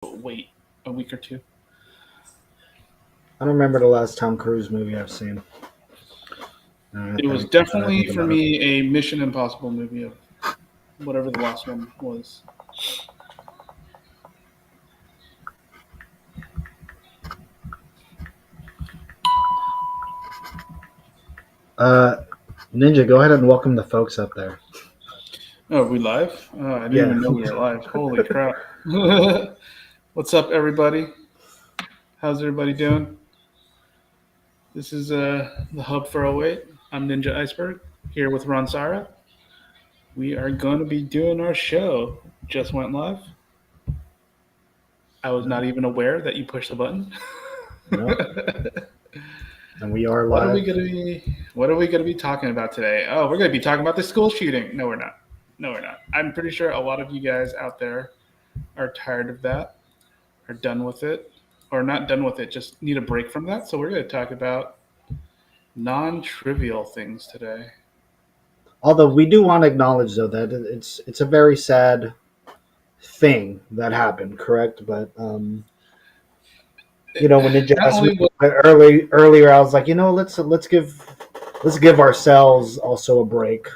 wait a week or two. I don't remember the last Tom Cruise movie I've seen. It was Now that I definitely think for about it. me a Mission Impossible movie of whatever the last one was. Uh, Ninja, go ahead and welcome the folks up there. Oh, are we live? I didn't Yeah. even know we were live. Holy crap! What's up, everybody? How's everybody doing? This is the hub for 08. I'm Ninja Iceberg here with Ron Sara. We are going to be doing our show. Just went live. I was not even aware that you pushed the button. No, and we are What are we live. gonna be? What are we gonna be talking about today? Oh, we're gonna be talking about the school shooting. No, we're not. No, we're not. I'm pretty sure a lot of you guys out there are tired of that, are done with it, or not done with it. Just need a break from that. So we're gonna talk about non-trivial things today. Although we do want to acknowledge though that it's a very sad thing that happened, correct? But when Ninja Not asked me only was earlier, I was like, let's give ourselves also a break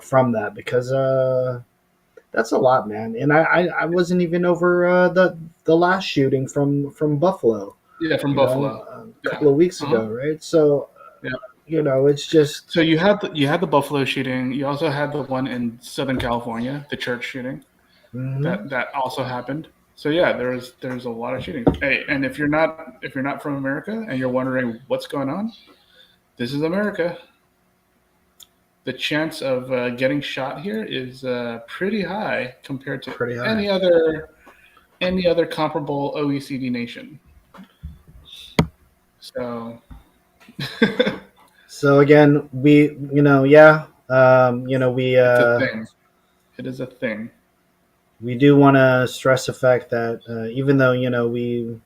from that because that's a lot, man. And I wasn't even over the last shooting from Buffalo, yeah from Buffalo. a Yeah. couple of weeks Uh-huh. ago, right? So Yeah. it's just So you had the Buffalo shooting. You also had the one in Southern California, the church shooting. mhm. That also happened. So yeah, there's a lot of shooting. Hey, and if you're not from America and you're wondering what's going on, this is America. The chance of getting shot here is pretty high compared to Pretty high. any other comparable OECD nation. So So again, we yeah, we it's a thing. It is a thing. we do want to stress the fact that even though we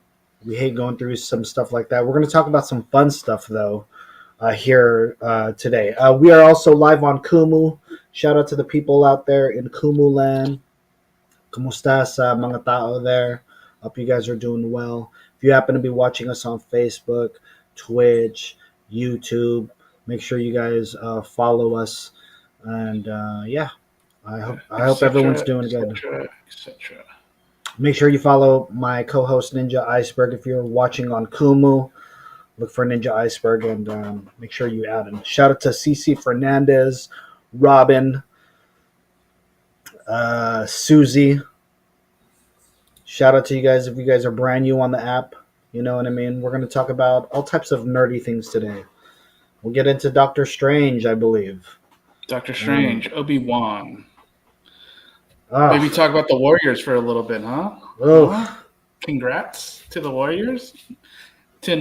hate going through some stuff like that, we're going to talk about some fun stuff though here today. We are also live on Kumu. Shout out to the people out there in Kumu land. Kumusta sa mga tao there? Hope you guys are doing well. If you happen to be watching us on Facebook, Twitch, YouTube, make sure you guys follow us. And yeah, I hope everyone's Etc. doing good. Etc. Etc. Make sure you follow my co-host Ninja Iceberg if you're watching on Kumu. Look for Ninja Iceberg and make sure you add him. Shout out to CC Fernandez, Robin, Susie. Shout out to you guys if you guys are brand new on the app. You know what I mean? We're going to talk about all types of nerdy things today. We'll get into Doctor Strange, I believe. Doctor Um, Strange, Obi Wan. oh, Maybe talk about the Warriors for a little bit, huh? oh, Huh? Congrats to the Warriors. To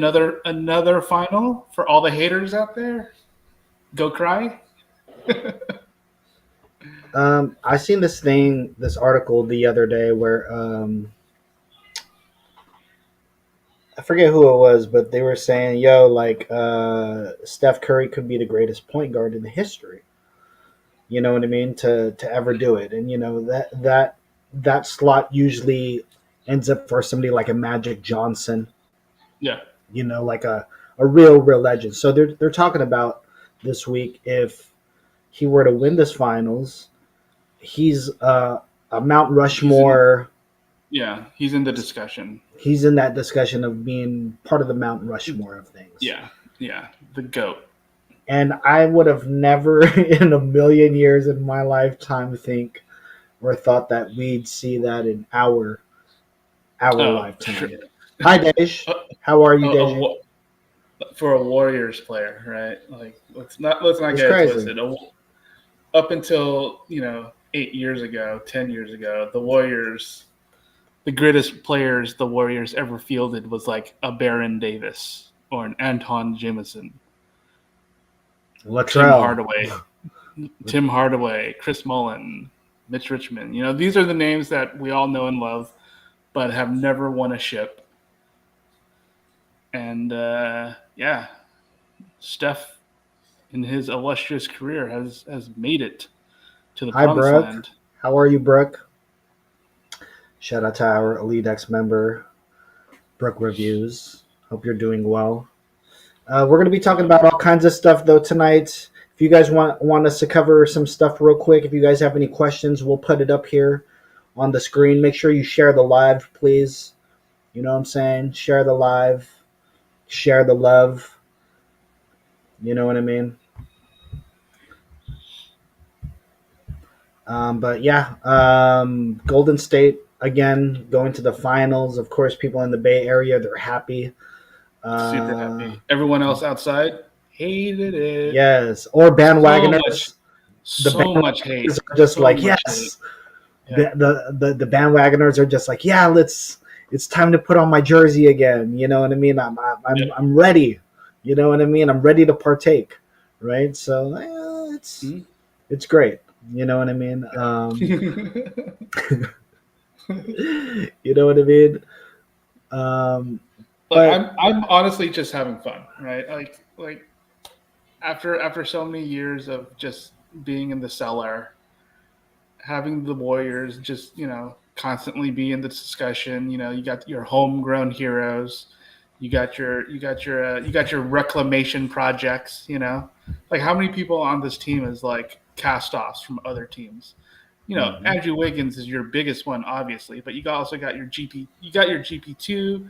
another final for all the haters out there. Go cry. I seen this article the other day where I forget who it was, but they were saying, "Yo, like Steph Curry could be the greatest point guard in the history." You know what I mean? To ever do it, and that slot usually ends up for somebody like a Magic Johnson. Yeah. Like a real legend. So they're talking about this week if he were to win this finals, he's a Mount He's in Rushmore. he's in the discussion. He's in that discussion of being part of the Mount Rushmore of things. Yeah. Yeah. The GOAT. And I would have never in a million years in my lifetime think or thought that we'd see that in our Oh, sure. lifetime. Hi Dej. Uh, How are you, a, Deji? for a Warriors player, right? Like let's not It's get it crazy. twisted. Up until 8 years ago, 10 years ago, the Warriors, the greatest players the Warriors ever fielded was like a Baron Davis or an Anton Jameson, Tim Latrell. Hardaway, Tim Hardaway, Chris Mullin, Mitch Richmond. These are the names that we all know and love, but have never won a ship. And yeah, Steph, in his illustrious career, has made it to the Hi promised Brooke. land. How are you, Brooke? Shout out to our Elite X member, Brooke Reviews. Hope you're doing well. We're going to be talking about all kinds of stuff though tonight. If you guys want us to cover some stuff real quick, if you guys have any questions, we'll put it up here on the screen. Make sure you share the live, please. You know what I'm saying? Share the live, share the love. You know what I mean? But yeah, Golden State again going to the finals. Of course, people in the Bay Area they're happy. Super Uh, happy. Everyone else outside hated it. yes, or So much, bandwagoners. The so much hate. bandwagoners are just So like much hate. yes. Yeah. The bandwagoners are just like yeah, let's. It's time to put on my jersey again. You know what I mean? Yeah. I'm ready. You know what I mean? I'm ready to partake. Right? So it's great. You know what I mean? You know what I mean? Um, Look, but I'm honestly just having fun, right? Like after so many years of just being in the cellar, having the Warriors just constantly be in the discussion. You got your homegrown heroes, you got your reclamation projects. Like how many people on this team is like cast-offs from other teams? Andrew Wiggins is your biggest one, obviously, but also got your GP. You got your GP2.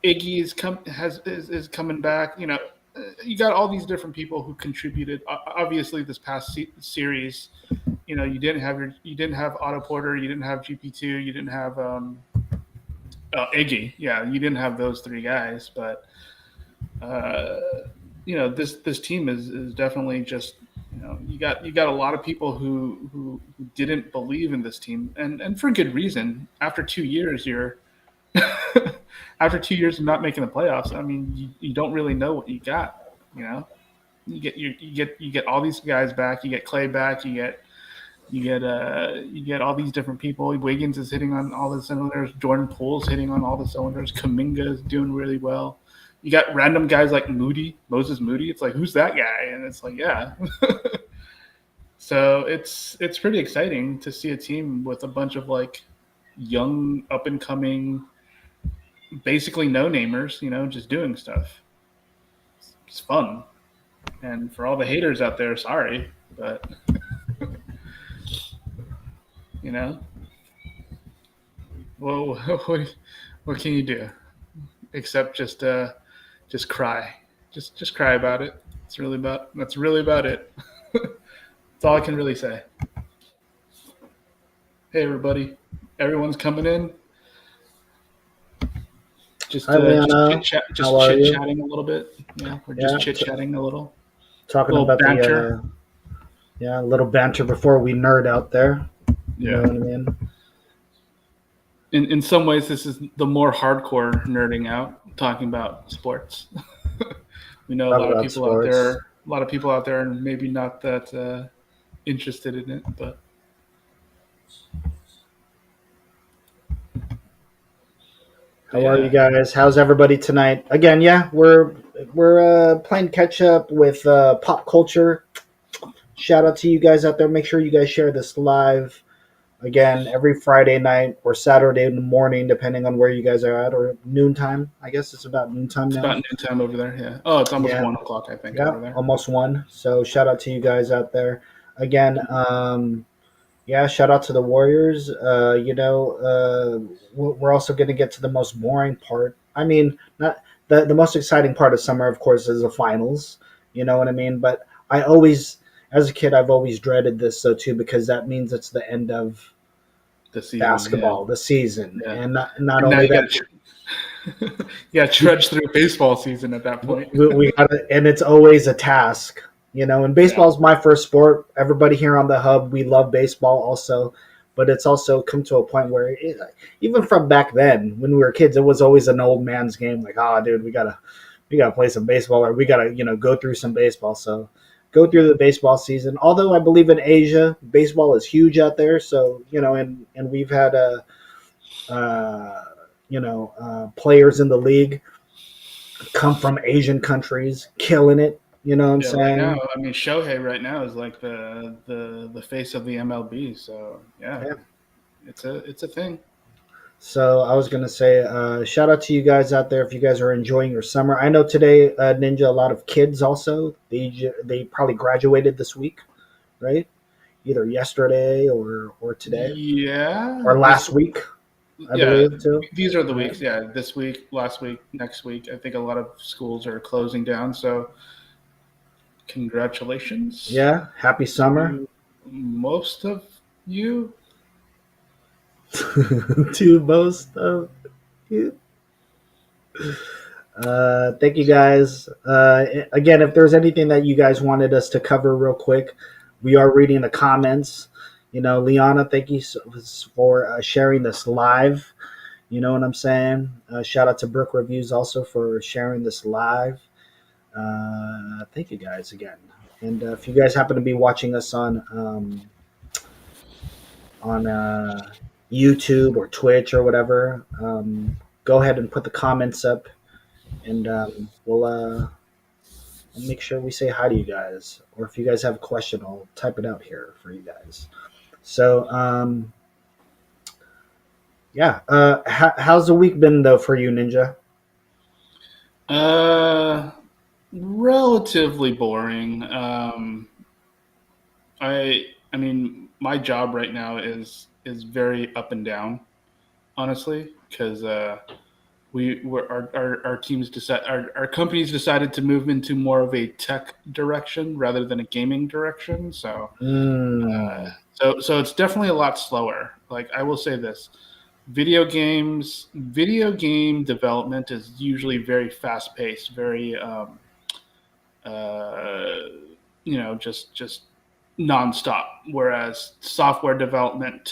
Iggy is coming back. You got all these different people who contributed. Obviously, this past series, you didn't have Otto Porter, you didn't have GP2, you didn't have Iggy. Yeah, you didn't have those three guys, but this team is definitely just you got a lot of people who didn't believe in this team, and for good reason. After 2 years, you're after 2 years of not making the playoffs. I mean, you don't really know what you got. You get all these guys back. You get Clay back. You get all these different people. Wiggins is hitting on all the cylinders. Jordan Poole's hitting on all the cylinders. Kuminga is doing really well. You got random guys like Moses Moody. It's like, who's that guy? And it's like, yeah. So it's pretty exciting to see a team with a bunch of like young, up and coming, basically no namers. Just doing stuff. It's fun. And for all the haters out there, sorry, but you know, well, what can you do except just cry, just cry about it. That's really about it. That's all I can really say. Hey, everybody, everyone's coming in. Just hi, Liana. just How are chit you? chatting a little bit. We're Yeah, just chit chatting a little talking little about banter. a little banter before we nerd out there. You know Yeah. what I mean? In some ways, this is the more hardcore nerding out, talking about sports. We know a Talk lot of about people out there. sports. A lot of people out there are maybe not that interested in it, but How are you yeah, guys? How's everybody tonight? Again, yeah, we're playing catch up with pop culture. Shout out to you guys out there. Make sure you guys share this live. Again, every Friday night or Saturday morning, depending on where you guys are at, or noontime. I guess it's about noontime it's about now. noontime over there. Yeah. Oh, it's almost Yeah, 1 o'clock, I think, yeah, over there. almost one. So shout out to you guys out there. Again, yeah, shout out to the Warriors. We're also going to get to the most boring part. I mean, not the most exciting part of summer, of course, is the finals. You know what I mean? But as a kid, I've always dreaded this so too because that means it's the end of The season. Yeah. basketball, the season, Yeah. and not And now only you that, got to trudge through baseball season at that point. we got it, and it's always a task. And Yeah. baseball is my first sport. Everybody here on the hub, we love baseball also, but it's also come to a point where even from back then, when we were kids, it was always an old man's game. Like, oh, dude, we gotta play some baseball, or we gotta go through some baseball. So go through the baseball season. Although I believe in Asia, baseball is huge out there. So and we've had players in the league come from Asian countries, killing it. You know what I'm Yeah, right now, saying? I mean, Shohei right now is like the face of the MLB. So yeah, Yeah. it's a thing. So I was gonna say, shout out to you guys out there if you guys are enjoying your summer. I know today, Ninja, a lot of kids also they probably graduated this week, right? Either yesterday or today Yeah, or this last week, I yeah, believe too. these are the Right? weeks. Yeah, this week, last week, next week. I think a lot of schools are closing down. So congratulations Yeah. Happy summer to most of you. to most of you. Thank you guys. Again, if there's anything that you guys wanted us to cover real quick, we are reading the comments. You know, Liana, thank you for sharing this live. You know what I'm saying? Shout out to Brook Reviews also for sharing this live. Thank you guys again. And if you guys happen to be watching us on YouTube or Twitch or whatever, go ahead and put the comments up, and we'll make sure we say hi to you guys. Or if you guys have a question, I'll type it out here for you guys. So, yeah. How's the week been though for you, Ninja? Uh, Relatively boring. I mean, my job right now is very up and down, honestly, because our teams decide our companies decided to move into more of a tech direction rather than a gaming direction. So Mm, so it's definitely a lot slower. Like I will say this, video game development is usually very fast paced, very uh, just nonstop. Whereas software development,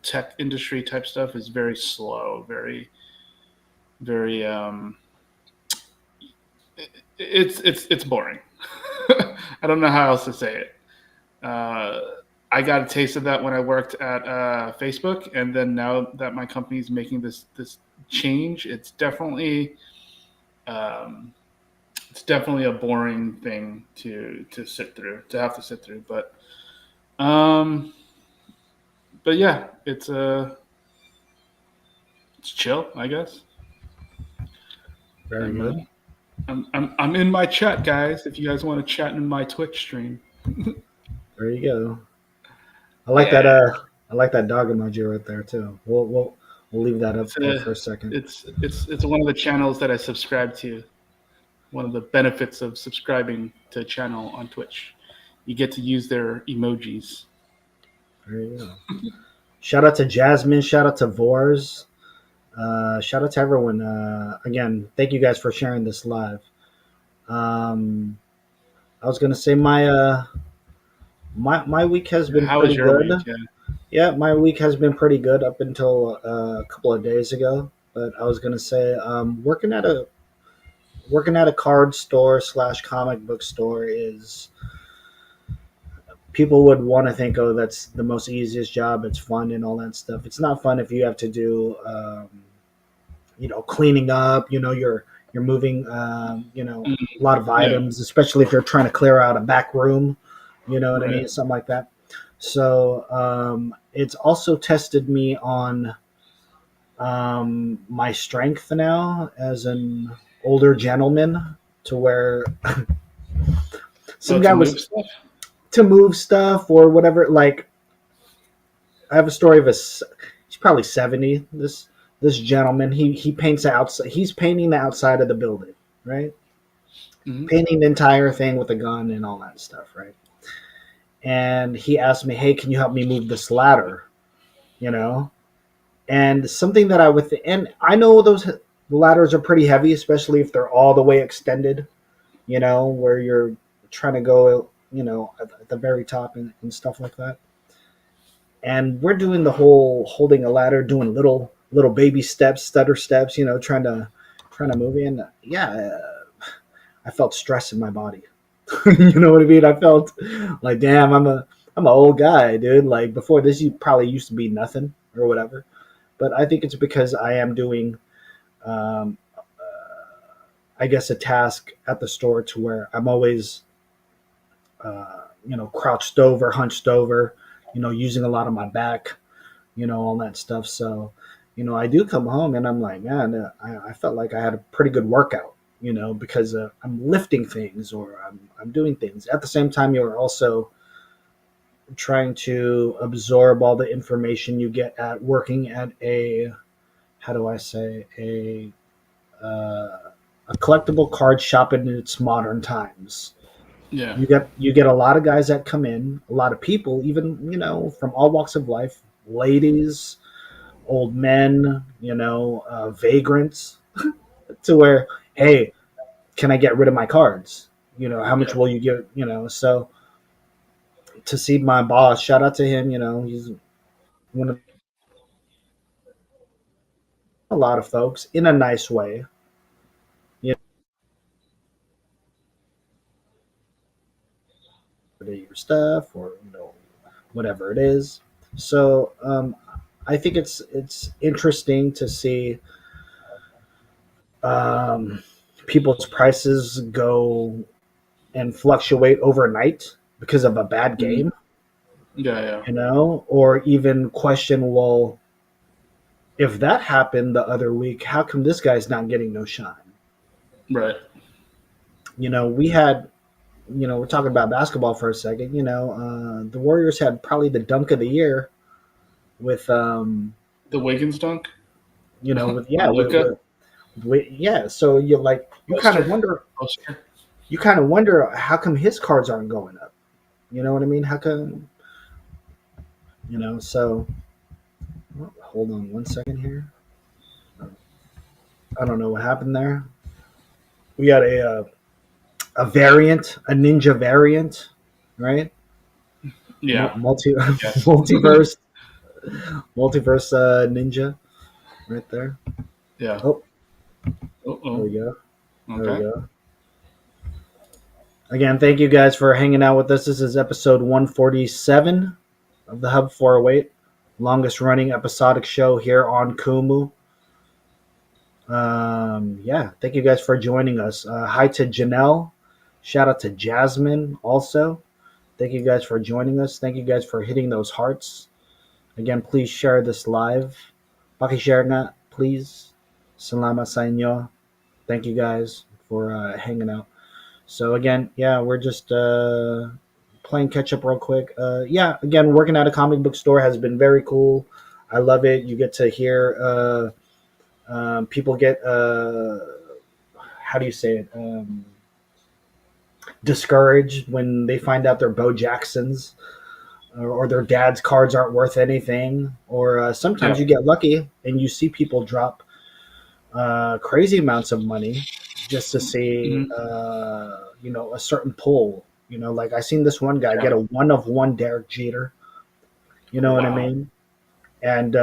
tech industry type stuff is very slow, very it's boring. I don't know how else to say it. Uh, I got a taste of that when I worked at Facebook, and then now that my company is making this change, um, it's definitely a boring thing to sit through, to have to sit through. Um, but yeah, it's chill, I guess. very I'm good. I'm in my chat, guys. If you guys want to chat in my Twitch stream, There you go. I like that. yeah, I like that dog emoji right there too. We'll leave that up it's there a for a second. it's one of the channels that I subscribe to. One of the benefits of subscribing to a channel on Twitch, you get to use their emojis. There you go. Shout out to Jasmine. Shout out to Vors. Shout out to everyone. Again, thank you guys for sharing this live. Um, I was gonna say my week has been How was pretty your good. week? Yeah. Yeah, my week has been pretty good up until a couple of days ago. But I was gonna say, working at a card store slash comic book store is, people would want to think, oh, that's the most easiest job. It's fun and all that stuff. It's not fun if you have to do, cleaning up. You're moving, a lot of Yeah. items, especially if you're trying to clear out a back room. You know what I Right. mean? Something like that. So it's also tested me on my strength now as an older gentleman, to where Oh, some to guy move was stuff. to move stuff or whatever. Like, I have a story of he's probably 70. This gentleman, he paints the outside. He's painting the outside of the building, right? Hmm. Painting the entire thing with a gun and all that stuff, right? And he asked me, "Hey, can you help me move this ladder?" You know, and something that and I know those ladders are pretty heavy, especially if they're all the way extended. Where you're trying to go, at the very top and stuff like that. And we're doing the whole holding a ladder, doing little baby steps, stutter steps, trying to move in. Yeah, I felt stress in my body. You know what I mean? I felt like, damn, I'm an old guy, dude. Like, before this, you probably used to be nothing or whatever. But I think it's because I am doing, um, I guess, a task at the store to where I'm always, crouched over, hunched over, using a lot of my back, all that stuff. So I do come home and I'm like, man, I felt like I had a pretty good workout, because I'm lifting things or I'm doing things. At the same time, you're also trying to absorb all the information you get at working at how do I say, a collectible card shop in its modern times. Yeah. You get a lot of guys that come in, a lot of people, even from all walks of life, ladies, old men, vagrants, to where, hey, can I get rid of my cards? How much Yeah. will you give? So to see my boss, shout out to him. He's one of a lot of folks in a nice way. You your stuff or whatever it is. So I think it's interesting to see um, people's prices go and fluctuate overnight because of a bad Hmm. game, Yeah. Yeah. or even question, well, if that happened the other week, how come this guy's not getting no shine? Right. We had, we're talking about basketball for a second. The Warriors had probably the dunk of the year with, The Wiggins dunk with yeah, on Luca yeah. So you kind of poster. wonder, Poster. how come his cards aren't going up. You know what I mean? How come? So hold on one second here. I don't know what happened there. We got a variant, a ninja variant, right? Yeah. Yes. Multiverse, multiverse ninja, right there. Yeah. Oh, there Oh. we go. There we Okay. go. Again, thank you guys for hanging out with us. This is episode 147 of the Hub 408, longest running episodic show here on Kumu. Yeah, thank you guys for joining us. Hi to Janelle. Shout out to Jasmine also. Thank you guys for joining us. Thank you guys for hitting those hearts. Again, please share this live. Paki-share nga, please. Salamat sa inyo. Thank you guys for hanging out. So again, yeah, we're just playing catch up real quick. Yeah, again, working at a comic book store has been very cool. I love it. You get to hear people get how do you say it? Discouraged when they find out their Bo Jacksons or their dad's cards aren't worth anything. Or sometimes Yeah. you get lucky and you see people drop crazy amounts of money just to see Hmm. a certain pull. Like I seen this one guy Yeah. get a one of one Derek Jeter. You know what I Wow. mean? And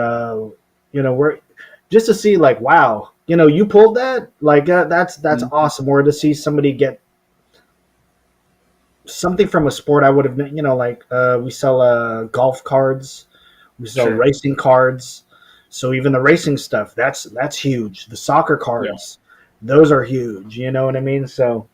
we're just to see like, wow, you pulled that, like that's Mhm. awesome. Or to see somebody get something from a sport I would have, like we sell golf cards, we sell Sure. racing cards. So even the racing stuff, that's huge. The soccer Yeah. cards, those are huge. You know what I mean? So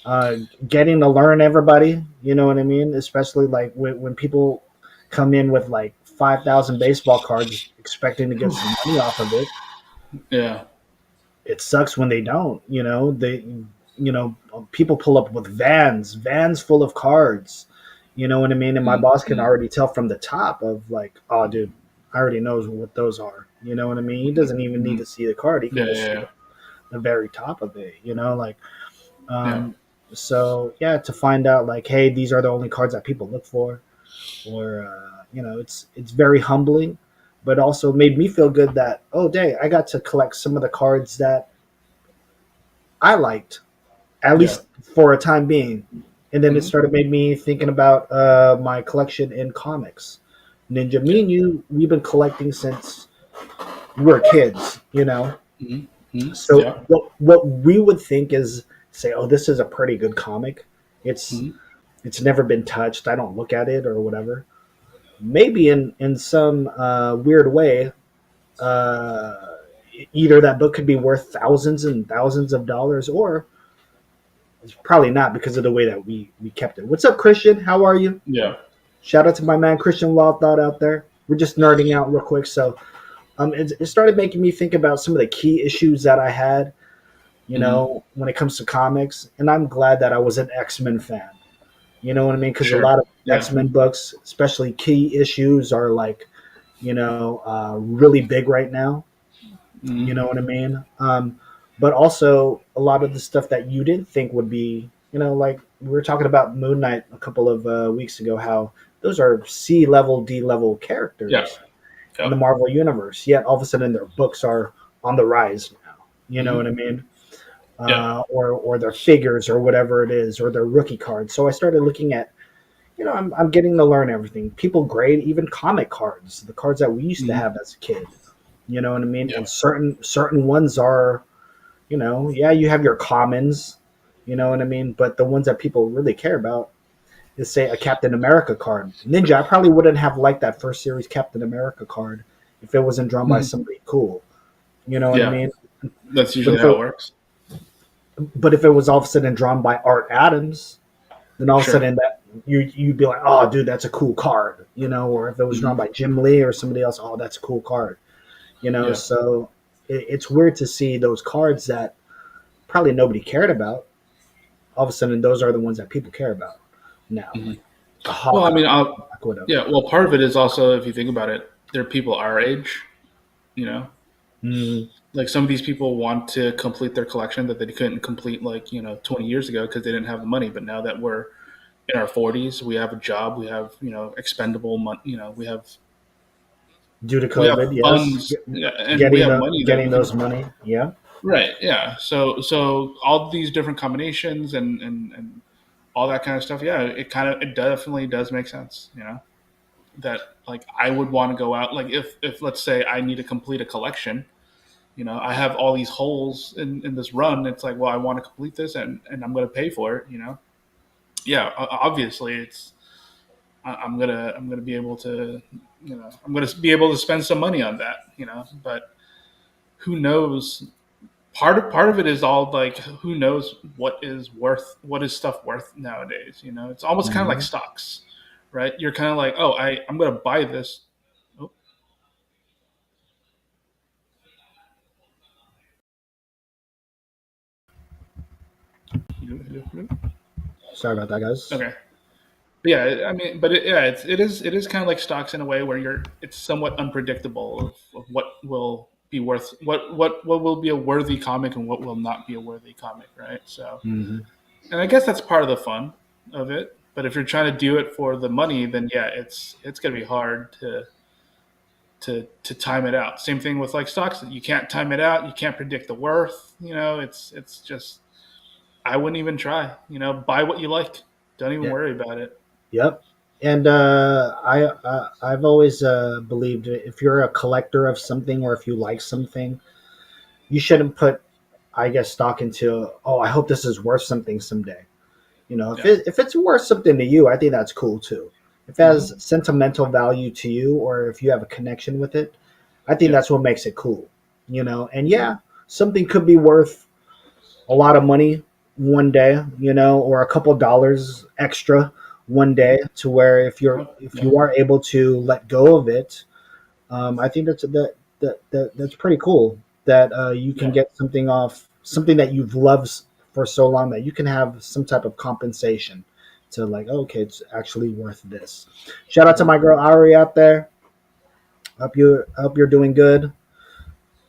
uh, getting to learn everybody, you know what I mean? Especially like when people come in with like 5,000 baseball cards expecting to get some money off of it. Yeah. It sucks when they don't. You know, people pull up with vans full of cards. You know what I mean? And my boss can Mhm. already tell from the top of like, oh, dude, I already knows what those are. You know what I mean? He doesn't even need Mhm. to see the card. He can Yeah. just see Yeah. the very top of it. Like, Yeah. um, so yeah, to find out like, hey, these are the only cards that people look for, or it's very humbling, but also made me feel good that, oh, dang, I got to collect some of the cards that I liked, at Yeah. least for a time being. And then it Hmm. started made me thinking about my collection in comics. Ninja, me Yeah. and you, we've been collecting since we were kids. Hmm. Hmm. So Yeah. what we would think is say, oh, this is a pretty good comic. It's Hmm. it's never been touched. I don't look at it or whatever. Maybe in some weird way, uh, either that book could be worth thousands and thousands of dollars, or it's probably not because of the way that we kept it. What's up, Christian? How are you? Yeah. Shout out to my man Christian Law Thought out there. We're just nerding out real quick. So It started making me think about some of the key issues that I had, Hmm. when it comes to comics. And I'm glad that I was an X-Men fan. You know what I mean? Because a Sure. lot of Yeah. X-Men books, especially key issues, are like, really big right now. You Hmm. know what I mean? But also a lot of the stuff that you didn't think would be, like we were talking about Moon Knight a couple of weeks ago, how those are C level, D level Yeah. characters in the Yep. Marvel universe. Yet all of a sudden their books are on the rise now. You know what Hmm. I mean? Yeah. Or their figures or whatever it is, or their rookie cards. So I started looking at, I'm getting to learn everything. People grade even comic cards, the cards that we used to Hmm. have as a kid. You know what I mean? Yeah. And certain ones are, yeah, you have your commons, you know what I mean? But the ones that people really care about is, say, a Captain America card. Ninja, I probably wouldn't have liked that first series Captain America card if it wasn't drawn by Hmm. somebody cool. You know what I Yeah. mean? That's But usually if how it, it works. but if it was all of a sudden drawn by Art Adams, then all of a Sure. sudden that you'd be like, oh, dude, that's a cool card, Or if it was drawn Hmm. by Jim Lee or somebody else, oh, that's a cool card, Yeah. So it's weird to see those cards that probably nobody cared about. All of a sudden, those are the ones that people care about now, Hmm. like a Well, I Hawkeye, mean, Black Widow. yeah. Well, part of it is also, if you think about it, they're people our age. You know, Mm, like some of these people want to complete their collection that they couldn't complete, like 20 years ago because they didn't have the money. But now that we're in our 40s, we have a job, we have expendable money. due to We have COVID, yes, funds, yeah, and we have money that getting we can. those money, yeah, Right. Yeah. So all these different combinations and all that kind of stuff. Yeah, it definitely does make sense. That like I would want to go out, like if let's say I need to complete a collection. I have all these holes in this run. It's like, well, I want to complete this, and I'm going to pay for it. Yeah. Obviously, I'm gonna be able to. I'm gonna be able to spend some money on that. But who knows? Part of it is all like, who knows what is stuff worth nowadays. It's almost kind of like hmm stocks, right? You're kind of like, oh, I'm gonna buy this. Oh, sorry about that, guys. okay. But yeah, I mean, but it is kind of like stocks in a way where it's somewhat unpredictable of what will be worth, what will be a worthy comic and what will not be a worthy comic, right? So, hmm and I guess that's part of the fun of it. But if you're trying to do it for the money, then yeah, it's gonna be hard to time it out. Same thing with like stocks. You can't time it out. You can't predict the worth. It's just, I wouldn't even try. Buy what you like. Don't even Yeah, worry about it. yep. And I've always believed if you're a collector of something or if you like something, you shouldn't put, I guess, stock into, oh, I hope this is worth something someday. Yeah. If it's worth something to you, I think that's cool too. If it has Hmm. sentimental value to you, or if you have a connection with it, I think Yeah. that's what makes it cool. And Hmm. yeah, something could be worth a lot of money one day, or a couple dollars extra one day, to where if Yeah. you are able to let go of it, I think that's pretty cool. That you can Yeah. get something off, something that you've loved for so long, that you can have some type of compensation to, like, oh, okay, it's actually worth this. Shout out to Hmm. my girl Ari out there. Hope you're doing good.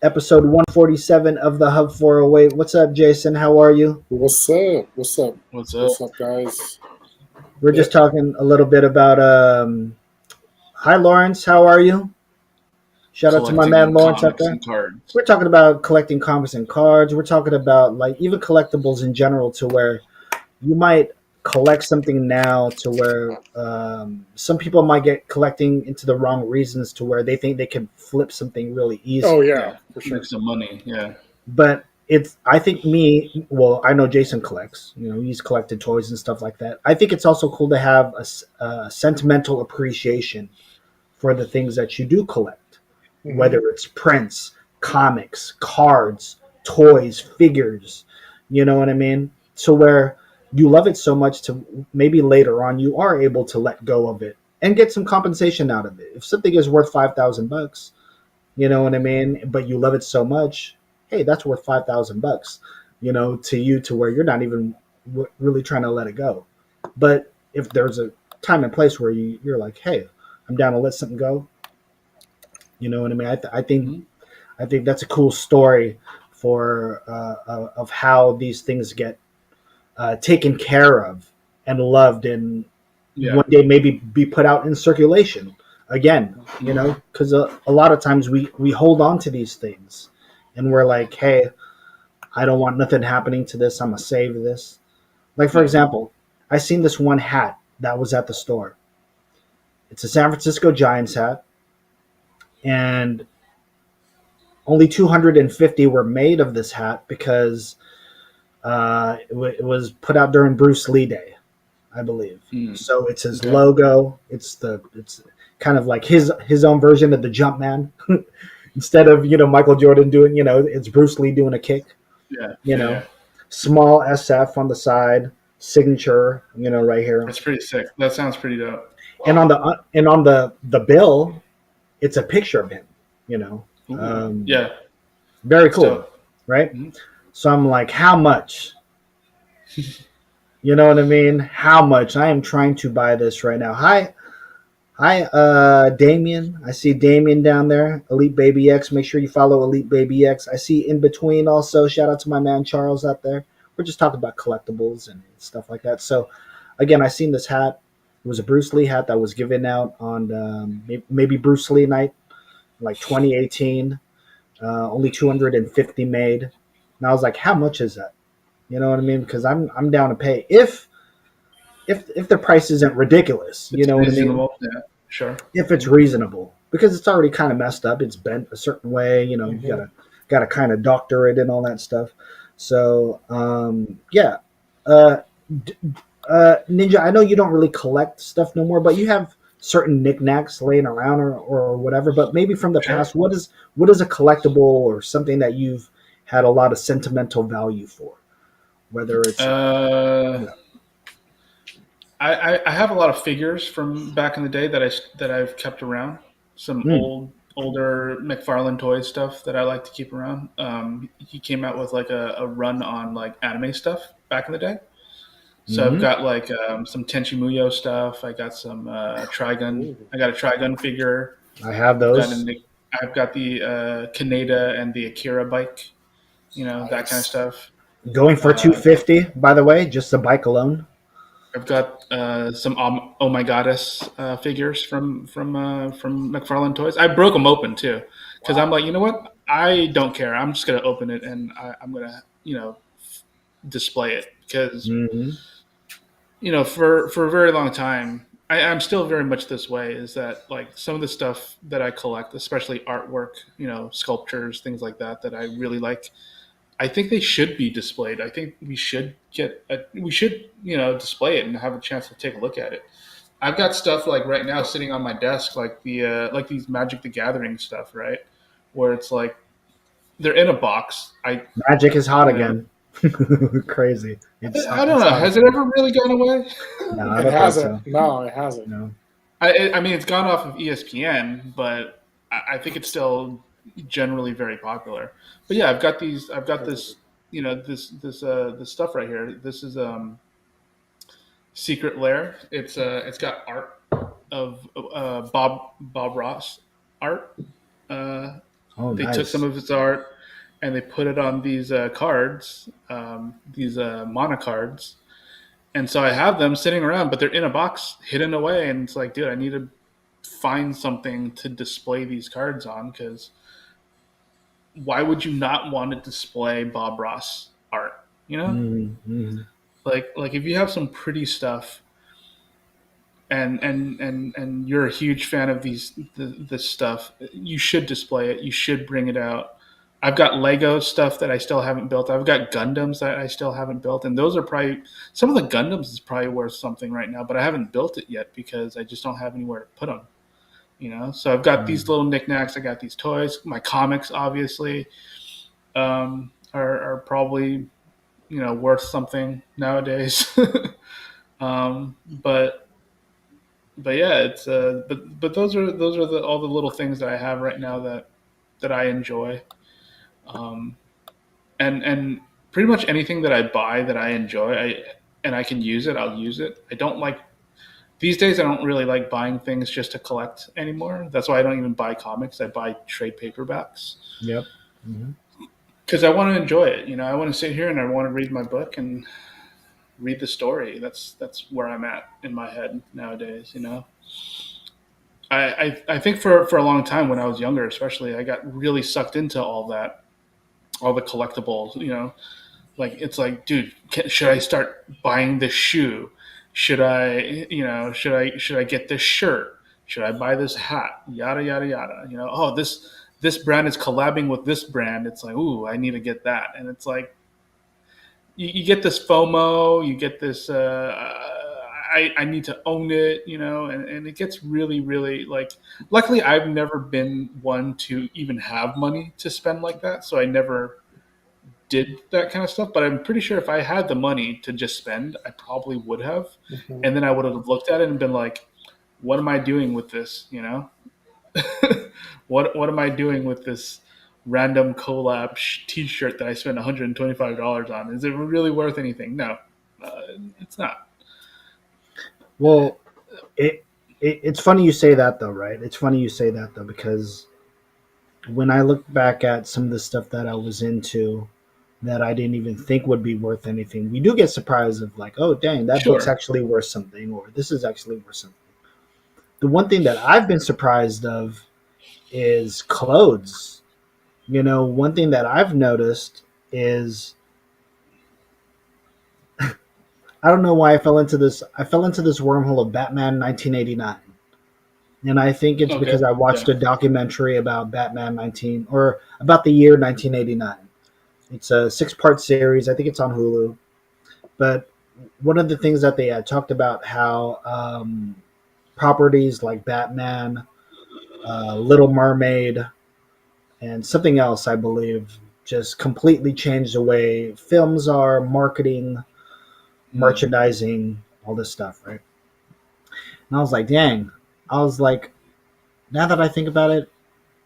Episode 147 of the Hub 408. What's up, Jason? How are you? What's up? What's up? What's up? What's up, guys? We're just Yep. talking a little bit about. Hi, Lawrence. How are you? Shout out to my man Collecting Lawrence out comics there. and cards. We're talking about collecting comics and cards. We're talking about, like, even collectibles in general, to where you might collect something now to where some people might get collecting into the wrong reasons, to where they think they can flip something really Oh easily. yeah, Yeah. for Make sure. some money. Yeah. But it's, I think, well, I know Jason collects, he's collected toys and stuff like that. I think it's also cool to have a sentimental appreciation for the things that you do collect, Hmm. whether it's prints, comics, cards, toys, figures. You know what I mean? So where you love it so much, to maybe later on you are able to let go of it and get some compensation out of it. If something is worth $5,000, You know what I mean? But you love it so much. Hey, that's worth $5,000. To you, to where you're not even really trying to let it go. But if there's a time and place where you're like, hey, I'm down to let something go. You know what I mean? Mhm. I think that's a cool story for of how these things get taken care of and loved, and Yeah. one day maybe be put out in circulation again. Mhm. Because a lot of times we hold on to these things, and we're like, hey, I don't want nothing happening to this. I'm gonna save this. Like for Yeah. example, I seen this one hat that was at the store. It's a San Francisco Giants hat, and only 250 were made of this hat because it was put out during Bruce Lee Day, I believe. Mm. So it's his Okay. logo. It's kind of like his own version of the Jumpman. Instead of Michael Jordan doing, it's Bruce Lee doing a kick. Yeah. You Yeah. know, Yeah. small SF on the side, signature. Right here, That's pretty sick. That sounds pretty dope. and on the bill, it's a picture of him. You know, Ooh. um, Yeah. very That's cool, dope. right? Mhm. So I'm like, how much? You know what I mean? How much? I am trying to buy this right now. Hi, Damien. I see Damien down there. Elite Baby X. Make sure you follow Elite Baby X. I see In Between also. Shout out to my man Charles out there. We're just talking about collectibles and stuff like that. So, again, I seen this hat. It was a Bruce Lee hat that was given out on maybe Bruce Lee night, like 2018. Only 250 made. And I was like, how much is that? You know what I mean? Because I'm down to pay if the price isn't ridiculous. You It's know what I mean? reasonable. Yeah. Sure. If it's Mhm. reasonable, because it's already kind of messed up. It's bent a certain way. You Hmm. gotta kind of doctor it and all that stuff. So yeah, uh, d- Ninja. I know you don't really collect stuff no more, but you have certain knickknacks laying around or whatever. But maybe from the Sure. past, what is a collectible or something that you've had a lot of sentimental value for? Whether it's Uh, yeah. I have a lot of figures from back in the day that I've kept around. Some Mm, older McFarlane toy stuff that I like to keep around. He came out with like a run on like anime stuff back in the day. So I've mm-hmm. got like some Tenchi Muyo stuff. I got some Trigun. Ooh, I got a Trigun figure. I have I've got those. I've got the Kaneda and the Akira bike. That kind of nice. stuff. Going for Uh, 250, by the way, just the bike alone. I've got some Oh My Goddess figures from McFarlane Toys. I broke them open too, because I'm Wow. like, you know what? I don't care. I'm just gonna open it and I'm gonna display it because Mm-hmm. for a very long time I'm still very much this way. Is that like some of the stuff that I collect, especially artwork, sculptures, things like that, that I really like. I think they should be displayed. I think we should display it and have a chance to take a look at it. I've got stuff like right now sitting on my desk, like like these Magic the Gathering stuff, right? Where it's like they're in a box. Magic is hot You know, again. Crazy. I don't It's know. hot Has it again. ever really gone away? No, I It don't think hasn't. so. No, it hasn't. No. I mean, it's gone off of ESPN, but I think it's still generally very popular. But yeah, I've got these. I've got this. This stuff right here. This is Secret Lair. It's got art of Bob Ross art. Uh, Oh, they took some nice. of his art and they put it on these cards, these mana cards. And so I have them sitting around, but they're in a box, hidden away. And it's like, dude, I need to find something to display these cards on, because why would you not want to display Bob Ross art? You know, Mm-hmm. like if you have some pretty stuff and you're a huge fan of this stuff, you should display it. You should bring it out. I've got Lego stuff that I still haven't built. I've got Gundams that I still haven't built, and those are probably some of the Gundams is probably worth something right now, but I haven't built it yet because I just don't have anywhere to put them. So I've got these little knickknacks. I got these toys. My comics, obviously, are probably worth something nowadays. But yeah, it's but those are all the little things that I have right now that that I enjoy, um, and pretty much anything that I buy that I enjoy, and I can use it, I'll use it. I don't like these days. I don't really like buying things just to collect anymore. That's why I don't even buy comics. I buy trade paperbacks Yep. Hmm. because I want to enjoy it. I want to sit here and I want to read my book and read the story. That's where I'm at in my head nowadays. I think for a long time when I was younger, especially, I got really sucked into all that, all the collectibles. Like it's like, dude, should I start buying this shoe? Should I get this shirt? Should I buy this hat? Yada yada yada. Oh, this brand is collabing with this brand. It's like, ooh, I need to get that. And it's like you get this FOMO, you get this. I need to own it, and it gets really, really like. Luckily, I've never been one to even have money to spend like that, so I never did that kind of stuff. But I'm pretty sure if I had the money to just spend, I probably would have, Mhm. and then I would have looked at it and been like, "What am I doing with this?" What am I doing with this random collab T-shirt that I spent $125 on? Is it really worth anything? No, it's not. Well, it's funny you say that though, right? It's funny you say that though because when I look back at some of the stuff that I was into that I didn't even think would be worth anything, we do get surprised of like, oh dang, that book's Sure. actually worth something, or this is actually worth something. The one thing that I've been surprised of is clothes. One thing that I've noticed is I don't know why I fell into this. I fell into this wormhole of Batman 1989, and I think it's Okay. because I Yeah. watched a documentary about Batman 19 or about the year 1989. It's a 6-part series. I think it's on Hulu. But one of the things that they had talked about how properties like Batman, Little Mermaid, and something else, I believe, just completely changed the way films are, marketing, Mm. merchandising, all this stuff, right? And I was like, dang. I was like, now that I think about it,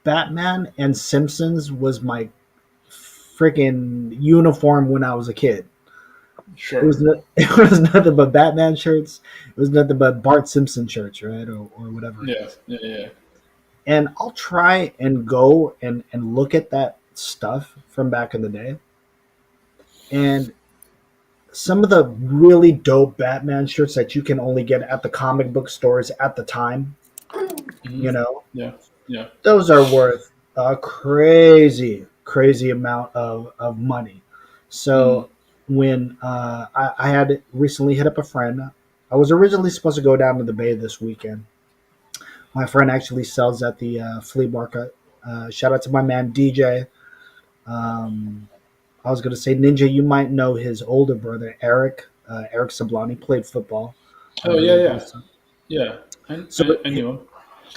Batman and Simpsons was my freaking uniform when I was a kid. It Sure. was it was nothing but Batman shirts. It was nothing but Bart Simpson shirts, right, or whatever it Yeah. is. Yeah. Yeah. And I'll try and go and look at that stuff from back in the day, and some of the really dope Batman shirts that you can only get at the comic book stores at the time, Hmm. you know, Yeah. Yeah. those are worth a crazy, crazy amount of money. Mm. So when I had recently hit up a friend, I was originally supposed to go down to the Bay this weekend. My friend actually sells at the flea market. Shout out to my man DJ. Um, I was going to say Ninja. You might know his older brother Eric. Eric Sablani played football, I Oh yeah. believe Yeah. also. Yeah. I, So I, I knew him.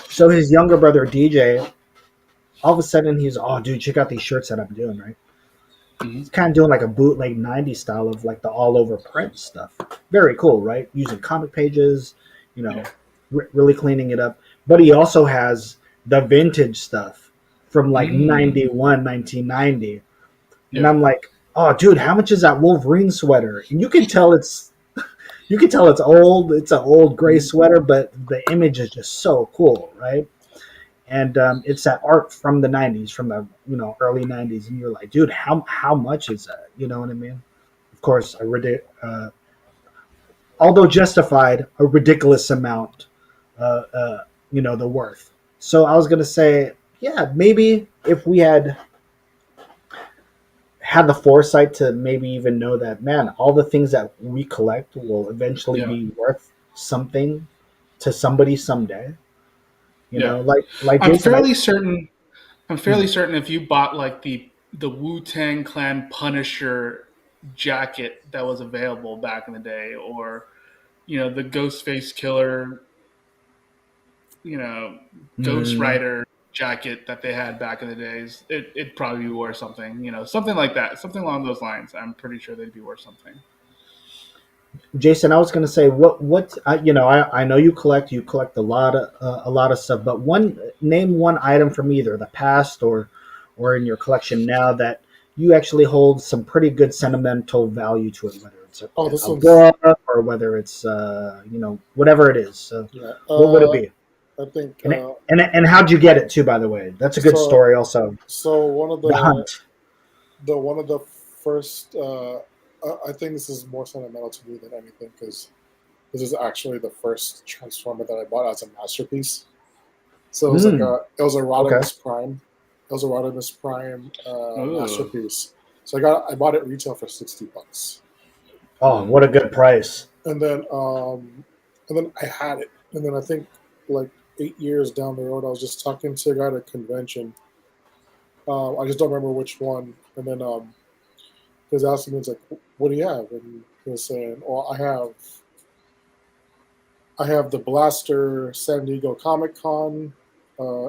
so his younger brother DJ, all of a sudden he's, oh dude, check out these shirts that I'm doing, right? Hmm. He's kind of doing like a bootleg 90s style of like the all over print stuff. Very cool, right? Using comic pages, you know, Yeah. really cleaning it up. But he also has the vintage stuff from like Mm. 91, 1990. And Yeah. I'm like, oh dude, how much is that Wolverine sweater? And you can tell it's old. It's an old gray Mhm. sweater, but the image is just so cool, right? And it's that art from the 90s, from the early 90s, and you're like, dude, how much is that? You know what I mean? Of course, although justified, a ridiculous amount, the worth. So I was gonna say, yeah, maybe if we had the foresight to maybe even know that, man, all the things that we collect will eventually Yeah. be worth something to somebody someday. Yeah. Like I'm Jason, fairly certain. I'm fairly mm, certain if you bought like the Wu Tang Clan Punisher jacket that was available back in the day, or the Ghostface Killer, you know, Ghost mm, Rider jacket that they had back in the days, it'd probably be worth something. Something like that, something along those lines. I'm pretty sure they'd be worth something. Jason, I was going to say I know you collect a lot of stuff, but one name one item from either the past or or in your collection now that you actually hold some pretty good sentimental value to it, whether it's Oh, this a one's book or whether it's whatever it is. So, yeah. what would it be? I think And how'd you get it too? By the way, that's a good so. story. Also, So one of the hunt. the first. I think this is more sentimental to me than anything because this is actually the first Transformer that I bought as a masterpiece. So it was like Mm, it was a okay. Rodimus Prime. It was a Rodimus Prime Oh. masterpiece. So I bought it retail for $60, Oh, what a good price. and then I had it, and then I think like 8 years down the road, I was just talking to a guy at a convention. I just don't remember which one, and then he was asking me, "It's like, what do you have?" And he was saying, "Well, I have the Blaster San Diego Comic Con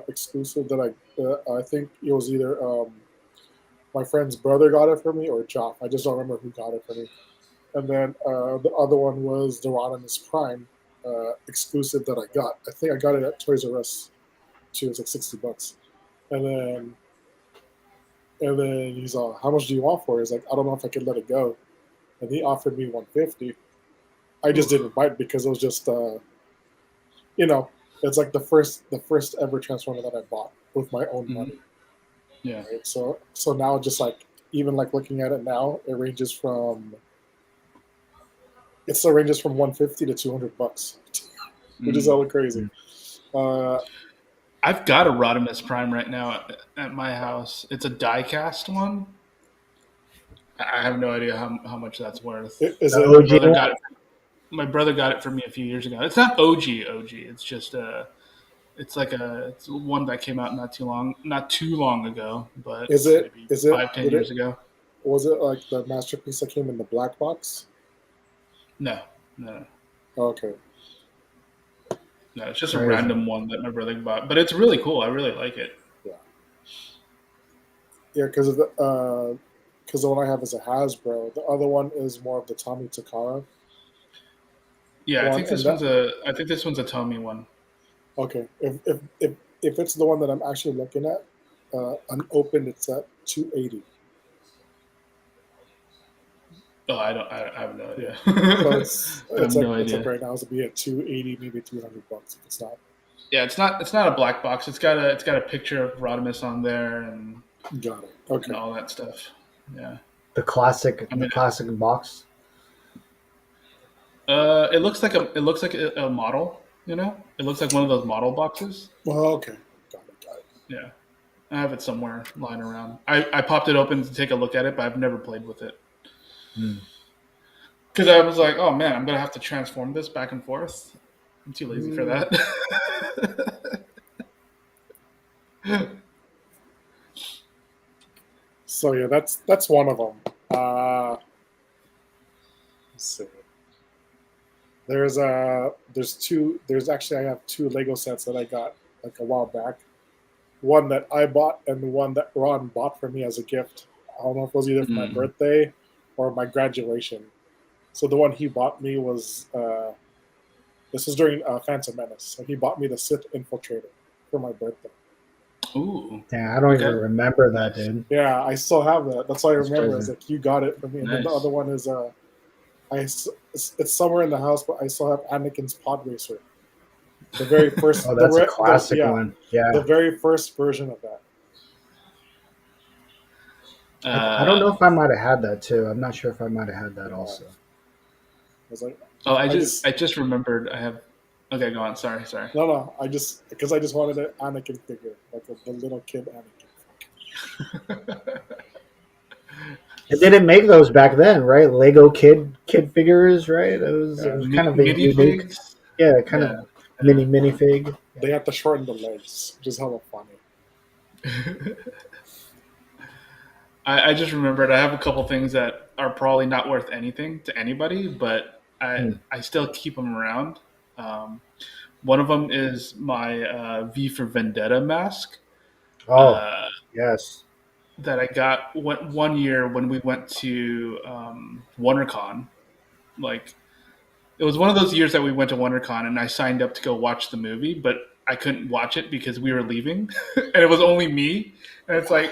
exclusive that I think it was either my friend's brother got it for me or Joff. I just don't remember who got it for me. And then the other one was the Rodimus Prime exclusive that I got. I think I got it at Toys R Us too. It's like $60, and then he's all, "How much do you want for it?" He's like, "I don't know if I could let it go," and he offered me 150. I just Oof. didn't bite because it was just you know, it's like the first ever Transformer that I bought with my own Mhm. money. Yeah. Right? So now just like even like looking at it now, it still ranges from 150 to $200, which is Mm. hella crazy. Uh, I've got a Rodimus Prime right now at my house. It's a die-cast one. I have no idea how much that's worth. is The it My OG brother got one. it. My brother got it for me a few years ago. It's not OG. It's just a. It's one that came out not too long ago, but is it maybe is it 5, 10 did years it ago. was it like the masterpiece that came in the black box? No, no, Okay, no. It's just a Crazy. random one that my brother bought, but it's really cool. I really like it. yeah, yeah, because the one I have is a Hasbro. The other one is more of the Tommy Takara Yeah, one, and that I think this one's a Tommy one. okay. If it's the one that I'm actually looking at, unopened, it's at 280. Oh, I don't. I have no Yeah. idea. So I have no it's like idea. right now it's be at 280, maybe $300 if it's not. Yeah, it's not a black box. It's got a picture of Rodimus on there Got it. and Okay. all that stuff. Yeah, I The mean, classic box. it looks like a model. You know, it looks like one of those model boxes. Well, okay. Got it. Yeah, I have it somewhere lying around. I popped it open to take a look at it, but I've never played with it Hmm. because I was like, oh man, I'm gonna have to transform this back and forth. I'm too lazy for Mm, that. so yeah, that's one of them. Let's see. There's actually I have two Lego sets that I got like a while back. One that I bought and the one that Ron bought for me as a gift. I don't know if it was either for my Mm. birthday or my graduation. So the one he bought me was this was during Phantom Menace. So he bought me the Sith Infiltrator for my birthday. Ooh, Damn, I don't even okay, remember that, nice. dude. Yeah, I still have that. That's why I That's remember. I crazy. was like, you got it for me. And then the Nice. other one is it's somewhere in the house, but I still have Anakin's Pod Racer. The very Oh, first, that's a classic yeah, one. Yeah, the very first version of that. I don't Uh, know if I might have had that too. I'm not sure if I might have had that Yeah, also. I was like, oh, I just I just remembered. I have. Okay, go on. Sorry, sorry. no, I just because I just wanted an Anakin figure, like the little kid Anakin. It didn't make those back then, right? Lego kid figures, right? It Yeah, was kind of a Mini unique, figs. yeah, kind Yeah. of minifig. they had to shorten the legs, which is hella funny. Yeah. I just remembered. I have a couple things that are probably not worth anything to anybody, but Hmm. I still keep them around. Um, one of them is my V for Vendetta mask Oh, uh, yes. that I got one year when we went to WonderCon. Like it was one of those years that we went to WonderCon and I signed up to go watch the movie, but I couldn't watch it because we were leaving and it was only me. And it's like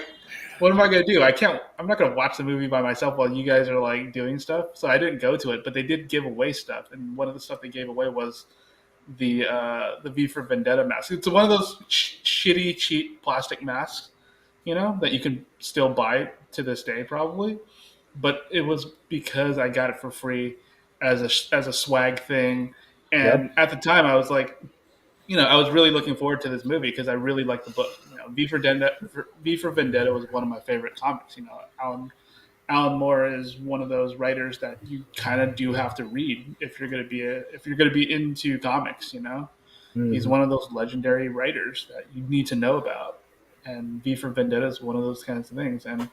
what am I gonna do? I can't. I'm not gonna watch the movie by myself while you guys are like doing stuff. So I didn't go to it, but they did give away stuff, and one of the stuff they gave away was the V for Vendetta mask. It's one of those shitty, cheap plastic masks, that you can still buy to this day probably. But it was because I got it for free as a swag thing, Yep. and at the time I was like, I was really looking forward to this movie because I really liked the book. V for Vendetta was one of my favorite comics. Alan Moore is one of those writers that you kind of do have to read if you're going to be into comics. He's Hmm. one of those legendary writers that you need to know about. And V for Vendetta is one of those kinds of things. And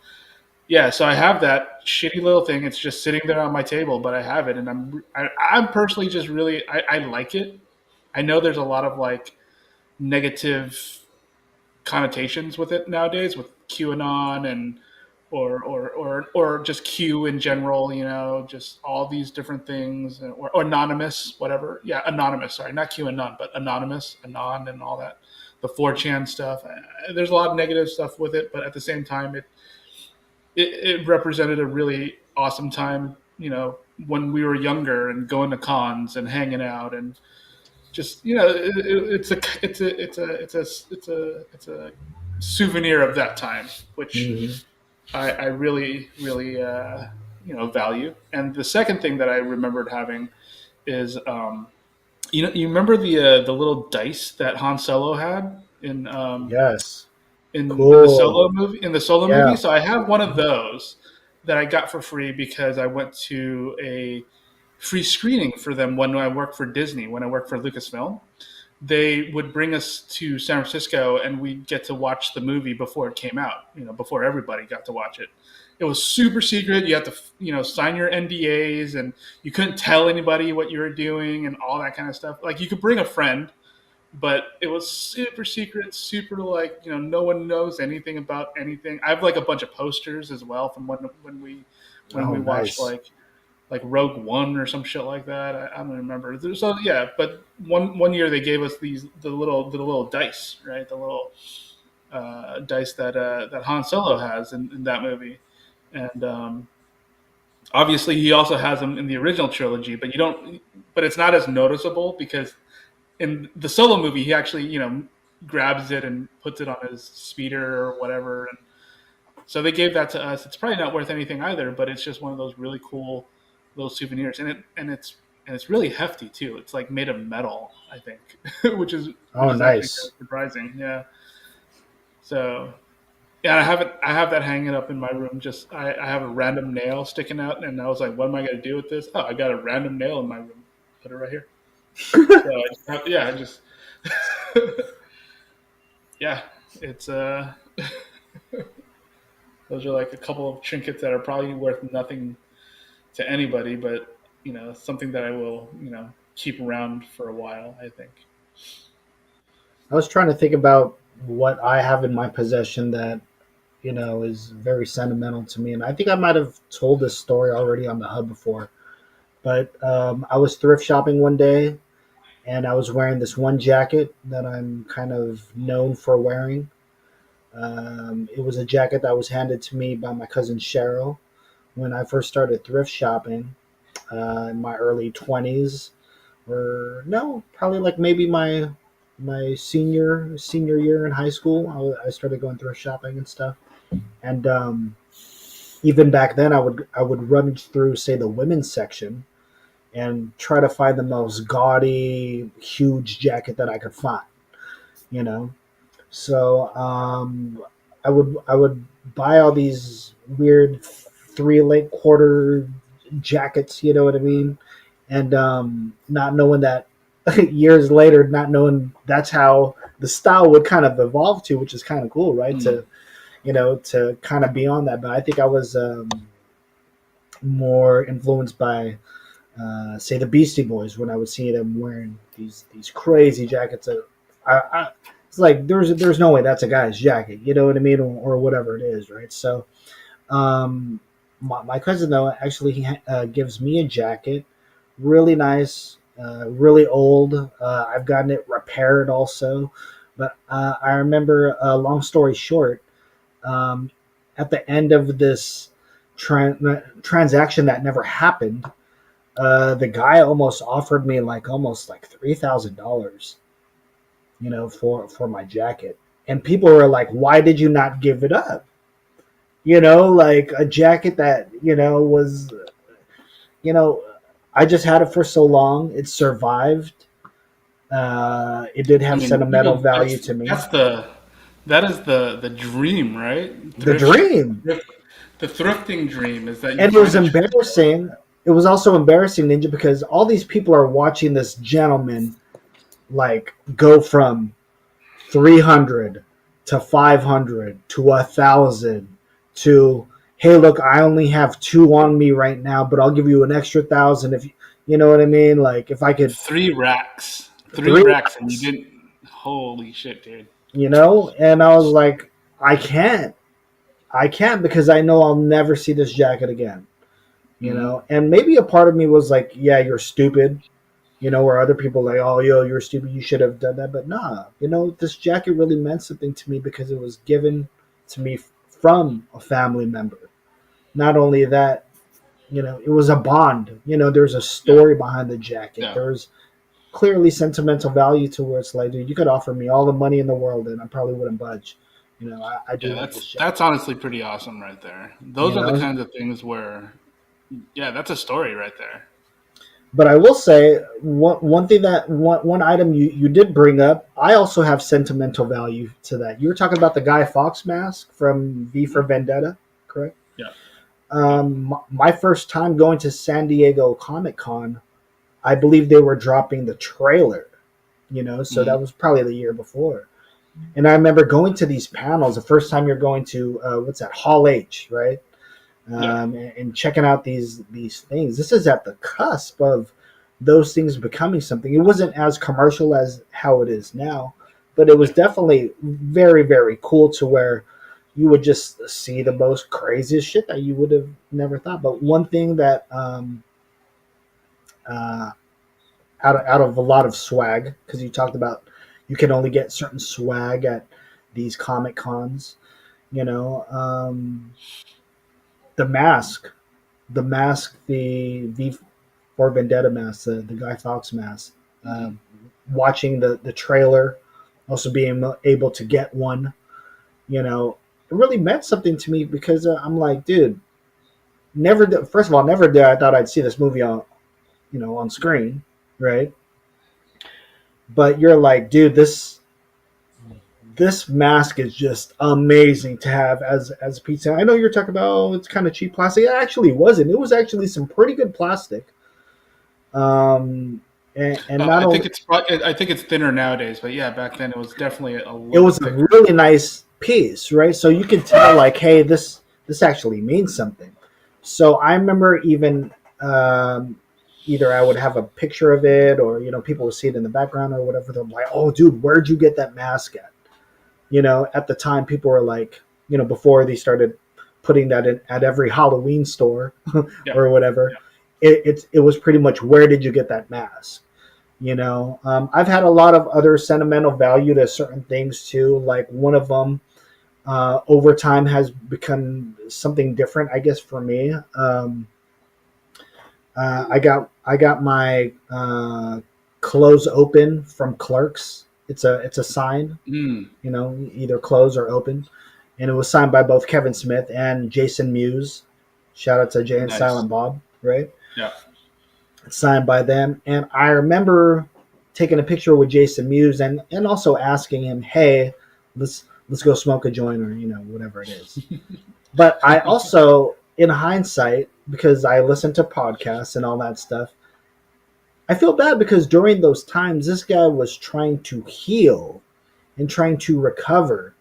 yeah, so I have that shitty little thing. It's just sitting there on my table, but I have it, and I'm personally just really I like it. I know there's a lot of like negative connotations with it nowadays with QAnon and or just Q in general, just all these different things, or anonymous, whatever. Yeah, anonymous. Sorry, not QAnon, but anonymous, anon, and all that. The 4chan stuff. There's a lot of negative stuff with it, but at the same time, it represented a really awesome time. When we were younger and going to cons and hanging out and just it's a souvenir of that time, which Hmm. I really really value. And the second thing that I remembered having is you remember the little dice that Han Solo had Yes. in the Cool. solo movie. Yeah. So I have one of those that I got for free because I went to a free screening for them when I worked for Disney, when I worked for Lucasfilm. They would bring us to San Francisco and we'd get to watch the movie before it came out, before everybody got to watch it. It was super secret. You had to, sign your NDAs, and you couldn't tell anybody what you were doing and all that kind of stuff. Like, you could bring a friend, but it was super secret, super like, no one knows anything about anything. I have like a bunch of posters as well from when we Oh, watched nice. like Rogue One or some shit like that. I don't remember. So yeah, but one year they gave us the little dice, right? The little dice that Han Solo has in that movie, and obviously he also has them in the original trilogy. But you don't. But it's not as noticeable because in the Solo movie he actually grabs it and puts it on his speeder or whatever, and so they gave that to us. It's probably not worth anything either, but it's just one of those really cool little souvenirs, and it's really hefty too. It's like made of metal, I think, which is which Oh, is actually kind nice. of surprising. Yeah. So yeah, I have that hanging up in my room. Just I have a random nail sticking out, and I was like, what am I going to do with this? Oh, I got a random nail in my room. Put it right here. So I just yeah, it's those are like a couple of trinkets that are probably worth nothing to anybody, but something that I will keep around for a while. I think. I was trying to think about what I have in my possession that is very sentimental to me, and I think I might have told this story already on the hub before. But I was thrift shopping one day, and I was wearing this one jacket that I'm kind of known for wearing. It was a jacket that was handed to me by my cousin Cheryl when I first started thrift shopping in my early 20s, or no, probably like maybe my senior year in high school. I started going thrift shopping and stuff, and even back then, I would rummage through, say, the women's section and try to find the most gaudy, huge jacket that I could find. You know, so I would buy all these weird 3 link quarter jackets. You know what I mean? And not knowing that years later, not knowing that's how the style would kind of evolve to, which is kind of cool, right? Mm. To kind of be on that. But I think I was more influenced by say the Beastie Boys when I would see them wearing these crazy jackets. It's like there's no way that's a guy's jacket, you know what I mean, or whatever it is, right? So my cousin though actually he gives me a jacket, really nice, really old. I've gotten it repaired also, but I remember. Long story short, um, at the end of this transaction that never happened, the guy almost offered me almost like $3,000, for my jacket. And people were like, "Why did you not give it up?" Like a jacket that was, you know, I just had it for so long. It survived. It did I have mean, sentimental people, value to me. that is the dream, right? The dream. The thrifting dream is that you And it was find a treasure. embarrassing. It was also embarrassing, Ninja, because all these people are watching this gentleman like go from 300 to 500 to 1,000 to, hey, look, I only have two on me right now, but I'll give you an extra 1,000 if you know what I mean. Like if I could Three three racks, and you racks, didn't. Holy shit, dude! and I was like, I can't because I know I'll never see this jacket again. Hmm. And maybe a part of me was like, yeah, you're stupid. Where other people like, oh, yo, you're stupid, you should have done that. But nah, this jacket really meant something to me because it was given to me from a family member. Not only that, it was a bond. There's a Yeah, story behind the jacket. yeah, There's clearly sentimental value to where it's like, dude, you could offer me all the money in the world and I probably wouldn't budge. I do yeah. want this jacket. That's honestly pretty awesome, right there. You Those are the know, kinds of things where, yeah, that's a story right there. But I will say one thing that one item you did bring up. I also have sentimental value to that. You were talking about the Guy Fawkes mask from V for Mhm. Vendetta, correct? Yeah, yeah. My first time going to San Diego Comic Con, I believe they were dropping the trailer. So Hmm. that was probably the year before. And I remember going to these panels. The first time you're going to what's that, Hall H, right? Yeah, And checking out these things. This is at the cusp of those things becoming something. It wasn't as commercial as how it is now, but it was yeah. definitely very, very cool to where you would just see the most craziest shit that you would have never thought. But one thing that uh, out of a lot of swag, because you talked about you can only get certain swag at these comic cons, you know, um, the mask the for Vendetta mask, the Guy Fawkes mask. Hmm. Watching the trailer, also being able to get one, it really meant something to me because I'm like, dude, first of all, never did I thought I'd see this movie on screen, right? But you're like, dude, this mask is just amazing to have as a pizza. I know you're talking about, oh, it's kind of cheap plastic. It actually wasn't. It was actually some pretty good plastic. Um, and not only I think it's thinner nowadays, but yeah, back then it was definitely a it little was a thicker. really nice piece, right? So you could tell, like, hey, this actually means something. So I remember even either I would have a picture of it, or people would see it in the background or whatever. They're like, "Oh, dude, where'd you get that mask at?" At the time, people were like, before they started putting that in at every Halloween store Yeah, or whatever. It was pretty much, where did you get that mask? I've had a lot of other sentimental value to certain things too. Like one of them, over time has become something different, I guess, for me. I got my close open from Clerks. It's a sign, mm, either close or open, and it was signed by both Kevin Smith and Jason Mewes. Shout out to Jay and nice. Silent Bob, right? Yeah, Signed by them. And I remember taking a picture with Jason Mewes and also asking him, "Hey, let's go smoke a joint, or whatever it is." But I also, in hindsight, because I listened to podcasts and all that stuff, I feel bad because during those times, this guy was trying to heal and trying to recover.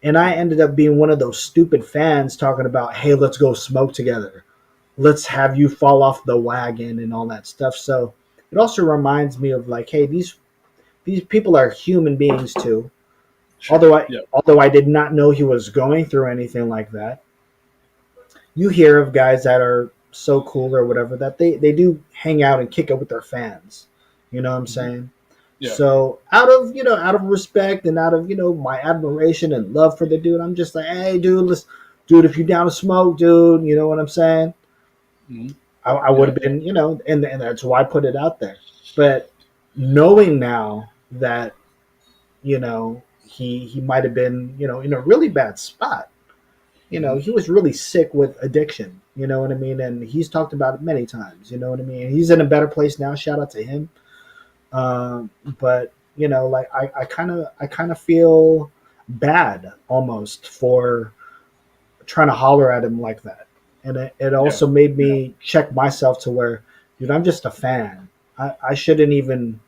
And I ended up being one of those stupid fans talking about, "Hey, let's go smoke together. Let's have you fall off the wagon," and all that stuff. So it also reminds me of, like, hey, these people are human beings too. sure. Although I Yeah, although I did not know he was going through anything like that. You hear of guys that are so cool or whatever that they do hang out and kick it with their fans. You know what I'm hmm, saying? yeah, So out of respect and out of my admiration and love for the dude, I'm just like, hey, dude, dude, if you down to smoke, dude, you know what I'm saying? Mhm. I would Yeah. have been, and that's why I put it out there. But knowing now that, he might have been, in a really bad spot. Mhm. He was really sick with addiction. You know what I mean? And he's talked about it many times. You know what I mean? He's in a better place now. Shout out to him. But like I kind of feel bad almost for trying to holler at him like that, and it Yeah. also made me check myself to where, dude, I'm just a fan. I shouldn't even,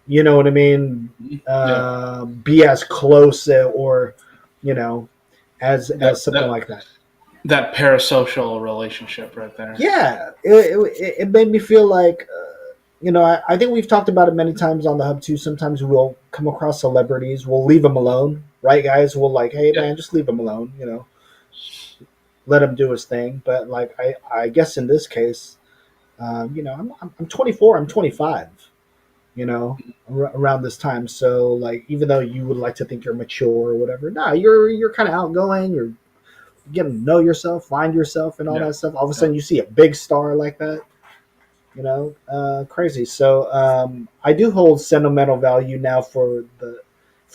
you know what I mean, Mhm. Yeah. be as close, or you know That as something that like that. that parasocial relationship right there. Yeah, it made me feel like, I think we've talked about it many times on the hub too. Sometimes we'll come across celebrities, we'll leave them alone, right, guys? We'll like, hey Yeah. man, just leave him alone, let him do his thing. But like, I guess in this case, I'm 24, I'm 25, around this time. So like, even though you would like to think you're mature or whatever, nah, you're kind of outgoing. You're getting to know yourself, find yourself, and all Yeah. that stuff. All of a Yeah. sudden, you see a big star like that, crazy. So I do hold sentimental value now for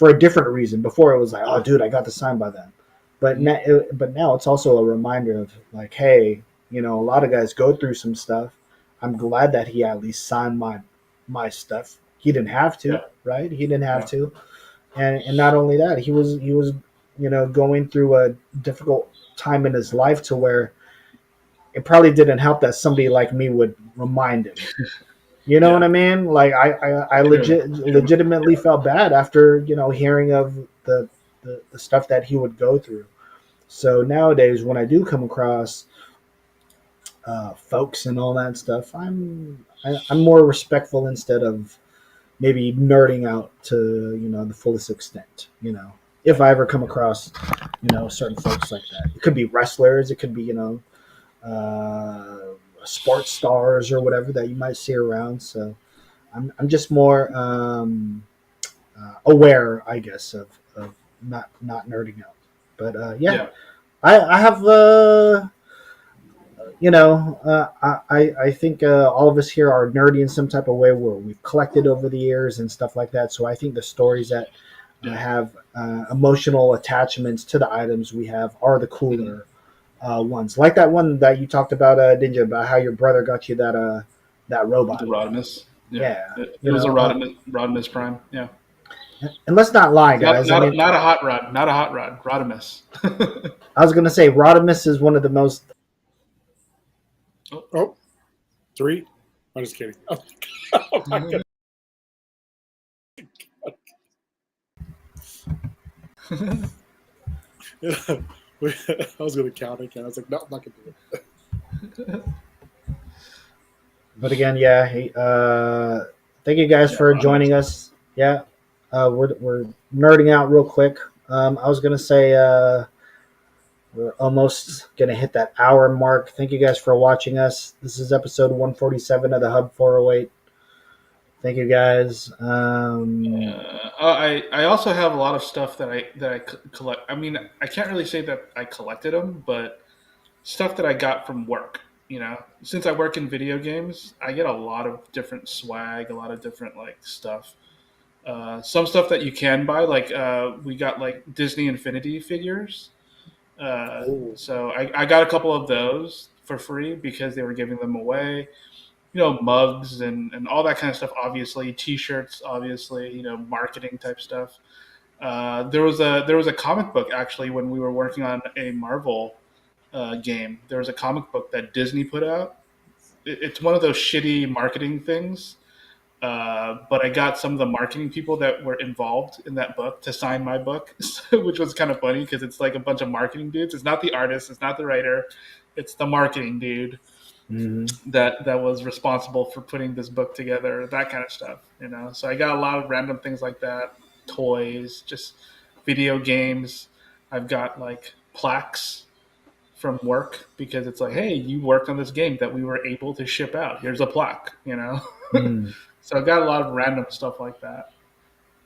a different reason. Before it was like, oh, dude, I got the sign by them, but Mhm. now it's also a reminder of like, hey, a lot of guys go through some stuff. I'm glad that he at least signed my stuff. He didn't have to, Yeah. right? He didn't have Yeah. to, and not only that, he was going through a difficult time in his life to where it probably didn't help that somebody like me would remind him. You know what Yeah. I mean? Like I True. True. legitimately felt bad after hearing of the stuff that he would go through. So nowadays, when I do come across folks and all that stuff, I'm more respectful instead of maybe nerding out to the fullest extent. If Yeah. I ever come across certain folks like that, it could be wrestlers, it could be sports stars or whatever that you might see around. So I'm just more aware, I guess, of not nerding out. But yeah, Yeah. I have I think all of us here are nerdy in some type of way where we've collected over the years and stuff like that. So I think the stories that Yeah. have emotional attachments to the items we have are the Mhm. cooler ones, like that one that you talked about, Ninja, about how your brother got you that The robot. Rodimus. Yeah. Yeah, It was a Rodimus Prime. Yeah. and let's not lie, Not guys. I not mean, not a hot rod. Not a hot rod. Rodimus. I was gonna say Rodimus is one of the most. Oh. Oh, three. I'm just kidding. Oh my god. I was gonna count it, and I was like, no, I'm not gonna do it. But again, yeah. Hey, thank you guys Yeah. for Rodimus. joining us. Yeah, we're nerding out real quick. I was gonna say we're almost gonna hit that hour mark. Thank you guys for watching us. This is episode 147 of the Hub 408. Thank you guys. I also have a lot of stuff that I collect. I mean, I can't really say that I collected them, but stuff that I got from work. Since I work in video games, I get a lot of different swag, a lot of different like stuff. Some stuff that you can buy, like we got like Disney Infinity figures. Oh, So I got a couple of those for free because they were giving them away. Mugs and all that kind of stuff. Obviously, T-shirts. Obviously, marketing type stuff. There was a comic book actually when we were working on a Marvel game. There was a comic book that Disney put out. It's one of those shitty marketing things. But I got some of the marketing people that were involved in that book to sign my book, which was kind of funny because it's like a bunch of marketing dudes. It's not the artist, it's not the writer, it's the marketing dude mhm. that was responsible for putting this book together, that kind of stuff. So I got a lot of random things like that, toys, just video games. I've got like plaques from work because it's like, hey, you worked on this game that we were able to ship out. Here's a plaque. Mm. So I got a lot of random stuff like that,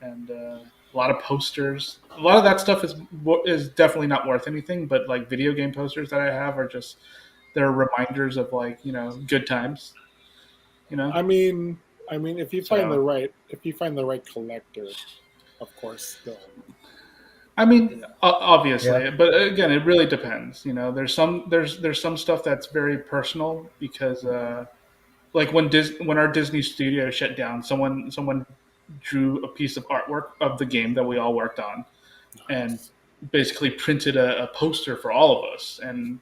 and a lot of posters. A lot of that stuff is definitely not worth anything. But like video game posters that I have are just they're reminders of like good times. You know. If you find So the right collector, of course they'll. I mean, Yeah. obviously, but again, it really depends. There's some stuff that's very personal because like when our Disney studio shut down, someone drew a piece of artwork of the game that we all worked on and Nice. basically printed a poster for all of us. And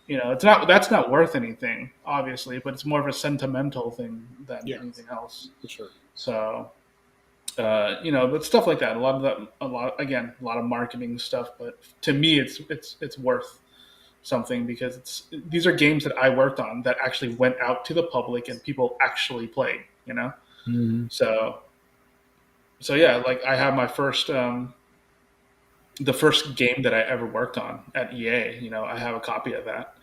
that's not worth anything, obviously, but it's more of a sentimental thing than Yeah, anything else. for sure. So but stuff like that. A lot of marketing stuff. But to me, it's worth something because these are games that I worked on that actually went out to the public and people actually played. Mhm. So yeah, like I have my the first game that I ever worked on at EA. I have a copy of that,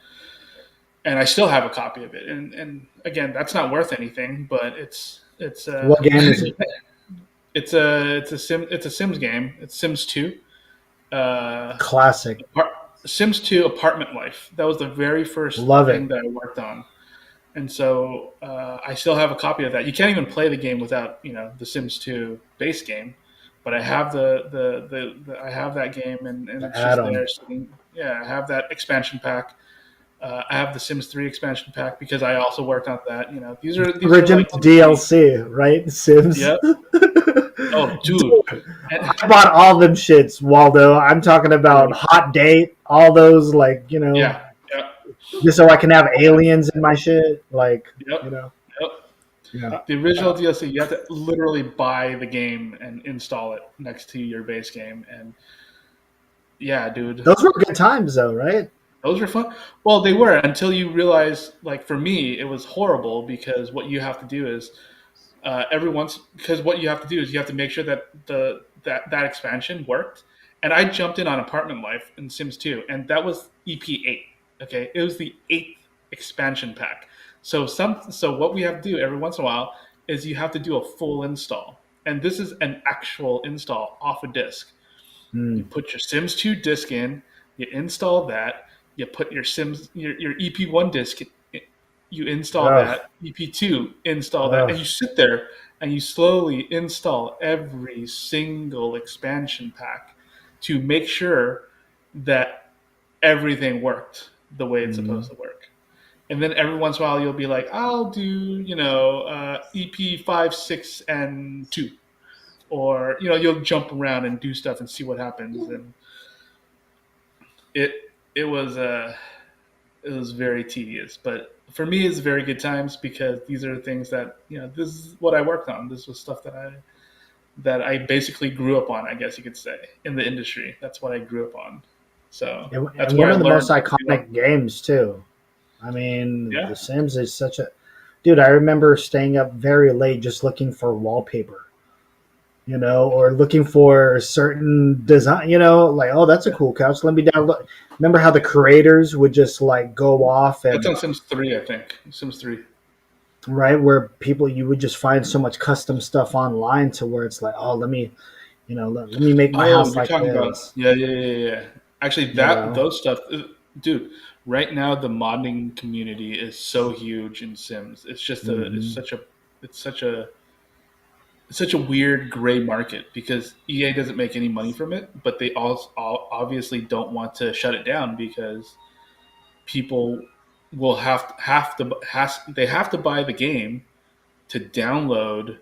and I still have a copy of it. And again, that's not worth anything, but it's What game is it? it's a Sims game. It's Sims 2. Uh, Classic. Sims 2 Apartment Life. That was the very first Love thing it. that I worked on, and so I still have a copy of that. You can't even play the game without the Sims 2 base game, but I have I have that game, and The it's just add-on. there sitting. Yeah, I have that expansion pack. I have the Sims 3 expansion pack because I also worked on that. These are Original like two pretty. DLC, right? Sims. Yep. Oh, dude. Dude, I bought all them shits, Waldo. I'm talking about Hot Date, all those, like, Yeah. Yep. just so I can have aliens in my shit. Like, Yep. you know, Yep. yeah. The original DLC, you have to literally buy the game and install it next to your base game. And yeah, dude, Those were good times, though, right? those were fun. Well, they were until you realize, like for me, it was horrible because what you have to do is what you have to do is you have to make sure that that expansion worked. And I jumped in on Apartment Life in Sims 2, and that was EP8. Okay, it was the eighth expansion pack. So what we have to do every once in a while is you have to do a full install, and this is an actual install off a disk. You Mm. put your Sims 2 disk in, you install that, you put your EP1 disk, you install Ugh, that, EP2 install that, and ugh. you sit there and you slowly install every single expansion pack to make sure that everything worked the way it's Mm. supposed to work. And then every once in a while you'll be like, I'll do, EP5, 6, and 2, or you'll jump around and do stuff and see what happens. And it it was it was very tedious, but for me it's very good times because these are things that this is what I worked on. This was stuff that I basically grew up on, I guess you could say, in the industry. That's what I grew up on, so that's And where one I of the most learned to iconic games, too. I mean, yeah. The Sims is such a. Dude, I remember staying up very late just looking for wallpaper, or looking for certain design, like, oh, that's a cool couch. Let me download. Remember how the creators would just like go off That's and on Sims 3, I think. Sims 3. right where people you would just find so much custom stuff online to where it's like, oh, let me make my Oh, house you're like talking about this, yeah. Actually, you know. those stuff, dude. Right now, the modding community is so huge in Sims. It's just Hmm. it's such a it's such a weird gray market because EA doesn't make any money from it, but they also obviously don't want to shut it down because people will they have to buy the game to download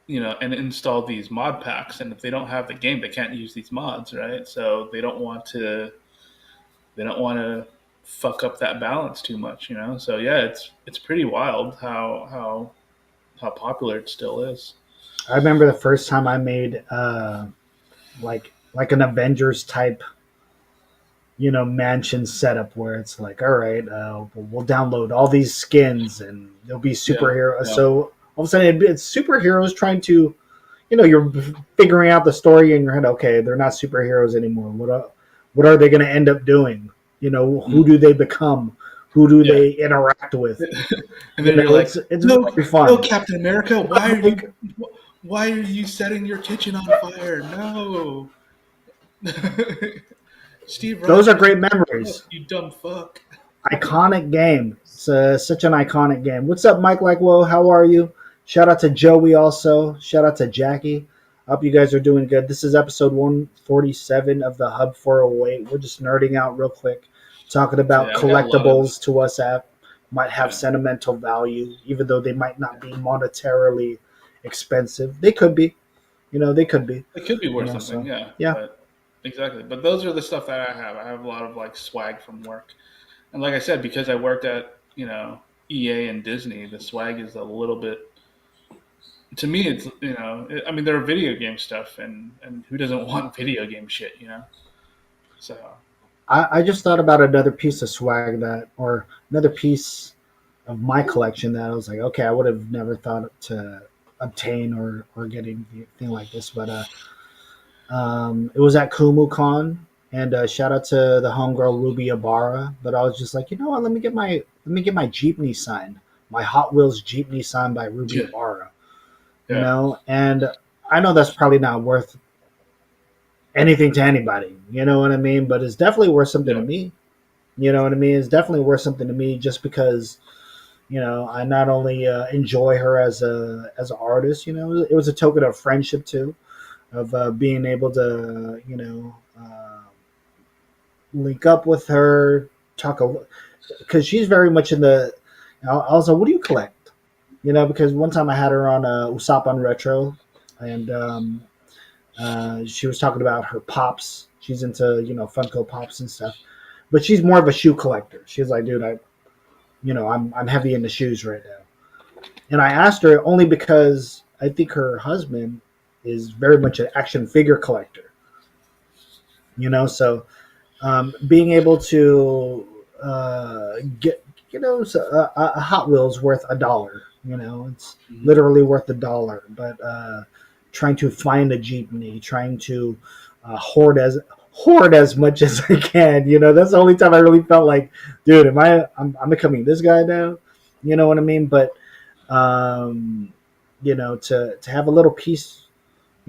and install these mod packs. And if they don't have the game, they can't use these mods, right? So they don't want to fuck up that balance too much. So yeah, it's pretty wild how popular it still is. I remember the first time I made like an Avengers type mansion setup where it's like, all right, we'll download all these skins and they'll be Yeah, superheroes. yeah. So all of a sudden it's superheroes trying to, you're figuring out the story in your head. Okay, they're not superheroes anymore. What are they going to end up doing? Who Mm, do they become? Who do yeah. they interact with? And then you're like, It's no, very no, fun. Captain America, why are you? Why are you setting your kitchen on fire? No. Steve Those are Rogers, great memories. you dumb fuck. Iconic game. It's such an iconic game. What's up, Mike? Like, whoa, how are you? Shout out to Joey also. Shout out to Jackie. Hope you guys are doing good. This is episode 147 of the Hub 408. We're just nerding out real quick, talking about Yeah, I got a lot of collectibles to us that might have Yeah. sentimental value, even though they might not be monetarily expensive. They could be. They could be. It could be worth Yeah, something, so, yeah. yeah. But exactly. But those are the stuff that I have. I have a lot of like swag from work. And like I said, because I worked at, EA and Disney, the swag is a little bit to me it's I mean there are video game stuff and who doesn't want video game shit. So I just thought about another piece of swag or another piece of my collection that I was like, okay, I would have never thought to obtain or get anything like this, but it was at KumuCon, and shout out to the homegirl Ruby Ibarra. But I was just like, you know what? Let me get my Jeepney signed, my Hot Wheels Jeepney signed by Ruby Yeah. Ibarra. Yeah. And I know that's probably not worth anything to anybody. You know what I mean? But it's definitely worth something to me. You know what I mean? It's definitely worth something to me just because I not only enjoy her as an artist. It was a token of friendship too, of being able to link up with her, talk because she's very much in the. I was like, "What do you collect?" Because one time I had her on Usapan Retro, and she was talking about her pops. She's into Funko Pops and stuff, but she's more of a shoe collector. She's like, "Dude, I'm heavy into shoes right now." And I asked her only because I think her husband is very much an action figure collector. So being able to get a Hot Wheels worth $1. It's literally worth $1. But trying to find a Jeepney, trying to hoard as much as I can. That's the only time I really felt like, dude, I'm becoming this guy now. You know what I mean? But to have a little piece,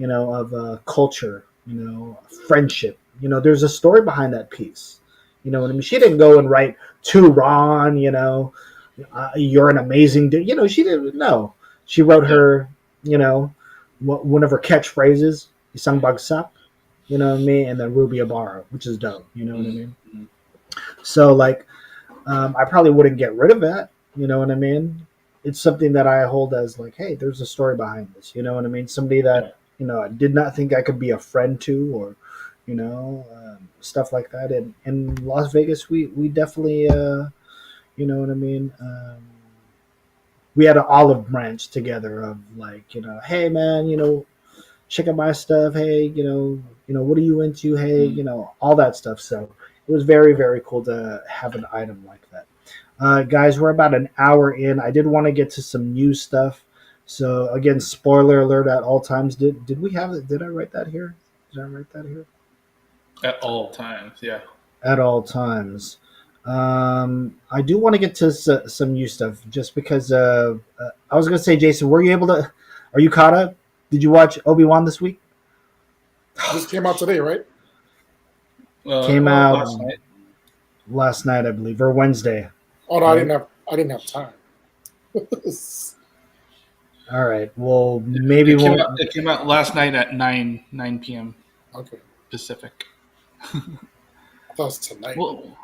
of culture, friendship. There's a story behind that piece. You know what I mean? She didn't go and write to Ron, you're an amazing dude. She didn't. No, she wrote her, one of her catchphrases. Isang bagsak, you know what I mean, and then Ruby Ibarra, which is dope. You know what I mean? So like, I probably wouldn't get rid of that. You know what I mean? It's something that I hold as like, hey, there's a story behind this. You know what I mean? Somebody that I did not think I could be a friend to, or stuff like that. And in Las Vegas, we definitely, you know what I mean. We had an olive branch together of like, hey man, check out my stuff. Hey, what are you into? Hey, all that stuff. So it was very, very cool to have an item like that. Guys, we're about an hour in. I did want to get to some new stuff. So again, spoiler alert at all times. Did we have it? Did I write that here? Did I write that here? At all times, yeah. At all times. I do want to get to some new stuff just because I was going to say, Jason, are you caught up? Did you watch Obi Wan this week? This came out today, right? Came out last night. Last night, I believe, or Wednesday. Oh no, right? I didn't have time. All right. Well, maybe it came out last night at 9 p.m. Okay. Pacific. I thought it was tonight. Well,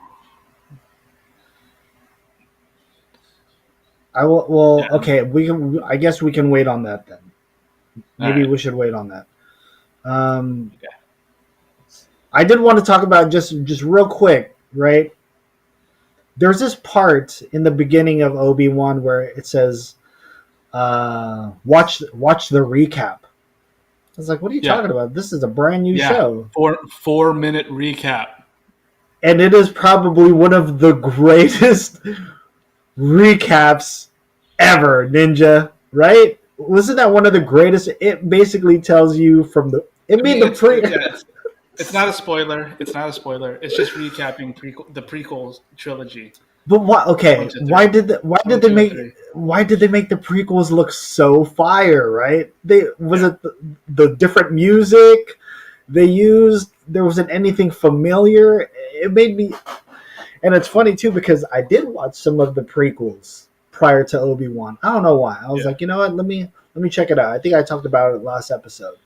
I will. Well, Yeah. okay. I guess we can wait on that then. Maybe Alright. we should wait on that. Okay. I did want to talk about just real quick, right? There's this part in the beginning of Obi-Wan where it says, "Watch the recap." I was like, "What are you talking about? This is a brand new show." 4-minute recap. And it is probably one of the greatest recaps ever, Ninja. Right? Wasn't that one of the greatest? It basically tells you from the. It's not a spoiler. It's not a spoiler. It's just recapping the prequels trilogy. But why? Okay, 1, 2, 3. why did why did 1, they 2, make 3. the prequels look so fire? Right? Was Yeah. it the different music they used? There wasn't anything familiar. It made me, and it's funny too because I did watch some of the prequels prior to Obi-Wan. I don't know why. I was Yeah. like, you know what? Let me check it out. I think I talked about it last episode.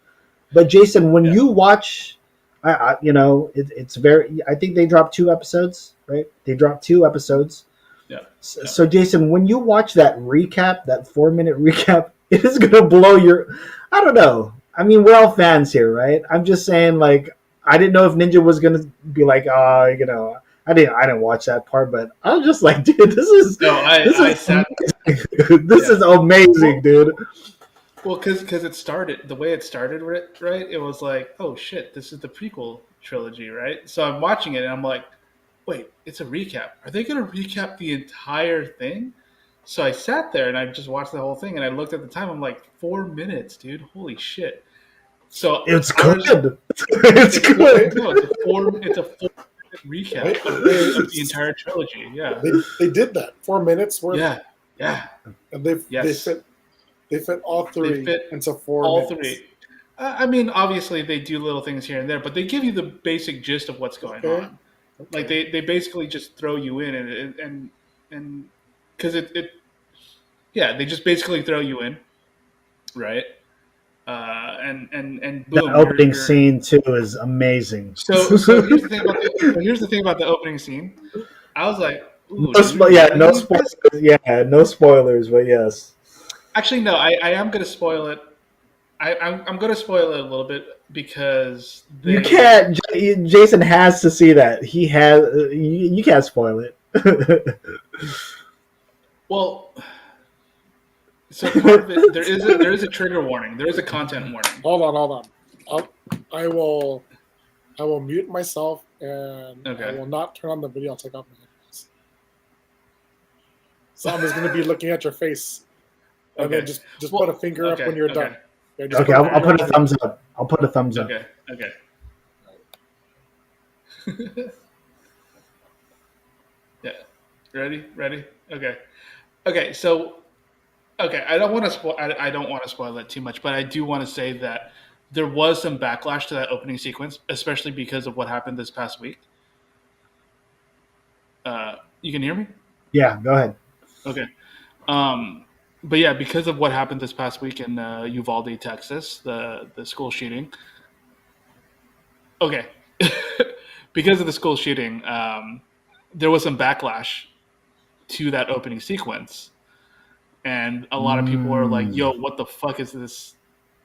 But Jason, when Yeah. you watch, it's very. I think they dropped 2 episodes, right? They dropped 2 episodes. Yeah. So Jason, when you watch that recap, that 4-minute recap, it is gonna blow your. I don't know. I mean, we're all fans here, right? I'm just saying, like, I didn't know if Ninja was gonna be like, I didn't watch that part, but I was just like, dude, No, I this sat. this Yeah. is amazing, dude. Well, because it started the way it started, right? It was like, oh shit, this is the prequel trilogy, right? So I'm watching it and I'm like, wait, it's a recap. Are they going to recap the entire thing? So I sat there and I just watched the whole thing and I looked at the time. I'm like, 4 minutes, dude. Holy shit. So It's I was. good. It's It's four. good. No, it's a 4 minute recap of the entire trilogy. Yeah. They did that 4 minutes worth, Yeah. Yeah. and they Yes. fit all They three fit into 4 minutes. all three. I mean, obviously they do little things here and there, but they give you the basic gist of what's going Okay. on. Like they basically just throw you in and because yeah, they just basically throw you in, right? And That boom, opening you're scene too is amazing. so here's the thing about the opening scene. I was like, ooh, No, do we yeah, really no need spoilers. this? Yeah, no spoilers, but yes, Actually, no, I am gonna spoil it. I'm gonna spoil it a little bit because you they can't. Jason has to see that. He has. You can't spoil it. well. So part of it, there is a trigger warning. There is a content warning. Hold on. I will mute myself and I Okay. will not turn on the video. I'll take off my headphones. So I'm just going to be looking at your face, and Okay. then just Well, put a finger up okay. when you're Okay. done. Okay, just Okay, put a I'll finger put up a when thumbs you're up. I'll put a thumbs up. Okay. Okay. Yeah. Ready. Okay. Okay. So okay, I don't want to spoil. I don't want to spoil it too much, but I do want to say that there was some backlash to that opening sequence, especially because of what happened this past week. You can hear me? Yeah, go ahead. Okay. But yeah, because of what happened this past week in Uvalde, Texas, the school shooting. Okay. Because of the school shooting, there was some backlash to that opening sequence, and a lot of people were like, "Yo, what the fuck is this?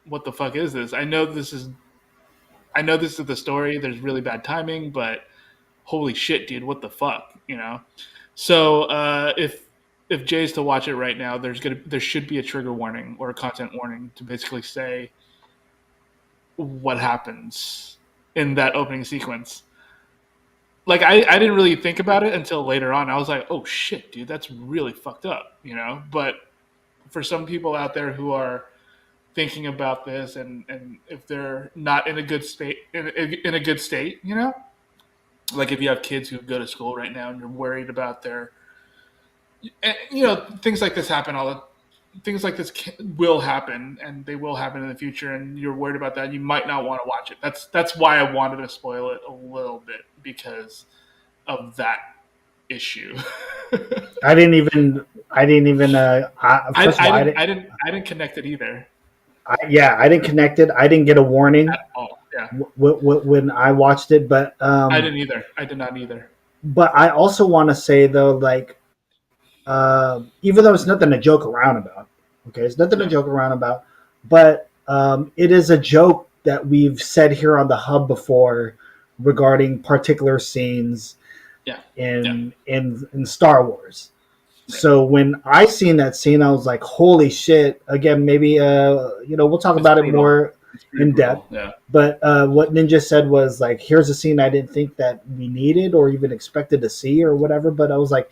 What the fuck is this? I know this is the story. There's really bad timing, but holy shit, dude, what the fuck?" You know. So if Jay's to watch it right now, there should be a trigger warning or a content warning to basically say what happens in that opening sequence. Like I didn't really think about it until later on. I was like, oh shit, dude, that's really fucked up, you know. But for some people out there who are thinking about this and if they're not in a good state in a good state, you know, like if you have kids who go to school right now and you're worried about their and, you know, things like this happen all the things like this will happen and they will happen in the future and you're worried about that, you might not want to watch it. That's why I wanted to spoil it a little bit because of that issue. I didn't even. First of all, I didn't connect it either I didn't connect it. I didn't get a warning at all. Yeah, when I watched it, but I didn't either. I did not either. but I also want to say though, like, even though it's nothing to joke around about, okay, it's nothing to No. joke around about, but it is a joke that we've said here on the hub before regarding particular scenes Yeah. in Star Wars. So when I seen that scene, I was like, "Holy shit!" Again, maybe we'll talk about it more in depth. Yeah. But what Ninja said was like, "Here's a scene I didn't think that we needed or even expected to see or whatever." But I was like,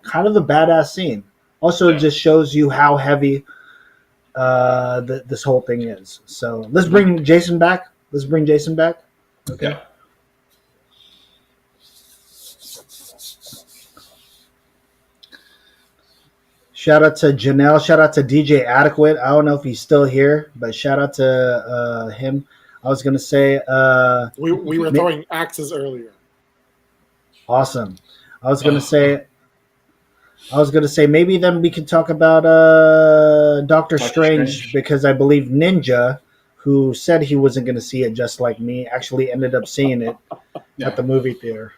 kind of a badass scene. Also, it just shows you how heavy this whole thing is. So let's bring Jason back. Okay. Yeah. Shout out to Janelle. Shout out to DJ Adequate. I don't know if he's still here, but shout out to him. I was gonna say, We were throwing axes earlier. awesome. I was gonna say, maybe then we could talk about Doctor Strange, because I believe Ninja, who said he wasn't gonna see it just like me, actually ended up seeing it at the movie theater.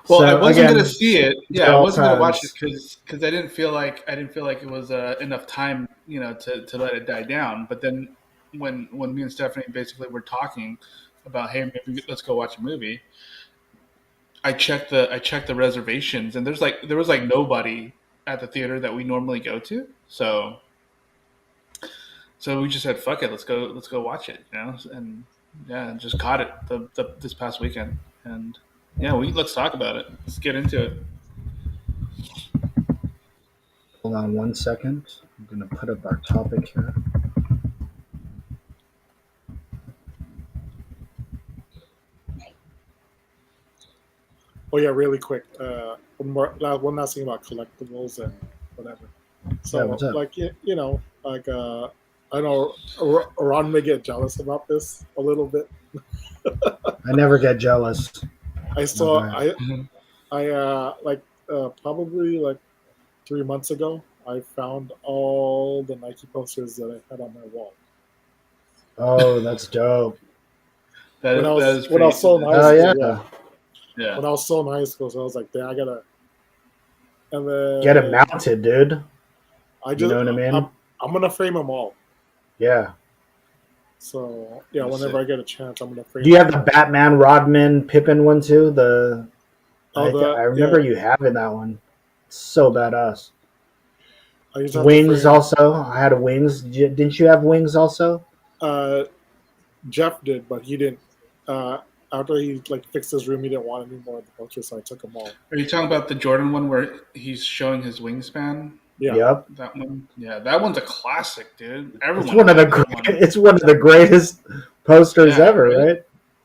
Well, So, I wasn't again, going to see it. Yeah, I all wasn't going to watch it times. because I didn't feel like it was enough time, to let it die down. But then when me and Stephanie basically were talking about, hey, maybe let's go watch a movie. I checked the reservations, and there was like nobody at the theater that we normally go to. So we just said, fuck it, let's go watch it, and yeah, just caught it this past weekend, and yeah, let's talk about it. Let's get into it. Hold on 1 second. I'm gonna put up our topic here. Oh yeah, really quick. One last thing about collectibles and whatever. So Yeah, what's up? like I know Ron may get jealous about this a little bit. I never get jealous. I saw Okay. probably like 3 months ago, I found all the Nike posters that I had on my wall. Oh, that's dope. When I That is was pretty. still in high Oh school, yeah. Yeah. When I was still in high school, so I was like, "Damn, I gotta." And then Get it mounted, dude. I just, You know what I mean? I'm gonna frame them all. Yeah. So yeah, That's whenever it. I get a chance, I'm gonna frame. Do you have the Batman, Rodman, Pippin one too? I remember you having that one. So badass. I used to have to Wings frame. also. I had a Wings. Didn't you have Wings also? Jeff did, but he didn't. After he fixed his room, he didn't want any more of the posters, so I took them all. Are you talking about the Jordan one where he's showing his wingspan? Yeah. Yep. That one. Yeah, that one's a classic, dude. Everyone. It's one of the it's one of the greatest posters ever, right?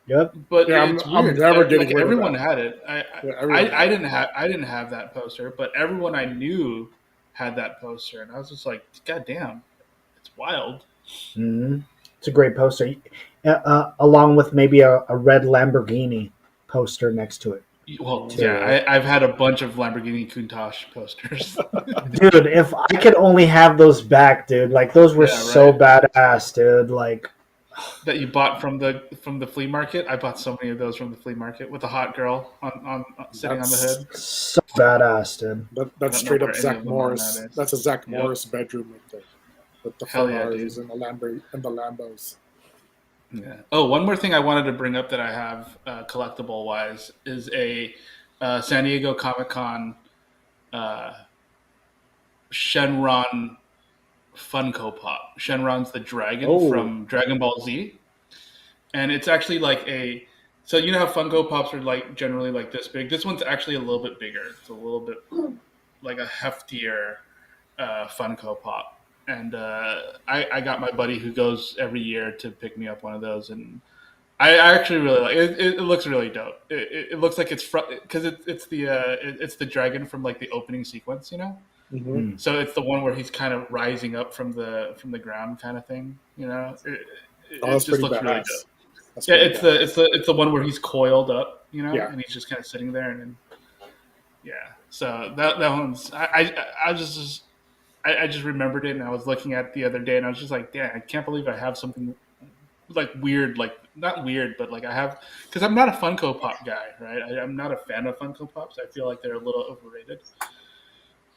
Yep. But Yeah, it's I'm weird. never getting rid of everyone that. had it. I didn't have that poster, but everyone I knew had that poster, and I was just like, God damn, it's wild. Mm-hmm. It's a great poster, along with maybe a red Lamborghini poster next to it. Well, too. yeah, I've had a bunch of Lamborghini Countach posters. Dude, if I could only have those back, dude, like those were so badass, dude. Like that you bought from the flea market. I bought so many of those from the flea market with a hot girl on sitting on the hood. So badass, dude. That's straight up Zach Morris. That's a Zach Morris bedroom right there, with the Ferraris and the Lambos. Yeah. Oh, one more thing I wanted to bring up that I have collectible wise is a San Diego Comic-Con Shenron Funko Pop. Shenron's the dragon from Dragon Ball Z, and it's actually like a. So you know how Funko Pops are like generally like this big. This one's actually a little bit bigger. It's a little bit like a heftier Funko Pop. And I got my buddy who goes every year to pick me up one of those, and I actually really like it. It looks really dope. It looks like it's because it's the dragon from like the opening sequence, you know. Mm-hmm. So it's the one where he's kind of rising up from the ground, kind of thing, you know. It just looks really dope. Yeah, it's the one where he's coiled up, you know, and he's just kind of sitting there, and then, yeah. So that one's I just remembered it, and I was looking at it the other day, and I was just like, damn, I can't believe I have something like weird, like not weird, but like I have, because I'm not a Funko Pop guy, right? I'm not a fan of Funko Pops. I feel like they're a little overrated.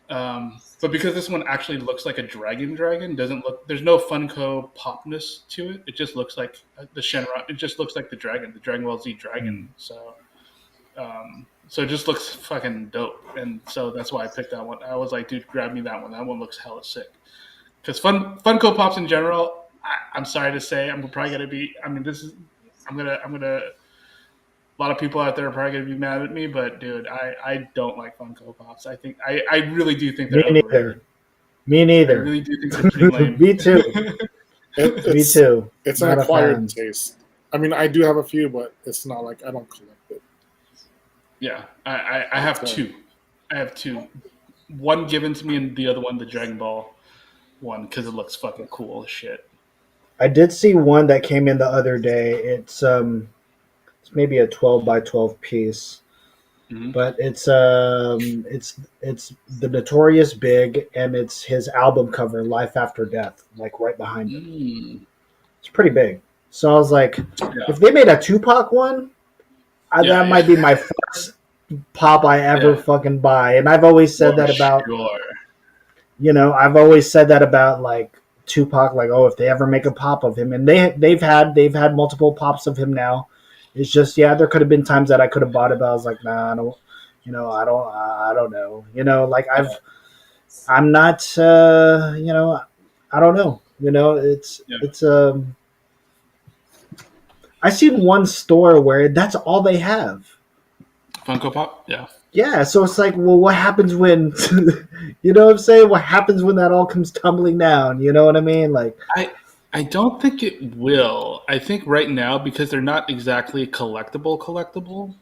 But because this one actually looks like a dragon, doesn't look. There's no Funko Popness to it. It just looks like the Shenron. It just looks like the Dragon Ball Z dragon. So it just looks fucking dope, and so that's why I picked that one. I was like, dude, grab me that one. That one looks hella sick. Because Funko Pops in general, I'm sorry to say, I'm probably gonna be. I mean, I'm gonna. A lot of people out there are probably gonna be mad at me, but dude, I don't like Funko Pops. I really do think they're overrated. Me neither. I really do think they're pretty lame. Me too. Me too. It's an acquired taste. I mean, I do have a few, but it's not like I don't collect it. Yeah, I have two. I have two one given to me and the other one the Dragon Ball one because it looks fucking cool as shit. I did see one that came in the other day. It's maybe a 12 by 12 piece, Mm-hmm. but it's the Notorious Big, and it's his album cover, Life After Death, like right behind him. Mm. It's pretty big. So I was like, Yeah, if they made a Tupac one, yeah, that might be my first pop I ever yeah, fucking buy. And I've always said for that about, sure. I've always said that about like Tupac, like, oh, if they ever make a pop of him, and they've had multiple pops of him now. It's just, yeah, there could have been times that I could have bought it, but I was like, nah, I don't, I don't know, like Yeah, I'm not, I don't know, yeah. I seen one store where that's all they have. Funko Pop. Yeah. Yeah, so it's like, well, what happens when, you know what I'm saying? What happens when that all comes tumbling down? You know what I mean? Like, I don't think it will. I think right now because they're not exactly collectible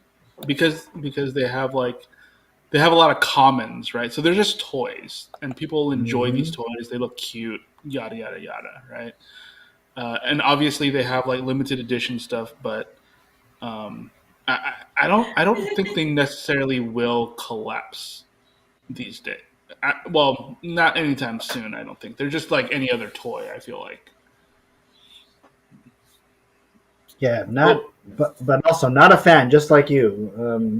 because they have a lot of commons, right? So they're just toys, and people enjoy these mhm. toys. They look cute, yada yada yada, right? And obviously they have like limited edition stuff, but um, I don't think they necessarily will collapse these days. Well, not anytime soon. I don't think they're just like any other toy. I feel like. Yeah, not, Well, but also not a fan, just like you.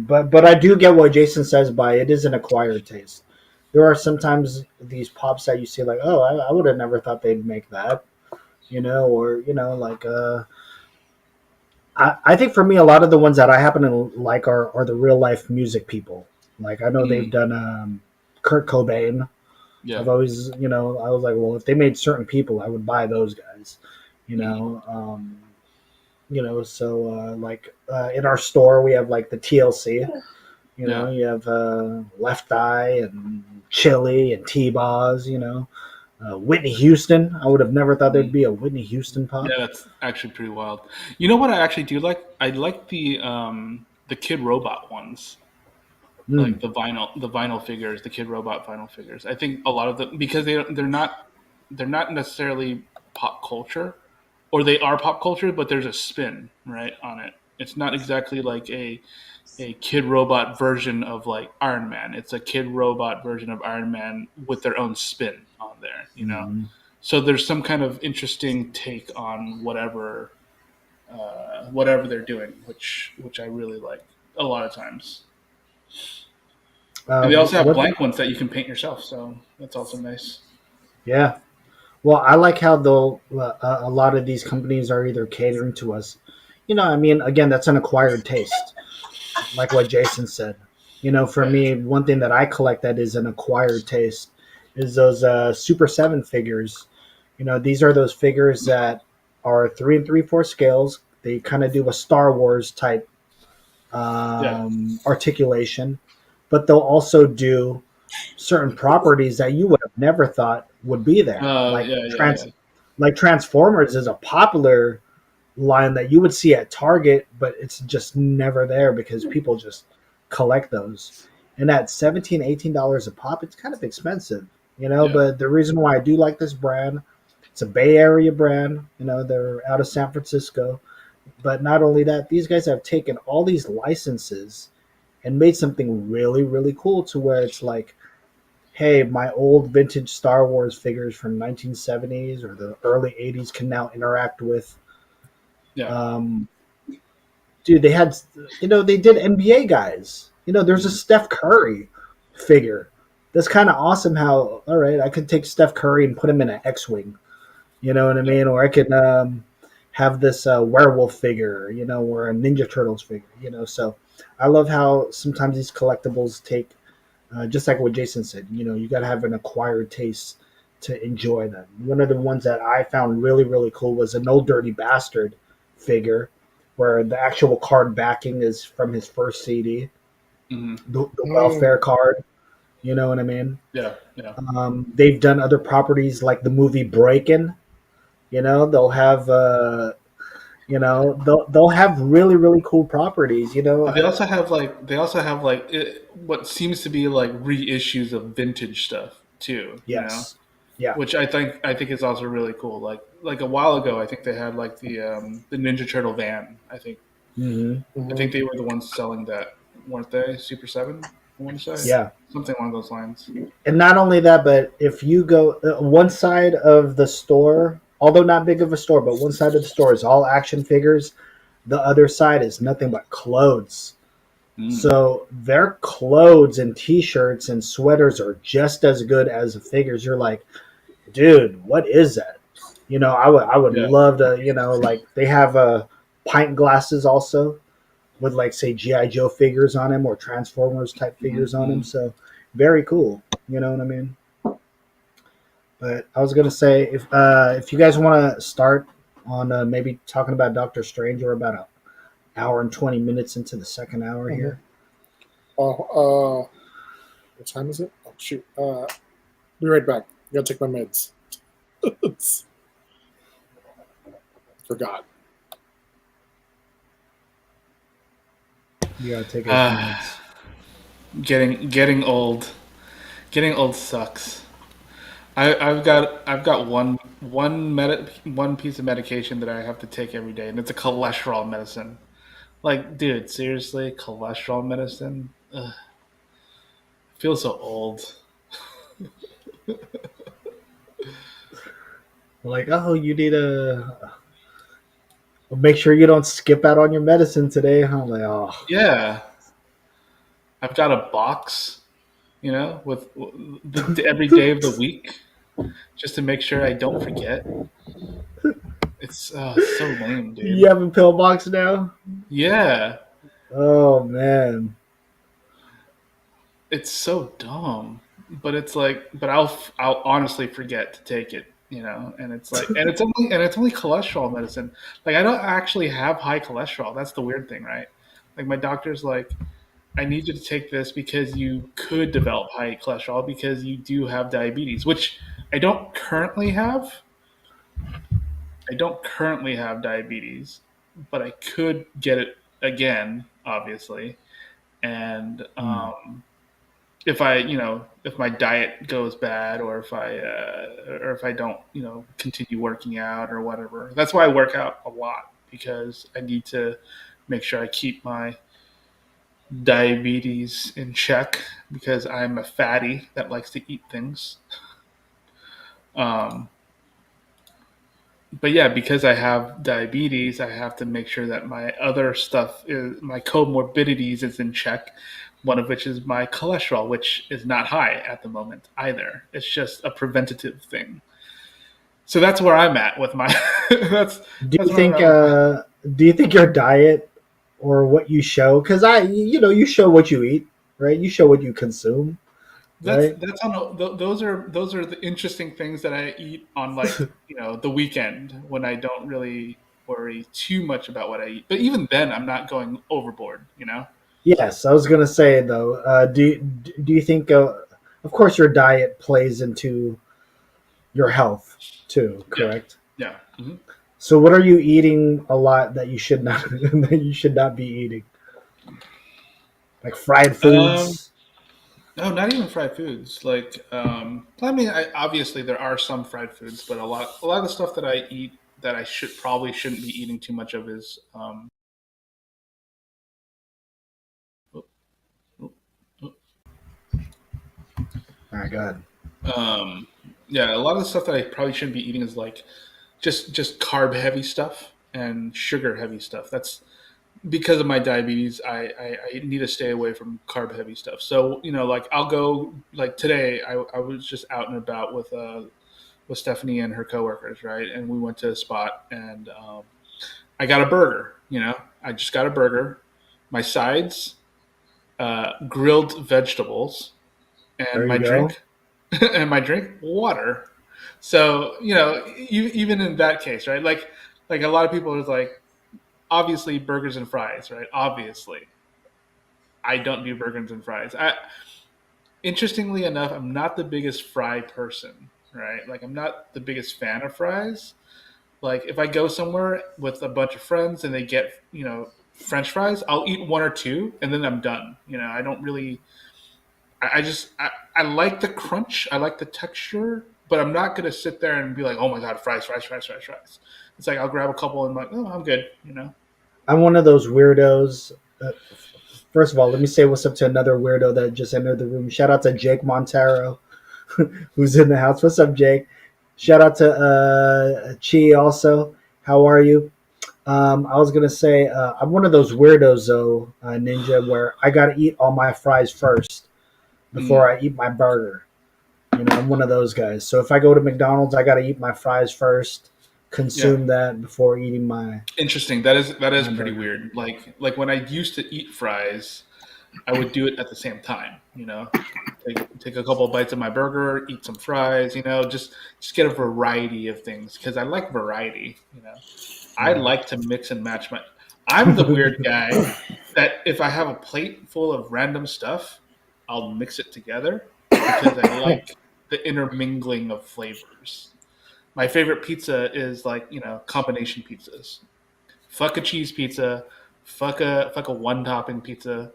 But I do get what Jason says by it is an acquired taste. There are sometimes these pops that you see like, oh, I would have never thought they'd make that, or like I think for me, a lot of the ones that I happen to like are the real life music people. Like I know they've mm, done Kurt Cobain. yeah. I've always, I was like, well, if they made certain people, I would buy those guys. You Mm, know, so like in our store we have like the TLC. yeah. You have Left Eye and Chili and T-Boz. Whitney Houston. I would have never thought there'd Mm. be a Whitney Houston Yeah, pop. that's actually pretty wild. You know what I actually do like? I like the Kid Robot ones, Mm. like the vinyl figures, the Kid Robot vinyl figures. I think a lot of them because they're not necessarily pop culture, or they are pop culture, but there's a spin right on it. It's not exactly like a Kid Robot version of like Iron Man. It's a Kid Robot version of Iron Man with their own spin on there. You know. Mm. So there's some kind of interesting take on whatever they're doing, which I really like a lot of times. And they also have What? blank ones that you can paint yourself, so that's also nice. Yeah. Well, I like how though a lot of these companies are either catering to us. I mean, again, that's an acquired taste, like what Jason said. For Yeah, me, one thing that I collect that is an acquired taste is those Super 7 figures. These are those figures that are 3 3/4 scales. They kind of do a Star Wars type yeah, articulation, but they'll also do certain properties that you would have never thought would be there. yeah, yeah, yeah, Like Transformers is a popular line that you would see at Target, but it's just never there because people just collect those. And at $17 $18 a pop, it's kind of expensive, yeah, But the reason why I do like this brand, it's a Bay Area brand. They're out of San Francisco. But not only that, these guys have taken all these licenses and made something really, really cool to where it's like, hey, my old vintage Star Wars figures from 1970s or the early 80s can now interact with. yeah. Um, Dude, they did NBA guys. There's a Mhm. Steph Curry figure. That's kind of awesome. How all right, I could take Steph Curry and put him in an X-wing. You know what I Yeah, mean? Or I could have this werewolf figure. Or a Ninja Turtles figure. So I love how sometimes these collectibles take, just like what Jason said. You got to have an acquired taste to enjoy them. One of the ones that I found really really cool was an old dirty bastard figure, where the actual card backing is from his first CD, hmm, the welfare Mm. card. You know what I mean? yeah, yeah, They've done other properties like the movie Breakin'. They'll have They'll have really really cool properties. But they also have like what seems to be like reissues of vintage stuff too. Yes, yeah. Which I think is also really cool. Like a while ago, I think they had like the Ninja Turtle van. Hmm. I think they were the ones selling that, weren't they? Super Seven, I want to say Yeah. something along those lines. And not only that, but if you go one side of the store, although not big of a store, but one side of the store is all action figures. The other side is nothing but clothes. Mm. So their clothes and t-shirts and sweaters are just as good as the figures. You're like, dude, what is that? I would Yeah. love to, like they have pint glasses also with like say GI Joe figures on them or Transformers type figures on them. Mm-hmm. So very cool. You know what I mean? But I was gonna say if you guys want to start on maybe talking about Doctor Strange, we're about an hour and 20 minutes into the second hour Mm-hmm. here. What time is it? Oh shoot! Be right back. I gotta take my meds. Forgot. You gotta take his Ah, meds. getting old. Getting old sucks. I've got one piece of medication that I have to take every day, and it's a cholesterol medicine. Like, dude, seriously, cholesterol medicine? Ugh, I feel so old. Like, oh, you need a. Make sure you don't skip out on your medicine today. I'm like, oh, Yeah, I've got a box, with every day of the week, just to make sure I don't forget. It's so lame, you dude. have a pillbox now. Yeah, Oh man, it's so dumb. But it's like, but I'll honestly forget to take it, and it's like, and it's only cholesterol medicine. Like I don't actually have high cholesterol. That's the weird thing, right? Like my doctor's like, I need you to take this because you could develop high cholesterol because you do have diabetes, which I don't currently have. I don't currently have diabetes, but I could get it again, obviously. And hmm. if my diet goes bad, or if I don't, continue working out or whatever. That's why I work out a lot, because I need to make sure I keep my diabetes in check, because I'm a fatty that likes to eat things. Um, but yeah, because I have diabetes, I have to make sure that my other stuff, my comorbidities, is in check. One of which is my cholesterol, which is not high at the moment either. It's just a preventative thing. So that's where I'm at with my. that's Do that's you where I'm think? at with my. Do you think your diet or what you show? Because you show what you eat, right? You show what you consume, That's right? that's on those are the interesting things that I eat on, like, the weekend, when I don't really worry too much about what I eat. But even then, I'm not going overboard. Yes, I was gonna say though. Do you think? Of course, your diet plays into your health too, Yeah, correct? yeah. So, what are you eating a lot that you should not that you should not be eating? Like fried Um, foods. no, not even fried foods. Like, I mean, obviously there are some fried foods, but a lot of the stuff that I eat that I shouldn't be eating too much of is, oh, oh, oh, All right, go ahead. um, yeah, a lot of the stuff that I probably shouldn't be eating is like just carb heavy stuff and sugar heavy stuff. That's because of my diabetes. I need to stay away from carb heavy stuff. So, like, I'll go, like today. I was just out and about with Stephanie and her coworkers, right? And we went to a spot, and I got a burger. I just got a burger, my sides, grilled vegetables, and There my you go. drink, and my drink, water. So, even in that case, right? Like a lot of people is like, obviously burgers and fries, right? Obviously, I don't do burgers and fries. Interestingly enough, I'm not the biggest fry person, right? Like, I'm not the biggest fan of fries. Like if I go somewhere with a bunch of friends and they get French fries, I'll eat one or two and then I'm done. I don't really. I like the crunch. I like the texture, but I'm not gonna sit there and be like, oh my god, fries, fries, fries, fries, fries. It's like I'll grab a couple and I'm like, oh, I'm good. I'm one of those weirdos. First of all, let me say what's up to another weirdo that just entered the room. Shout out to Jake Montero, who's in the house. What's up, Jake? Shout out to Chi also. How are you? I was gonna say I'm one of those weirdos though, Ninja, where I gotta eat all my fries first before I eat my burger. I'm one of those guys. So if I go to McDonald's, I gotta eat my fries first, consume that before eating my. Interesting. That is pretty weird. Like when I used to eat fries, I would do it at the same time. Take a couple of bites of my burger, eat some fries. Just get a variety of things because I like variety. I like to mix and match my. I'm the weird guy that if I have a plate full of random stuff, I'll mix it together because I like the intermingling of flavors. My favorite pizza is combination pizzas. Fuck a cheese pizza, fuck a one topping pizza,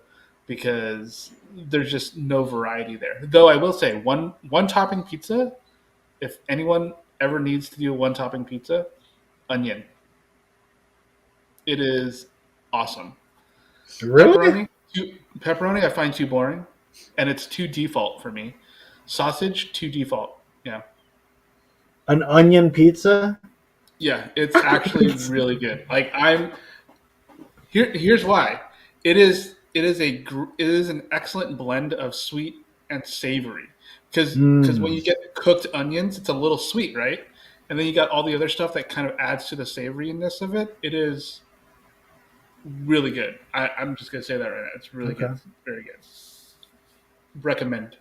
because there's just no variety there. Though I will say one topping pizza, if anyone ever needs to do a one topping pizza, onion. It is awesome. Really? Pepperoni I find too boring, and it's too default for me. Sausage too default. Yeah. An onion pizza? Yeah, it's actually really good. Here's why. It is an excellent blend of sweet and savory. Because when you get cooked onions, it's a little sweet, right? And then you got all the other stuff that kind of adds to the savoriness of it. It is really good. I'm just gonna say that right now. It's really good. It's very good. Recommend.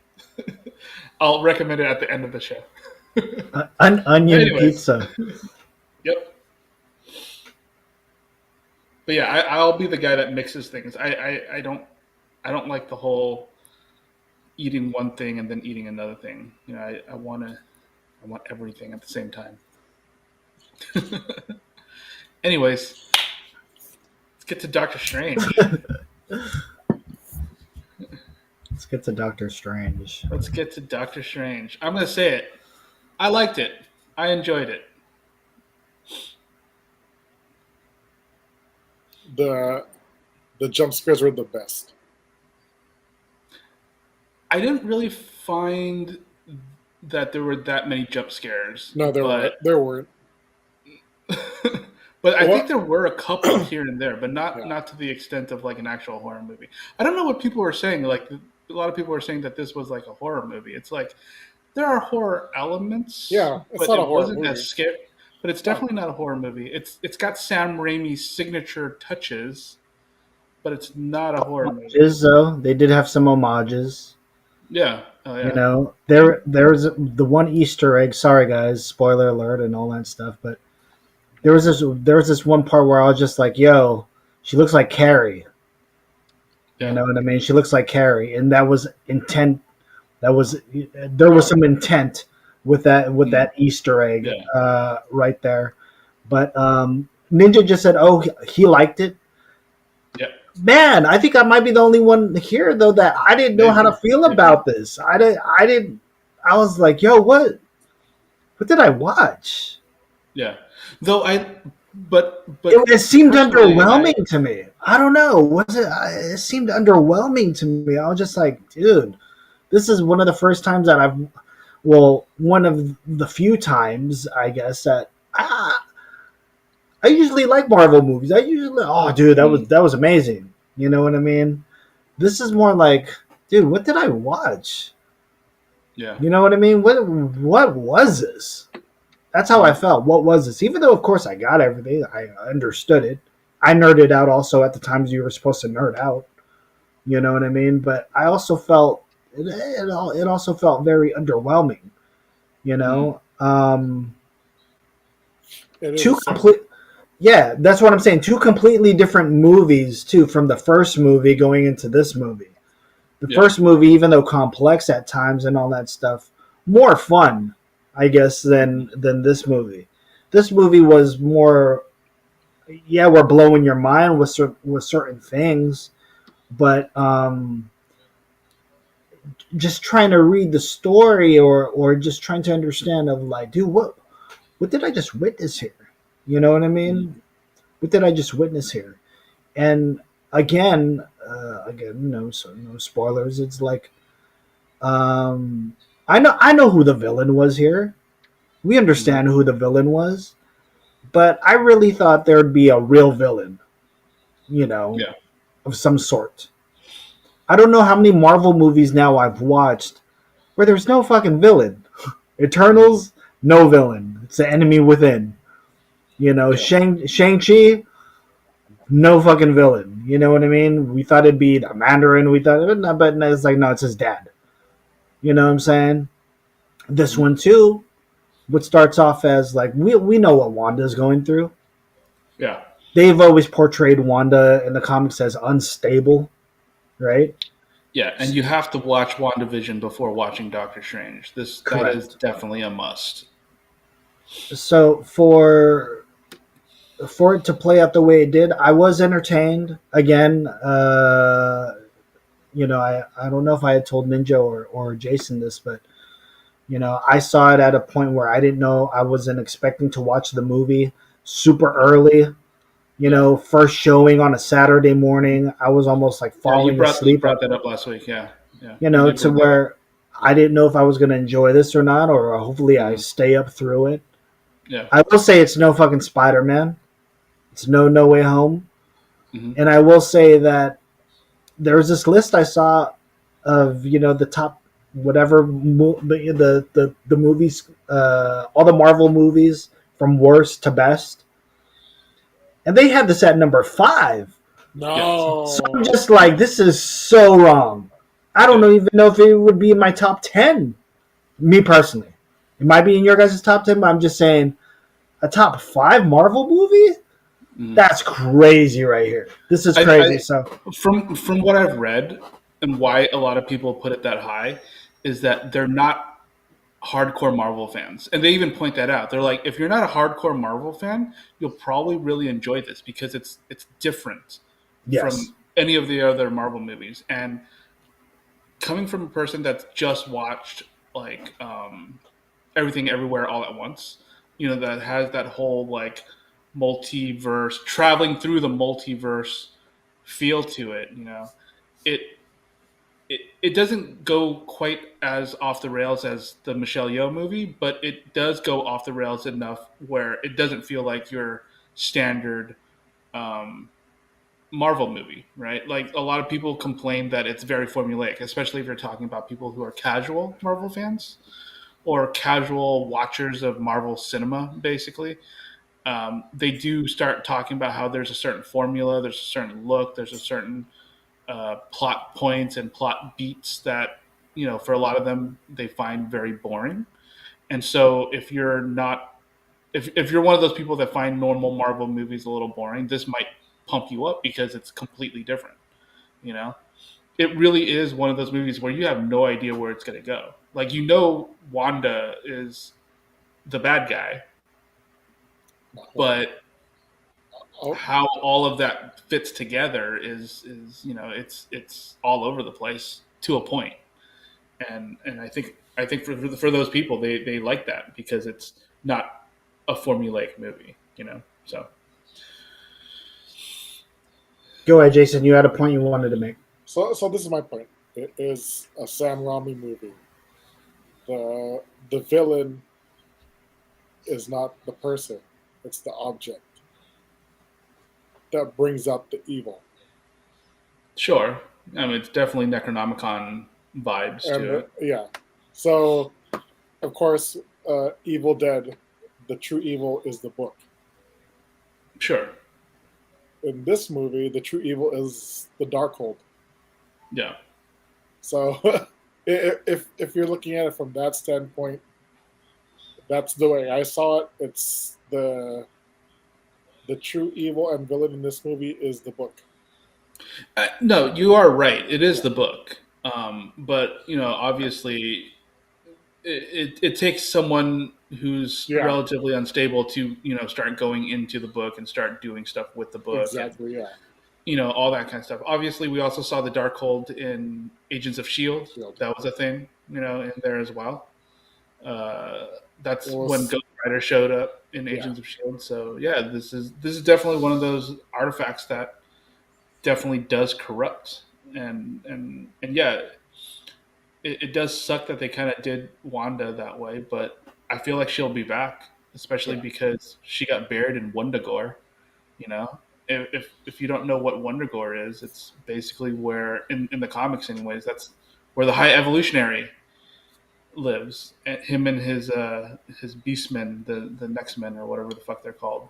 I'll recommend it at the end of the show. An onion pizza. Yep. But yeah, I'll be the guy that mixes things. I don't like the whole eating one thing and then eating another thing. I want everything at the same time. Anyways, let's get to Doctor Strange. Let's get to Doctor Strange. I'm gonna say it. I liked it. I enjoyed it. The jump scares were the best. I didn't really find that there were that many jump scares. No, there weren't. But I think there were a couple here and there, but not to the extent of like an actual horror movie. I don't know what people were saying. Like a lot of people were saying that this was like a horror movie. It's like there are horror elements. Yeah, it's not a horror movie. As scary, but it's definitely not a horror movie. It's got Sam Raimi's signature touches, but it's not a horror movie. Though they did have some homages. Yeah. Oh, yeah. There's the one Easter egg. Sorry guys, spoiler alert and all that stuff. But there was this one part where I was just like, "Yo, she looks like Carrie." Yeah. You know what I mean? She looks like Carrie, and that was intent. There was some intent with that Easter egg right there. But Ninja just said, "Oh, he liked it." Yeah. Man, I think I might be the only one here though that I didn't know how to feel about this. I didn't. I was like, "Yo, what did I watch?" Yeah. Though but it seemed underwhelming to me. I don't know. Was it? It seemed underwhelming to me. I was just like, dude, this is one of the first times that one of the few times, I guess, that I usually like Marvel movies. That was amazing. You know what I mean? This is more like, dude, what did I watch? Yeah. You know what I mean? What was this? That's how I felt. What was this? Even though, of course, I got everything. I understood it. I nerded out also at the times you were supposed to nerd out. You know what I mean? But I also felt it also felt very underwhelming. You know? Yeah, that's what I'm saying. Two completely different movies, too, from the first movie going into this movie. The first movie, even though complex at times and all that stuff, more fun, I guess, than this movie. This movie was more, yeah, we're blowing your mind with with certain things, but just trying to read the story or just trying to understand of like, dude, what did I just witness here? You know what I Mhm. mean? What did I just witness here? And again, no, so no spoilers. It's like, um, I know who the villain was here. We Mhm. understand who the villain was, but I really thought there would be a real villain, you know, Yeah. of some sort. I don't know how many Marvel movies now I've watched where there's no fucking villain. Mhm. Eternals, no villain. It's the enemy within. You know, Yeah. Shang-Chi, no fucking villain. You know what I mean? We thought it'd be the Mandarin. We thought, but it's like, no, it's his dad. You know what I'm saying? This Mhm. one too, what starts off as like we know what Wanda's going through. Yeah. They've always portrayed Wanda in the comics as unstable, right? Yeah, and you have to watch WandaVision before watching Doctor Strange. That is Correct. definitely a must. So for it to play out the way it did, I was entertained. Again, I don't know if I had told Ninja or Jason this, but I saw it at a point where I didn't know, I wasn't expecting to watch the movie super early. Yeah. First showing on a Saturday morning, I was almost like Yeah, falling you asleep brought that up last week. Yeah. Yeah. You did to bring that up. where I didn't know if I was going to enjoy this or not, or hopefully I Mhm. stay up through it. Yeah. I will say it's no fucking Spider Man. It's no Way Home. Mhm. And I will say that there was this list I saw of the top whatever the movies, all the Marvel movies from worst to best, and they had this at number 5. Yeah. So I'm No. just like, this is so wrong. I don't Yeah. know, even know if it would be in my top 10. Me personally, it might be in your guys' top 10, but I'm just saying a top 5 Marvel movie. Mhm. That's crazy right here. This is I crazy. So from what I've read and why a lot of people put it that high is that they're not hardcore Marvel fans. And they even point that out. They're like, if you're not a hardcore Marvel fan, you'll probably really enjoy this because it's different yes, from any of the other Marvel movies. And coming from a person that's just watched like everything everywhere all at once, that has that whole like multiverse, traveling through the multiverse feel to it, it it doesn't go quite as off the rails as the Michelle Yeoh movie, but it does go off the rails enough where it doesn't feel like your standard um, Marvel movie, right? Like a lot of people complain that it's very formulaic, especially if you're talking about people who are casual Marvel fans or casual watchers of Marvel cinema, basically. They do start talking about how there's a certain formula, there's a certain look, there's a certain plot points and plot beats that for a lot of them they find very boring. And so if you're one of those people that find normal Marvel movies a little boring, this might pump you up because it's completely different. You know, it really is one of those movies where you have no idea where it's going to go. Like Wanda is the bad guy, but Oh, how all of that fits together is it's all over the place to a point. And I think for those people they like that because it's not a formulaic movie, So go ahead, Jason. You had a point you wanted to make. so this is my point. It is a Sam Raimi movie. The villain is not the person; it's the object that brings out the evil. sure, I mean it's definitely Necronomicon vibes And to it. yeah, so of course, Evil Dead, the true evil is the book. Sure, In this movie, the true evil is the Darkhold. yeah, So if you're looking at it from that standpoint, that's the way I saw it. It's the true evil and villain in this movie is the book. no, you are right. It is Yeah. the book, but obviously it takes someone who's Yeah, relatively unstable to start going into the book and start doing stuff with the book and exactly. Yeah, all that kind of stuff. Obviously, we also saw the Darkhold in Agents of Shield. Shield. That was a thing, in there as well. It That's when was. Ghost Rider showed up in Yeah, Agents of Shield. So yeah, this is definitely one of those artifacts that definitely does corrupt, and yeah, it does suck that they kind of did Wanda that way, but I feel like she'll be back, especially yeah, because she got buried in Wundagore. You know, if you don't know what Wundagore is, it's basically where in the comics, anyways, that's where the High Evolutionary lives. And him and his Beastmen, the Next Men or whatever the fuck they're called,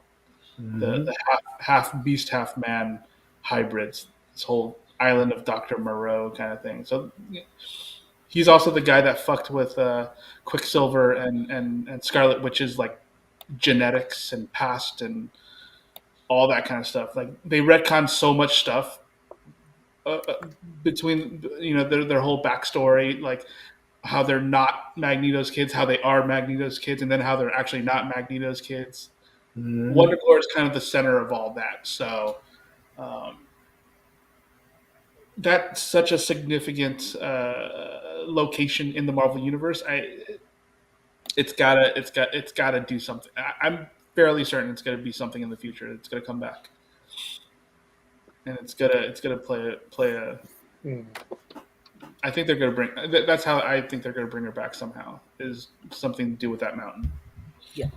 the Mhm. the half beast, half man hybrids. This whole island of Doctor Moreau kind of thing. So he's also the guy that fucked with Quicksilver and Scarlet Witch's like genetics and past and all that kind of stuff. Like they retcon so much stuff between their whole backstory, like how they're not Magneto's kids, how they are Magneto's kids, and then how they're actually not Magneto's kids. Mhm. Wonder is kind of the center of all that. So um, that's such a significant location in the Marvel universe. It's gotta do something. I'm fairly certain it's gonna be something in the future. It's gonna come back, and it's gonna play a. mm, I think they're gonna bring. That's how I think they're gonna bring her back somehow. Is something to do with that mountain. yeah,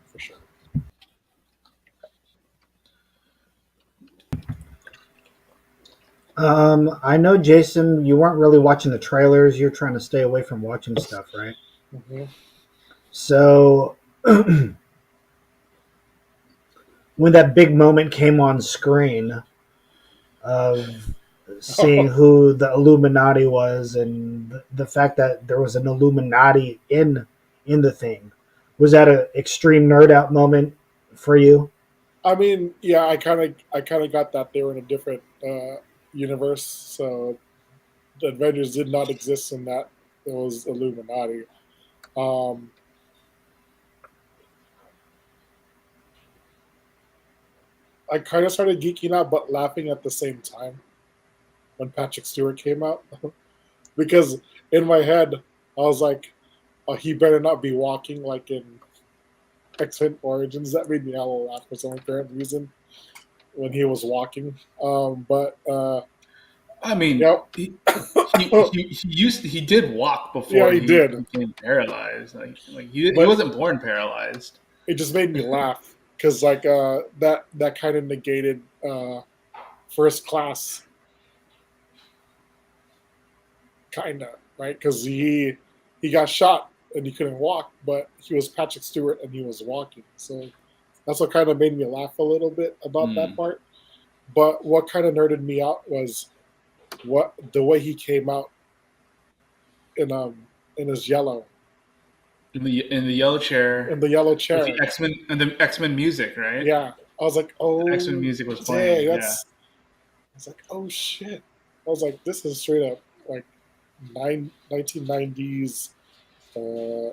for sure. I know, Jason, you weren't really watching the trailers. You're trying to stay away from watching stuff, right? Hmm. So, when that big moment came on screen of seeing who the Illuminati was and the fact that there was an Illuminati in the thing, was that an extreme nerd out moment for you? I mean, yeah, I kind of got that they were in a different universe, so the Avengers did not exist in that. It was Illuminati. Um, I kind of started geeking out, but laughing at the same time when Patrick Stewart came out, because in my head I was like, oh, he better not be walking like in X-Men Origins. That made me hella laugh for some apparent reason when he was walking. But I mean, yeah, he did walk yeah, before he he did. became paralyzed. Like he But wasn't born paralyzed. it just made me laugh because like that kind of negated first class, kind of, right, because he got shot and he couldn't walk, but he was Patrick Stewart and he was walking, so that's what kind of made me laugh a little bit about that Mm. part. But what kind of nerded me out was what the way he came out in his yellow, In the yellow in chair the yellow with the chair. X Men music, right? Yeah, I was like, The X Men oh music was dang, playing. Yeah. that's. I was like, oh shit. I was like, this is straight up like 1990s. Uh,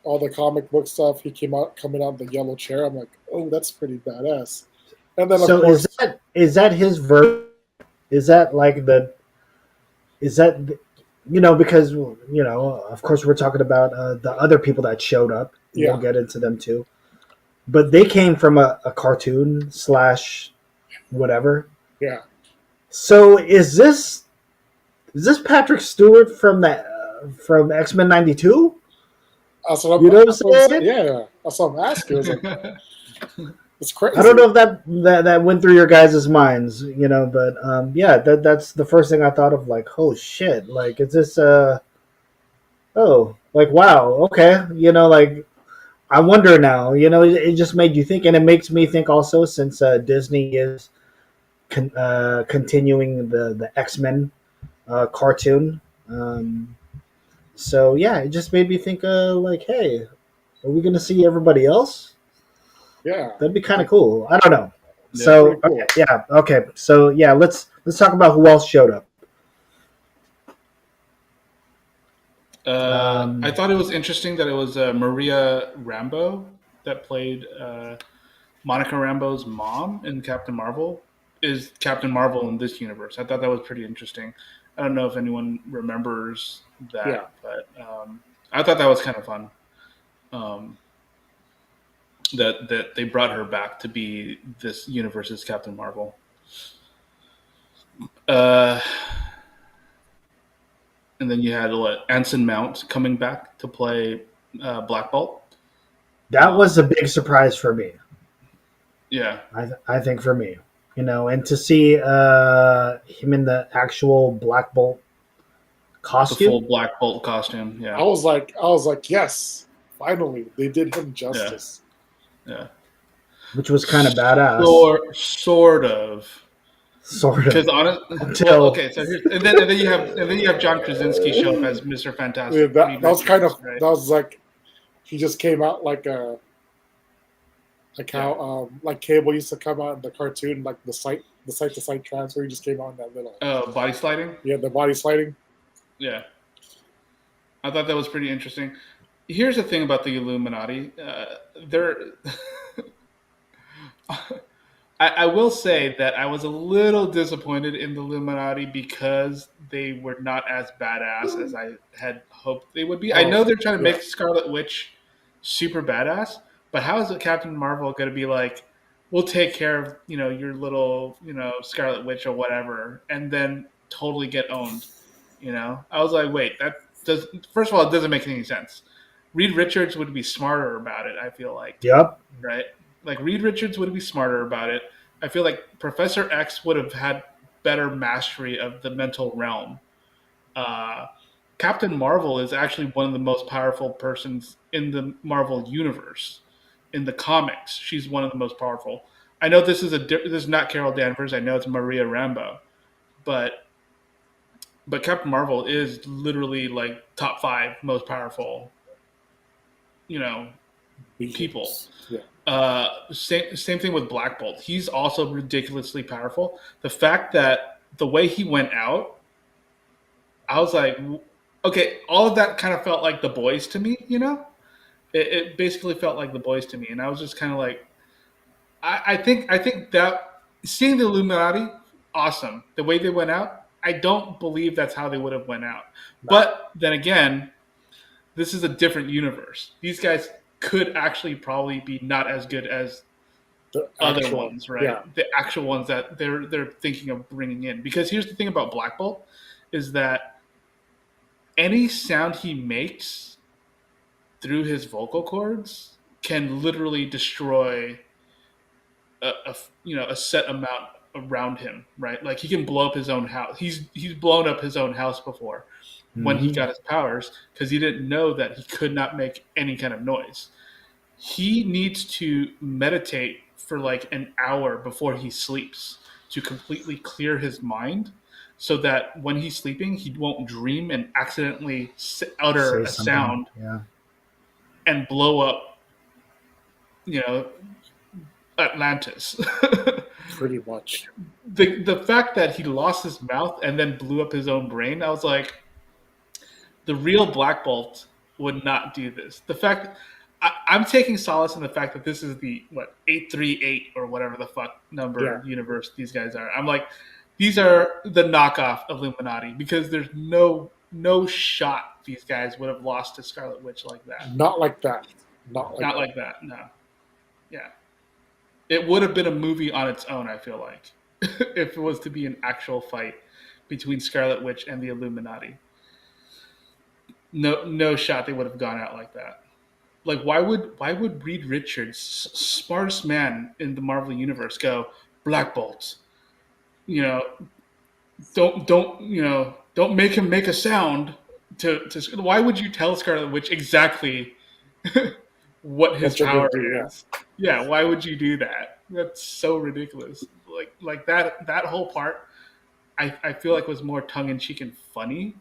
all the comic book stuff. He came out coming out in the yellow chair. I'm like, oh, that's pretty badass. And then of So is course, that his version? Is that like the is that because of course we're talking about the other people that showed up. We'll yeah, get into them too, but they came from a cartoon slash whatever. yeah. So is this Patrick Stewart from that from X-Men '92? You know what I'm That's what I'm saying. saying? Yeah, that's what I'm asking. I was like, it's I don't crazy. know if that went through your guys' minds, but yeah, that's the first thing I thought of. Like, oh shit! Like, is this oh, like wow, okay, like I wonder now. It just made you think, and it makes me think also since Disney is continuing the X-Men cartoon. So yeah, it just made me think, like, hey, are we gonna see everybody else? Yeah, That'd be kind of cool. I don't know. Yeah. So pretty okay, cool. yeah, okay. So yeah, let's talk about who else showed up. I thought it was interesting that it was Maria Rambeau that played Monica Rambeau's mom in Captain Marvel is Captain Marvel in this universe. I thought that was pretty interesting. I don't know if anyone remembers Yeah. that, but I thought that was kind of fun. Um, that they brought her back to be this universe's Captain Marvel. Uh, and then you had what Anson Mount coming back to play Black Bolt. That was a big surprise for me. Yeah, I think for me, and to see him in the actual Black Bolt the full costume. Black Bolt costume. I Yeah, was like, yes, finally, they did him yeah, justice. yeah. Which was kind of badass, Sort of. sort Because of, honest, well, until okay. So here's, and then you have John Krasinski show up as Mr. Yeah, Fantastic, that Reed that was kind Richards, of right? that was like he just came out like Yeah. how like Cable used to come out in the cartoon, like the site to site transfer. He just came out in that little Body sliding. the body sliding. Yeah, I thought that was pretty interesting. Here's the thing about the Illuminati. They're I will say that I was a little disappointed in the Illuminati because they were not as badass as I had hoped they would be. I know they're trying to Yeah, make Scarlet Witch super badass, but how is it Captain Marvel going to be like, we'll take care of your little Scarlet Witch or whatever, and then totally get owned? I was like, wait, that does. First of all, it doesn't make any sense. Reed Richards would be smarter about it. I feel like, yep, right? Like Reed Richards would be smarter about it. I feel like Professor X would have had better mastery of the mental realm. Uh, Captain Marvel is actually one of the most powerful persons in the Marvel universe. In the comics, she's one of the most powerful. I know this is not Carol Danvers. I know it's Maria Rambeau, but Captain Marvel is literally like top 5 most powerful, you know, people. beings. Yeah, Same thing with Black Bolt. He's also ridiculously powerful. The fact that the way he went out, I was like, okay, all of that kind of felt like the boys to me. It basically felt like the boys to me, and I was just kind of like, I think that seeing the Illuminati, awesome. The way they went out, I don't believe that's how they would have went out. no, But then again, this is a different universe. These guys could actually probably be not as good as the other actual ones, right? yeah, The actual ones that they're thinking of bringing in. Because here's the thing about Black Bolt is that any sound he makes through his vocal cords can literally destroy a set amount around him, right? Like he can blow up his own house. He's blown up his own house before when he hmm got his powers because he didn't know that he could not make any kind of noise. He needs to meditate for like an hour before he sleeps to completely clear his mind so that when he's sleeping he won't dream and accidentally utter say a something. sound Yeah, and blow up you know Atlantis. pretty much. The fact that he lost his mouth and then blew up his own brain, I was like, the real Black Bolt would not do this. The fact I'm taking solace in the fact that this is the 838 or whatever the fuck Yeah, number universe these guys are. I'm like, these are the knockoff Illuminati because there's no shot these guys would have lost to Scarlet Witch like that. not like that. Not like Not that. like that. No. Yeah. It would have been a movie on its own, I feel like, if it was to be an actual fight between Scarlet Witch and the Illuminati. No shot they would have gone out like that. Like why would Reed Richards, smartest man in the Marvel universe, go Black Bolt? You know, don't make him make a sound to. Why would you tell Scarlet Witch exactly what his What you're gonna power do? Yeah, is? Yeah, why would you do that? That's so ridiculous. Like that whole part, I feel like was more tongue in cheek and funny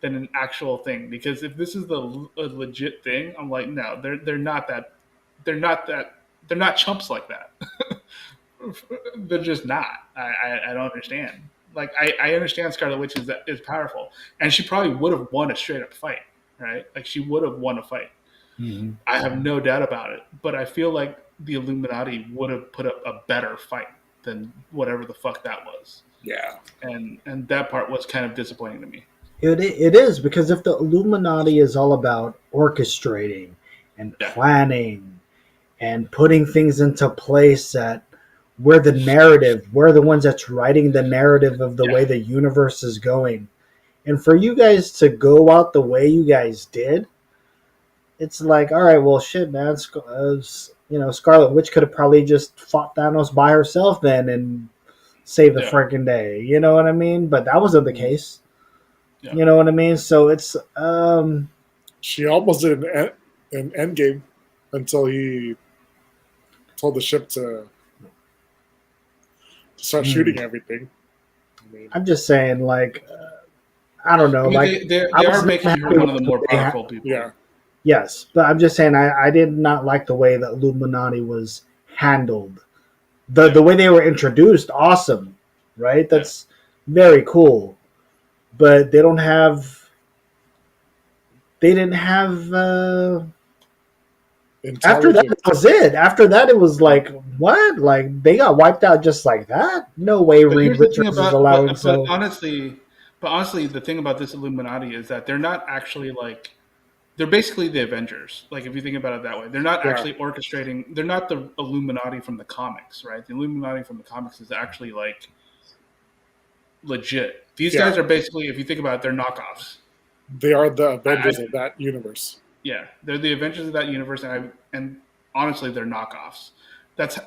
than an actual thing. Because if this is a legit thing, I'm like, no, they're not that. They're not that. They're not chumps like that. They're just not. I don't understand. Like I understand Scarlet Witch is powerful, and she probably would have won a straight up fight, right? Like she would have won a fight. Mhm. I have no doubt about it. But I feel like the Illuminati would have put up a better fight than whatever the fuck that was. Yeah. And that part was kind of disappointing to me. It is, because if the Illuminati is all about orchestrating and Yeah. planning and putting things into place, that we're the ones that's writing the narrative of the Yeah. way the universe is going. And for you guys to go out the way you guys did, it's like, all right, well, shit, man. Scarlet Witch could have probably just fought Thanos by herself then and saved the Yeah. freaking day. You know what I mean? But that wasn't the case. Yeah. You know what I mean? So it's She almost did an Endgame until he told the ship to start shooting everything. I mean, I'm just saying, like, I don't know, I mean, like they I are was making her happy one of the with more what they powerful people. yeah. Yes, but I'm just saying, I did not like the way the Illuminati was handled. The way they were introduced, awesome, right? That's very cool. But they don't have. They didn't have. After that, Intelligent. that was it. After that, it was like, what? Like, they got wiped out just like that? No way But Reed here's the thing Richards is about, allowing but so. honestly, the thing about this Illuminati is that they're not actually like, they're basically the Avengers. Like if you think about it that way, they're not Yeah. actually orchestrating. They're not the Illuminati from the comics, right? The Illuminati from the comics is actually like legit. These Yeah. guys are basically, if you think about it, they're knockoffs. They are the Avengers of that universe. Yeah, they're the Avengers of that universe, and honestly, they're knockoffs. That's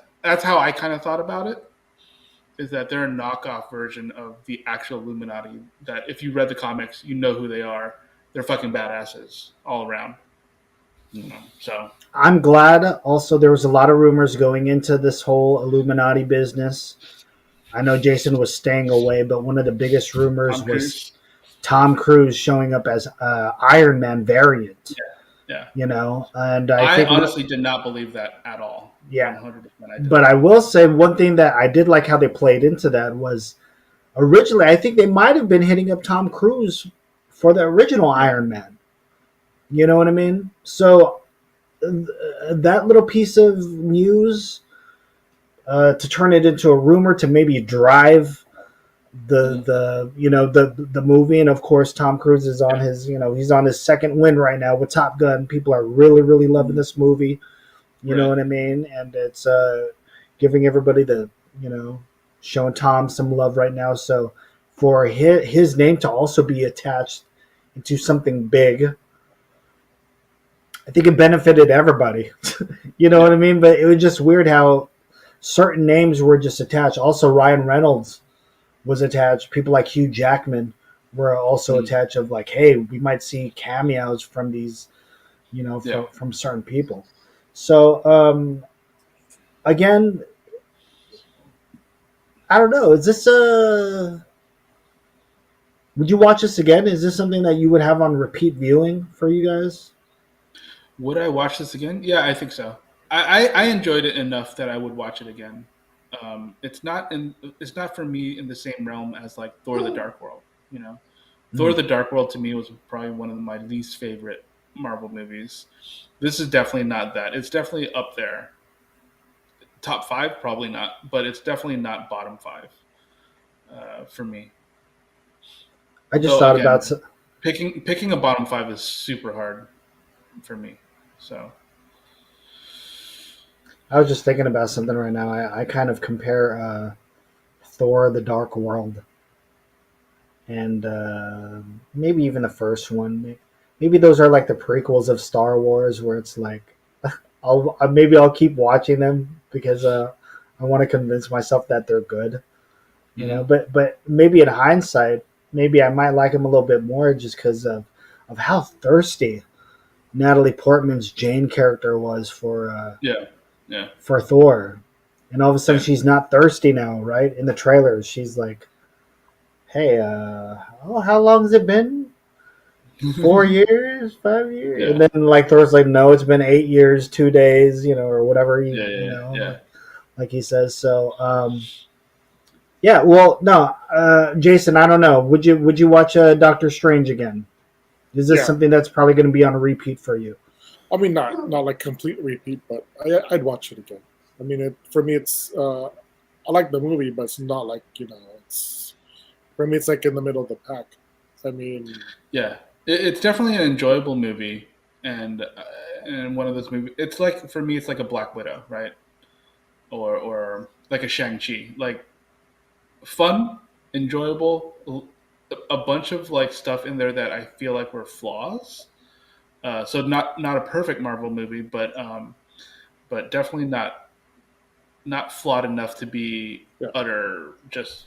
how I kind of thought about it. Is that they're a knockoff version of the actual Illuminati? That if you read the comics, you know who they are. They're fucking badasses all around. So I'm glad. Also, there was a lot of rumors going into this whole Illuminati business. I know Jason was staying away, but one of the biggest rumors Tom was Cruise. Tom Cruise showing up as Iron Man variant. Yeah. You know, and I I think honestly did not believe that at all. Yeah. 100%. I did. But I will say one thing that I did like how they played into that was originally I think they might have been hitting up Tom Cruise for the original Iron Man. You know what I mean? So that little piece of news to turn it into a rumor to maybe drive the movie, and of course Tom Cruise is on his he's on his second win right now with Top Gun. People are really loving this movie. You know what I mean? And it's giving everybody showing Tom some love right now. So for his name to also be attached into something big, I think it benefited everybody. You know what I mean? But it was just weird how certain names were just attached. Also, Ryan Reynolds was attached. People like Hugh Jackman were also attached. Of like, hey, we might see cameos from these, from certain people. So again, I don't know. Is this would you watch this again? Is this something that you would have on repeat viewing for you guys? Would I watch this again? Yeah, I think so. I enjoyed it enough that I would watch it again. It's not for me in the same realm as like Thor: The Dark World. Thor: The Dark World to me was probably one of my least favorite Marvel movies. This is definitely not that. It's definitely up there. Top 5, probably not, but it's definitely not bottom 5 for me. I just thought again, about picking a bottom 5 is super hard for me. So I was just thinking about something right now. I kind of compare Thor: The Dark World and maybe even the first one. Maybe those are like the prequels of Star Wars, where it's like I'll keep watching them because I want to convince myself that they're good. You know, but maybe in hindsight, maybe I might like them a little bit more just because of how thirsty Natalie Portman's Jane character was for for Thor, and all of a sudden she's not thirsty now, right? In the trailers, she's like, "Hey, how long has it been? 4 years, 5 years?" Yeah. And then like Thor's like, "No, it's been 8 years, 2 days, or whatever." Like he says. So, well, no, Jason, I don't know. Would you watch Doctor Strange again? Is this Yeah. something that's probably going to be on a repeat for you? I mean, not like complete repeat, but I'd watch it again. I mean, for me, it's I like the movie, but it's not like it's for me, it's like in the middle of the pack. I mean, Yeah, it's definitely an enjoyable movie, and one of those movies. It's like for me, it's like a Black Widow, right? Or like a Shang Chi, like fun, enjoyable, a bunch of like stuff in there that I feel like were flaws. So not a perfect Marvel movie, but definitely not flawed enough to be yeah. utter just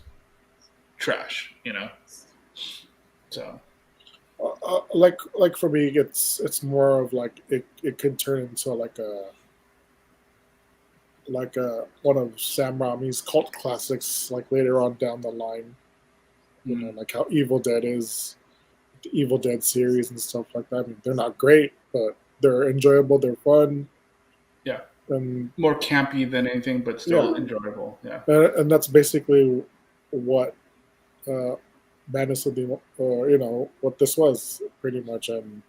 trash, you know. So Like for me, it's more of like it could turn into like one of Sam Raimi's cult classics, like later on down the line. mm, Like how Evil Dead is, the Evil Dead series and stuff like that. I mean, they're not great, but they're enjoyable. They're fun, yeah, and more campy than anything, but yeah, still enjoyable. Yeah. and that's basically what uh, Madness of the what this was pretty much. And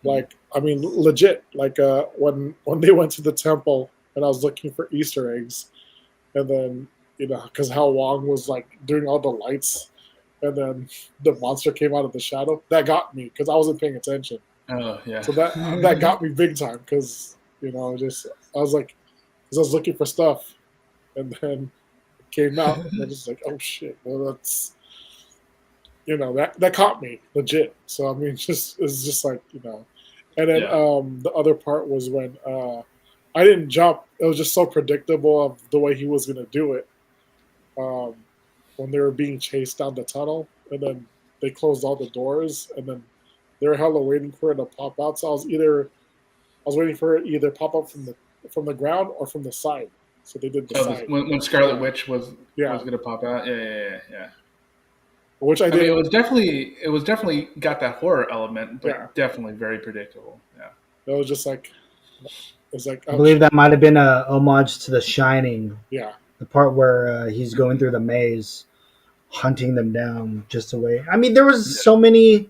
Mm. like, I mean, legit, like when they went to the temple and I was looking for Easter eggs, and then because how Wong was like doing all the lights, and then the monster came out of the shadow. That got me because I wasn't paying attention. Oh yeah. So that got me big time because just I was like, because I was looking for stuff, and then it came out, and I just like, oh shit, well that's that caught me legit. So I mean, it's just like and then Yeah. the other part was when I didn't jump. It was just so predictable of the way he was gonna do it. Um, when they were being chased down the tunnel, and then they closed all the doors, and then they were hella waiting for it to pop out. So I was waiting for it either pop up from the ground or from the side. So they did the Oh, side. when Scarlet Yeah, Witch was yeah. gonna pop out. Yeah. Which I I mean, didn't. it was definitely got that horror element, Yeah, but definitely very predictable. Yeah. it was just like it's like I oh believe shit. that might have been a homage to The Shining, Yeah, the part where he's going through the maze, hunting them down just away. I mean, there was Yeah. so many yeah.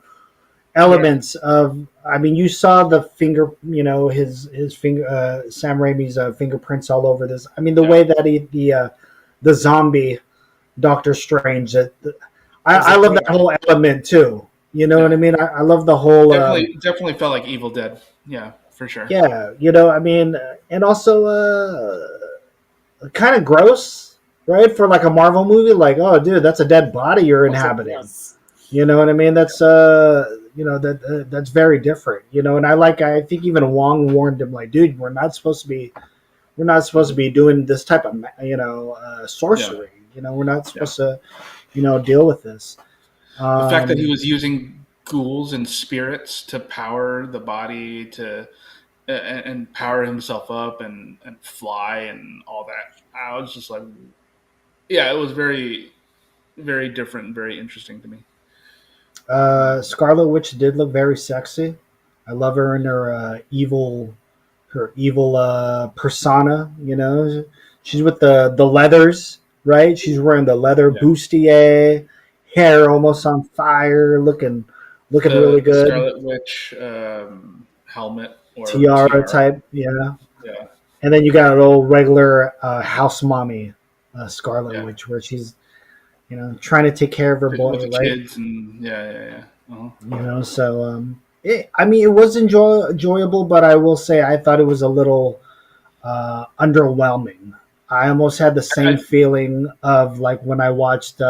elements of. I mean, you saw the finger, his finger, Sam Raimi's fingerprints all over this. I mean, the Yeah. way that the zombie Doctor Strange. It was I like love yeah, that whole element too. You know what I Yeah. mean? I love the whole. Definitely felt like Evil Dead. Yeah, for sure. Yeah, I mean, and also kind of gross, right? For like a Marvel movie, like, oh, dude, that's a dead body you're I was like inhabiting. yes, You know what I mean? That's that's very different. And I think even Wong warned him, like, dude, we're not supposed to Mhm. be doing this type of Yeah. sorcery. We're not Yeah. supposed to deal with this. The fact that he Um, was using ghouls and spirits to power the body and power himself up and fly and all that. I was just like, yeah, it was very different and very interesting to me. Scarlet Witch did look very sexy. I love her in her evil persona. She's with the leathers, right? She's wearing the leather Yeah. bustier, hair almost on fire, looking really The good. Scarlet Witch helmet or Tiara tiara. type, yeah. Yeah. And then you got an old regular house mommy, Scarlet Yeah. Witch, where she's trying to take care of her With boy, the right? kids and yeah. Uh-huh. So I mean, it was enjoyable, but I will say I thought it was a little underwhelming. I almost had the same I, feeling of like when I watched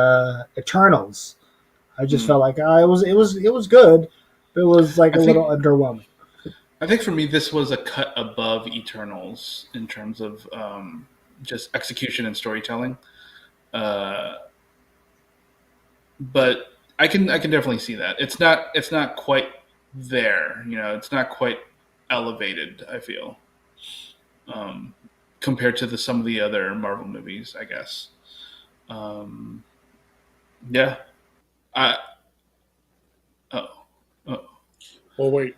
Eternals. I just mm, felt like it was good, but it was like I a little think underwhelming. I think for me this was a cut above Eternals in terms of just execution and storytelling. Uh, but I can definitely see that it's not quite there. It's not quite elevated. I feel um, compared to some of the other Marvel movies. I guess. Um, yeah. I oh, oh. well wait,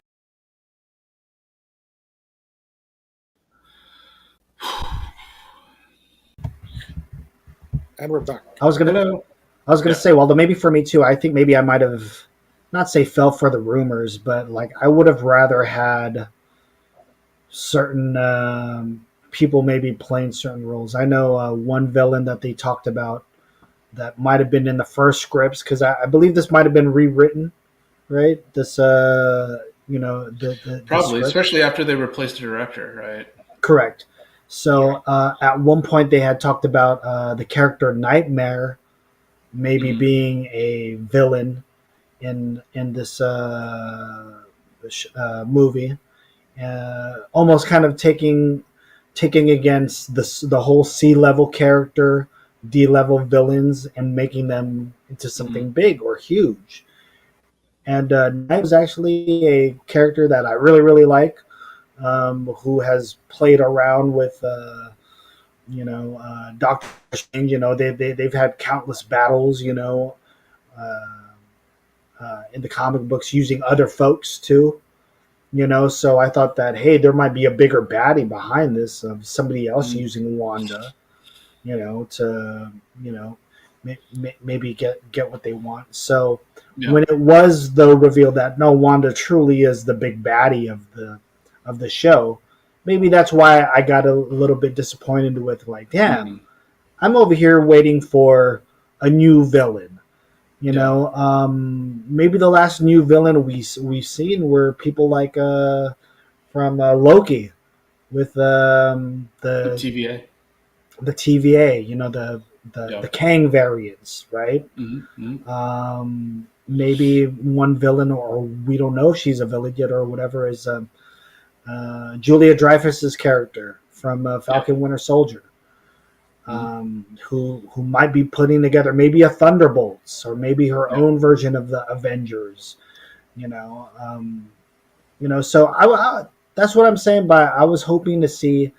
and we're back. I was gonna Hello. I was gonna Yeah. say, well, maybe for me too. I think maybe I might have not say fell for the rumors, but like I would have rather had certain people maybe playing certain roles. I know one villain that they talked about that might have been in the first scripts because I believe this might have been rewritten, right? This, the Probably, script. especially after they replaced the director, right? Correct. Yeah. So at one point they had talked about the character Nightmare maybe Mm, being a villain in this movie, almost kind of taking against the whole C level character, D level villains, and making them into mm, something big or huge. And Knight was actually a character that I really like, who has played around with Doctor Strange. They've had countless battles. Uh, in the comic books using other folks too. So I thought that, hey, there might be a bigger baddie behind this of somebody else mm. using Wanda, to maybe get what they want. So Yeah. when it was though revealed that no, Wanda truly is the big baddie of the show, maybe that's why I got a little bit disappointed with, like, damn, Mm, I'm over here waiting for a new villain. yeah. Maybe the last new villain we've seen were people like from Loki with The TVA. the TVA. The Yeah. Kang variants, right? Mm, mm, Maybe one villain, or we don't know if she's a villain yet or whatever, is Julia Dreyfus's character from yeah. Falcon Winter Soldier. Mm, Who might be putting together maybe a Thunderbolts or maybe her yeah. own version of the Avengers. You know, um, So that's what I'm saying. By I was hoping to see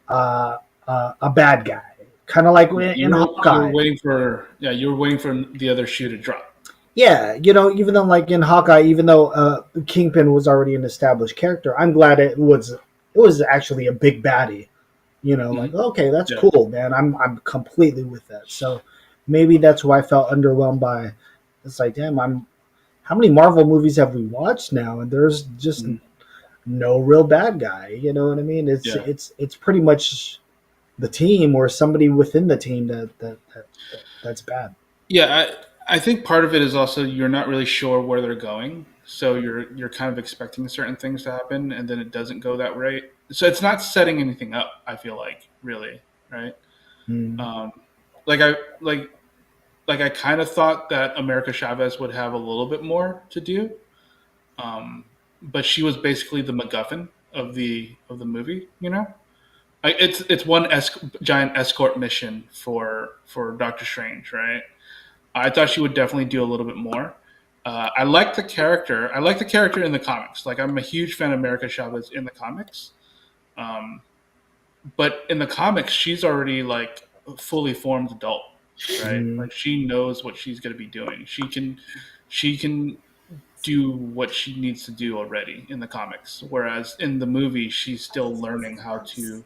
uh, a bad guy, kind of like Yeah. in You were Hawkeye. waiting for you were waiting for the other shoe to drop. Yeah, even though like in Hawkeye, even though Kingpin was already an established character, I'm glad it was actually a big baddie. Like, Mm, okay, that's yeah. cool, man. I'm completely with that. So maybe that's why I felt underwhelmed by. It's like, damn, I'm. How many Marvel movies have we watched now? And there's just Mm, no real bad guy. You know what I mean? yeah. It's pretty much the team or somebody within the team that's bad. Yeah, I think part of it is also you're not really sure where they're going, so you're kind of expecting certain things to happen, and then it doesn't go that way. So it's not setting anything up. I feel like really, right? Mm. Um, like I like like I kind of thought that America Chavez would have a little bit more to do, um, but she was basically the MacGuffin of the movie. It's one giant escort mission for Doctor Strange, right? I thought she would definitely do a little bit more. I like the character. I like the character in the comics. Like I'm a huge fan of America Chavez in the comics. Um, but in the comics, she's already like a fully formed adult, right? Mm. Like she knows what she's going to be doing. She can do what she needs to do already in the comics. Whereas in the movie, she's still learning how to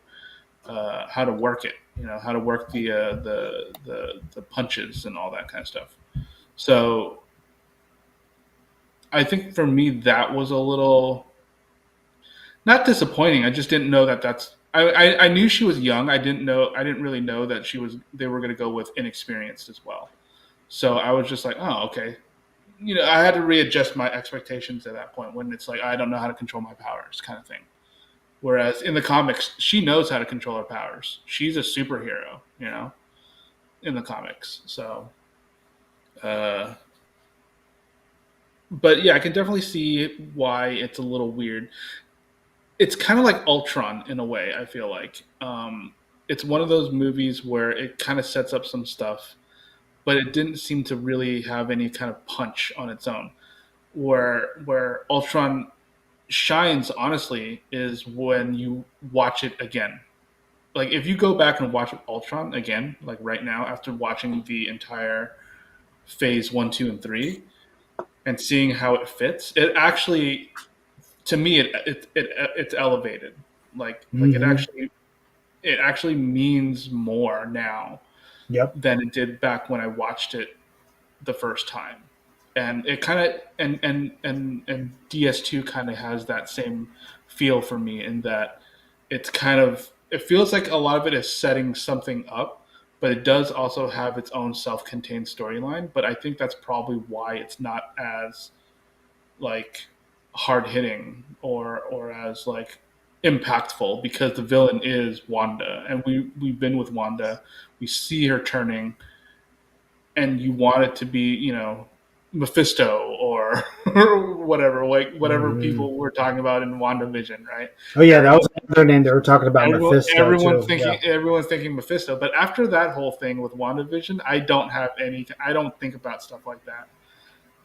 work it. How to work the punches and all that kind of stuff. So I think for me that was a little not disappointing. I just didn't know that that's. I knew she was young. I didn't know. I didn't really know that she was. They were going to go with inexperienced as well. So I was just like, oh, okay. I had to readjust my expectations at that point when it's like I don't know how to control my powers, kind of thing. Whereas in the comics, she knows how to control her powers. She's a superhero, in the comics. So, uh, but yeah, I can definitely see why it's a little weird. It's kind of like Ultron in a way. I feel like it's one of those movies where it kind of sets up some stuff, but it didn't seem to really have any kind of punch on its own. Where Ultron shines, honestly, is when you watch it again. Like if you go back and watch Ultron again, like right now after watching the entire Phase 1, 2, and 3, and seeing how it fits, it actually to me it's elevated. Like Hmm. it actually means more now Yep. than it did back when I watched it the first time. and it kind of and DS2 kind of has that same feel for me in that it's kind of it feels like a lot of it is setting something up, but it does also have its own self-contained storyline. But I think that's probably why it's not as like hard hitting or as like impactful because the villain is Wanda, and we've been with Wanda. We see her turning, and you want it to be, Mephisto or whatever, like whatever Mhm. people were talking about in WandaVision, right? Oh yeah, that Everyone, was another name they were talking about, Mephisto everyone's too. thinking Yeah. everyone's thinking Mephisto, but after that whole thing with WandaVision, I don't think about stuff like that.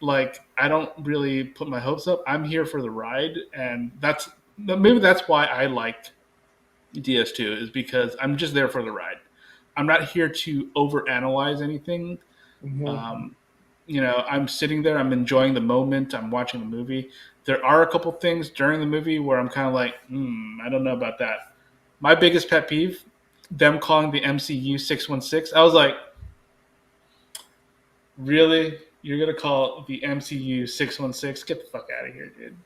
Like I don't really put my hopes up. I'm here for the ride, and maybe that's why I like DS2 is because I'm just there for the ride. I'm not here to overanalyze anything. Mhm. Um, I'm sitting there, I'm enjoying the moment, I'm watching the movie. There are a couple things during the movie where I'm kind of like, I don't know about that. My biggest pet peeve, them calling the MCU 616. I was like, really? You're gonna call the MCU 616? Get the fuck out of here, dude.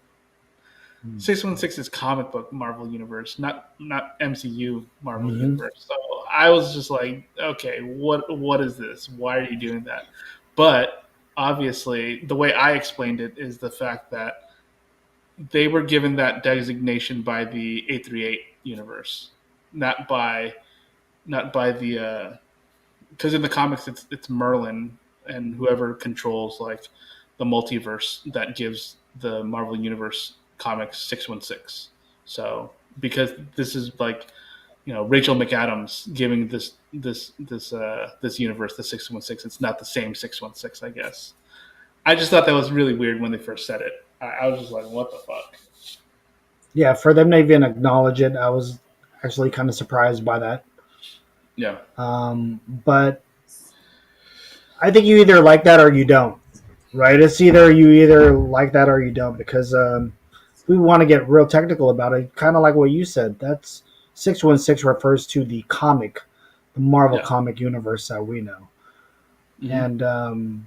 616 is comic book Marvel Universe, not MCU Marvel Hmm. Universe. So I was just like, okay, what is this? Why are you doing that? But obviously, the way I explained it is the fact that they were given that designation by the 838 universe, not by the because in the comics it's Merlin and whoever controls like the multiverse that gives the Marvel Universe comics 616. So because this is like Rachel McAdams giving this universe the 616, it's not the same 616, I guess. I just thought that was really weird when they first said it. I was just like, what the fuck? Yeah, for them to even acknowledge it, I was actually kind of surprised by that. Yeah. But I think you either like that or you don't, right? It's either you either like that or you don't because if we want to get real technical about it, kind of like what you said, that's 616 refers to the Marvel Yeah. comic universe that we know. Mm-hmm. And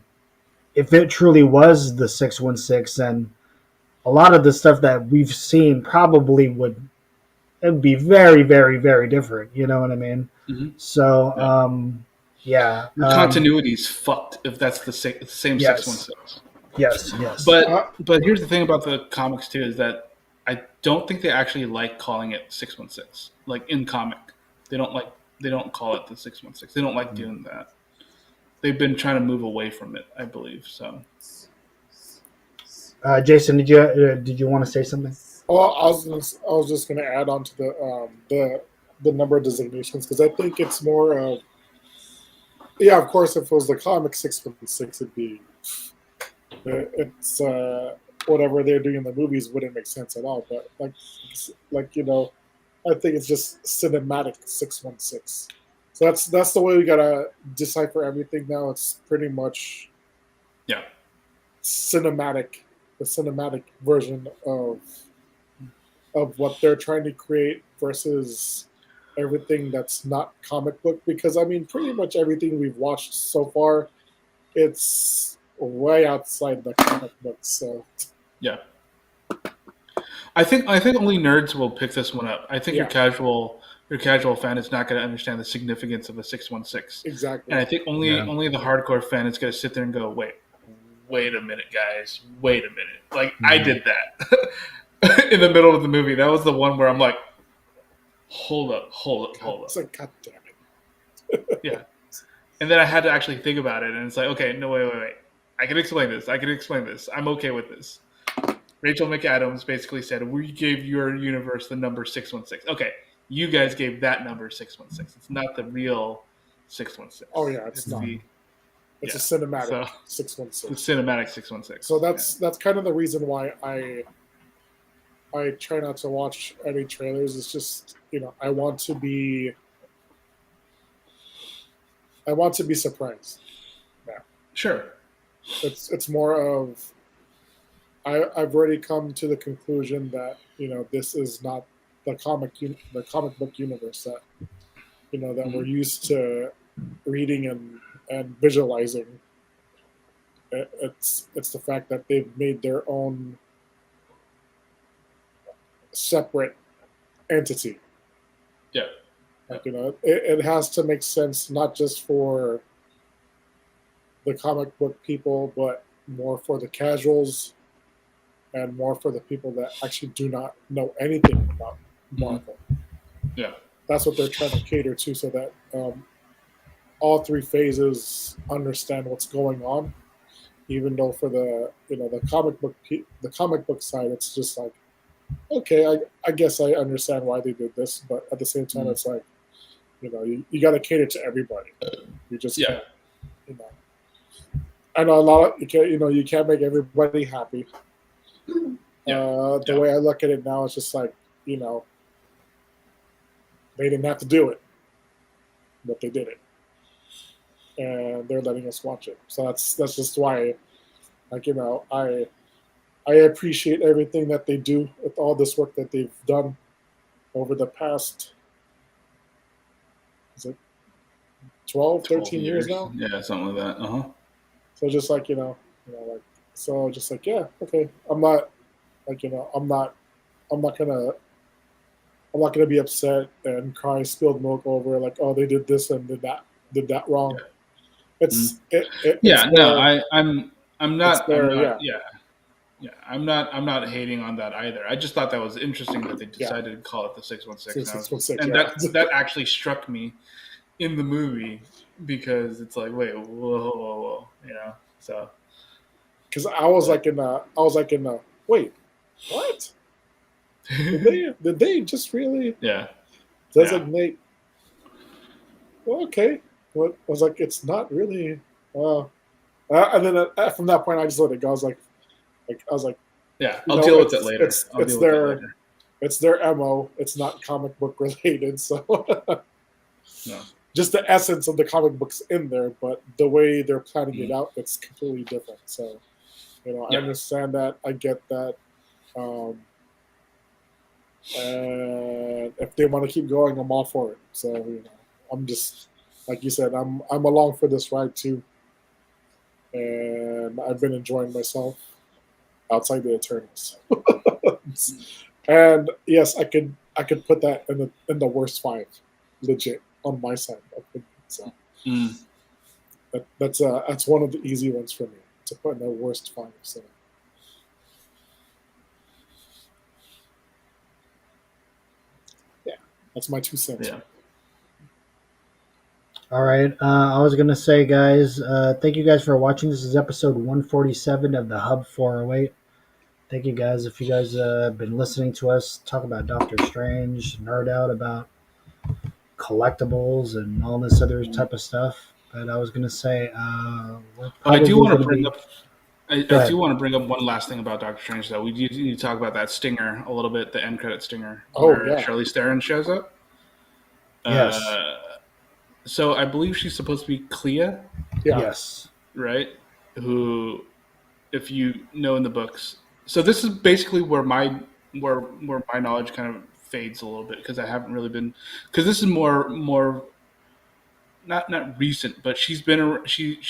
if it truly was the 616, then a lot of the stuff that we've seen probably would it'd be very, very, very different. You know what I mean? Mm-hmm. So, Yeah. yeah, Your continuity is fucked if that's the same yes, 616. yes, yes. Uh, But here's the thing about the comics too is that I don't think they actually like calling it 616. Like in comic, they don't call it the 616. They don't like doing that. They've been trying to move away from it, I believe. So Jason, did you want to say something? well, I was just gonna add on to the number of designations because I think it's more of yeah, of course, if it was the comic 616, it'd be it's whatever they're doing in the movies wouldn't make sense at all. But like I think it's just cinematic 616. So that's the way we gotta decipher everything now. It's pretty much yeah, cinematic, the cinematic version of what they're trying to create versus everything that's not comic book. Because I mean, pretty much everything we've watched so far, it's way outside the comic books. So yeah. I think only nerds will pick this one up. I think yeah, your casual fan is not going to understand the significance of a 616, and exactly. I think Yeah. only the hardcore fan is going to sit there and go, wait a minute, guys, wait a minute. Like I Mhm. did that in the middle of the movie. That was the one where I'm like, hold up, hold up, God, hold it's up, like God damn it. yeah. And then I had to actually think about it, and it's like, okay, no, wait. I can explain this. I can explain this. I'm okay with this. Rachel McAdams basically said, "We gave your universe the number 616." Okay, you guys gave that number 616. It's not the real Oh 616. yeah, it's It's not. the It's a yeah. cinematic So six one the six. cinematic So 616. Yeah. that's kind of the reason why I try not to watch any trailers. It's just I want to be surprised. Yeah, Sure. it's more of I've already come to the conclusion that this is not the comic book universe that that we're Mm-hmm. used to reading and visualizing. It's the fact that they've made their own separate entity. Yeah. Like it has to make sense not just for the comic book people, but more for the casuals and more for the people that actually do not know anything about Mm-hmm. Marvel. Yeah. That's what they're trying to cater to, so that all three phases understand what's going on. Even though for the comic book side, it's just like, okay, I guess I understand why they did this, but at the same time, Mm-hmm. it's like, you got to cater to everybody. You just Yeah. can't, you know. I know a lot of you can't make everybody happy. Yeah. The way I look at it now, it's just like, you know, they didn't have to do it, but they did it, and they're letting us watch it. So that's just why, like, I appreciate everything that they do with all this work that they've done over the past, is it 12, 12 13 years years. now? Yeah, something like that. Uh-huh. So just like, like, so just like, yeah, okay. I'm not like, I'm not gonna be upset and cry spilled milk over like, oh, they did this and did that wrong. Yeah. It's Mhm. it's Yeah, no, their it's I'm their not, yeah, yeah, yeah, I'm not hating on that either. I just thought that was interesting that they yeah, decided to call it the 616, six and, six one six, and yeah. that actually struck me in the movie because it's like, wait, whoa, so Because I was but like wait, what? Did they just really yeah, yeah, designate? Well, okay, what I was like, it's not really. Uh, and then from that point, I just let it go. I was like, yeah. I'll deal with it later. I'll it's deal with it later. their mo. It's not comic book related, so No, just the essence of the comic books in there, but the way they're planning it mm, out, it's completely different. So I yeah, understand that. I get that. Um, and if they want to keep going, I'm all for it. So I'm just like you said, I'm along for this ride too, and I've been enjoying myself outside the Eternals. And yes, I could put that in the worst five, legit on my side. So mm, that's one of the easy ones for me to put in the worst five. So yeah, that's my 2 cents. yeah. All right. I was gonna say, guys, thank you guys for watching. This is episode 147 of the Hub 408. Thank you guys. If you guys have been listening to us talk about Doctor Strange, nerd out about collectibles and all this other Mm. type of stuff. But I was gonna say, we're Oh, I do probably want to gonna bring be. up. I, Go I do ahead. want to bring up one last thing about Doctor Strange, though. We do need to talk about that stinger a little bit, the end credit stinger, Oh where yeah, Charlize Theron shows up. Yes. Uh, so I believe she's supposed to be Clea, yeah. Yes. right? Who, if you know in the books, so this is basically where my knowledge kind of fades a little bit because I haven't really been because this is more not recent, but she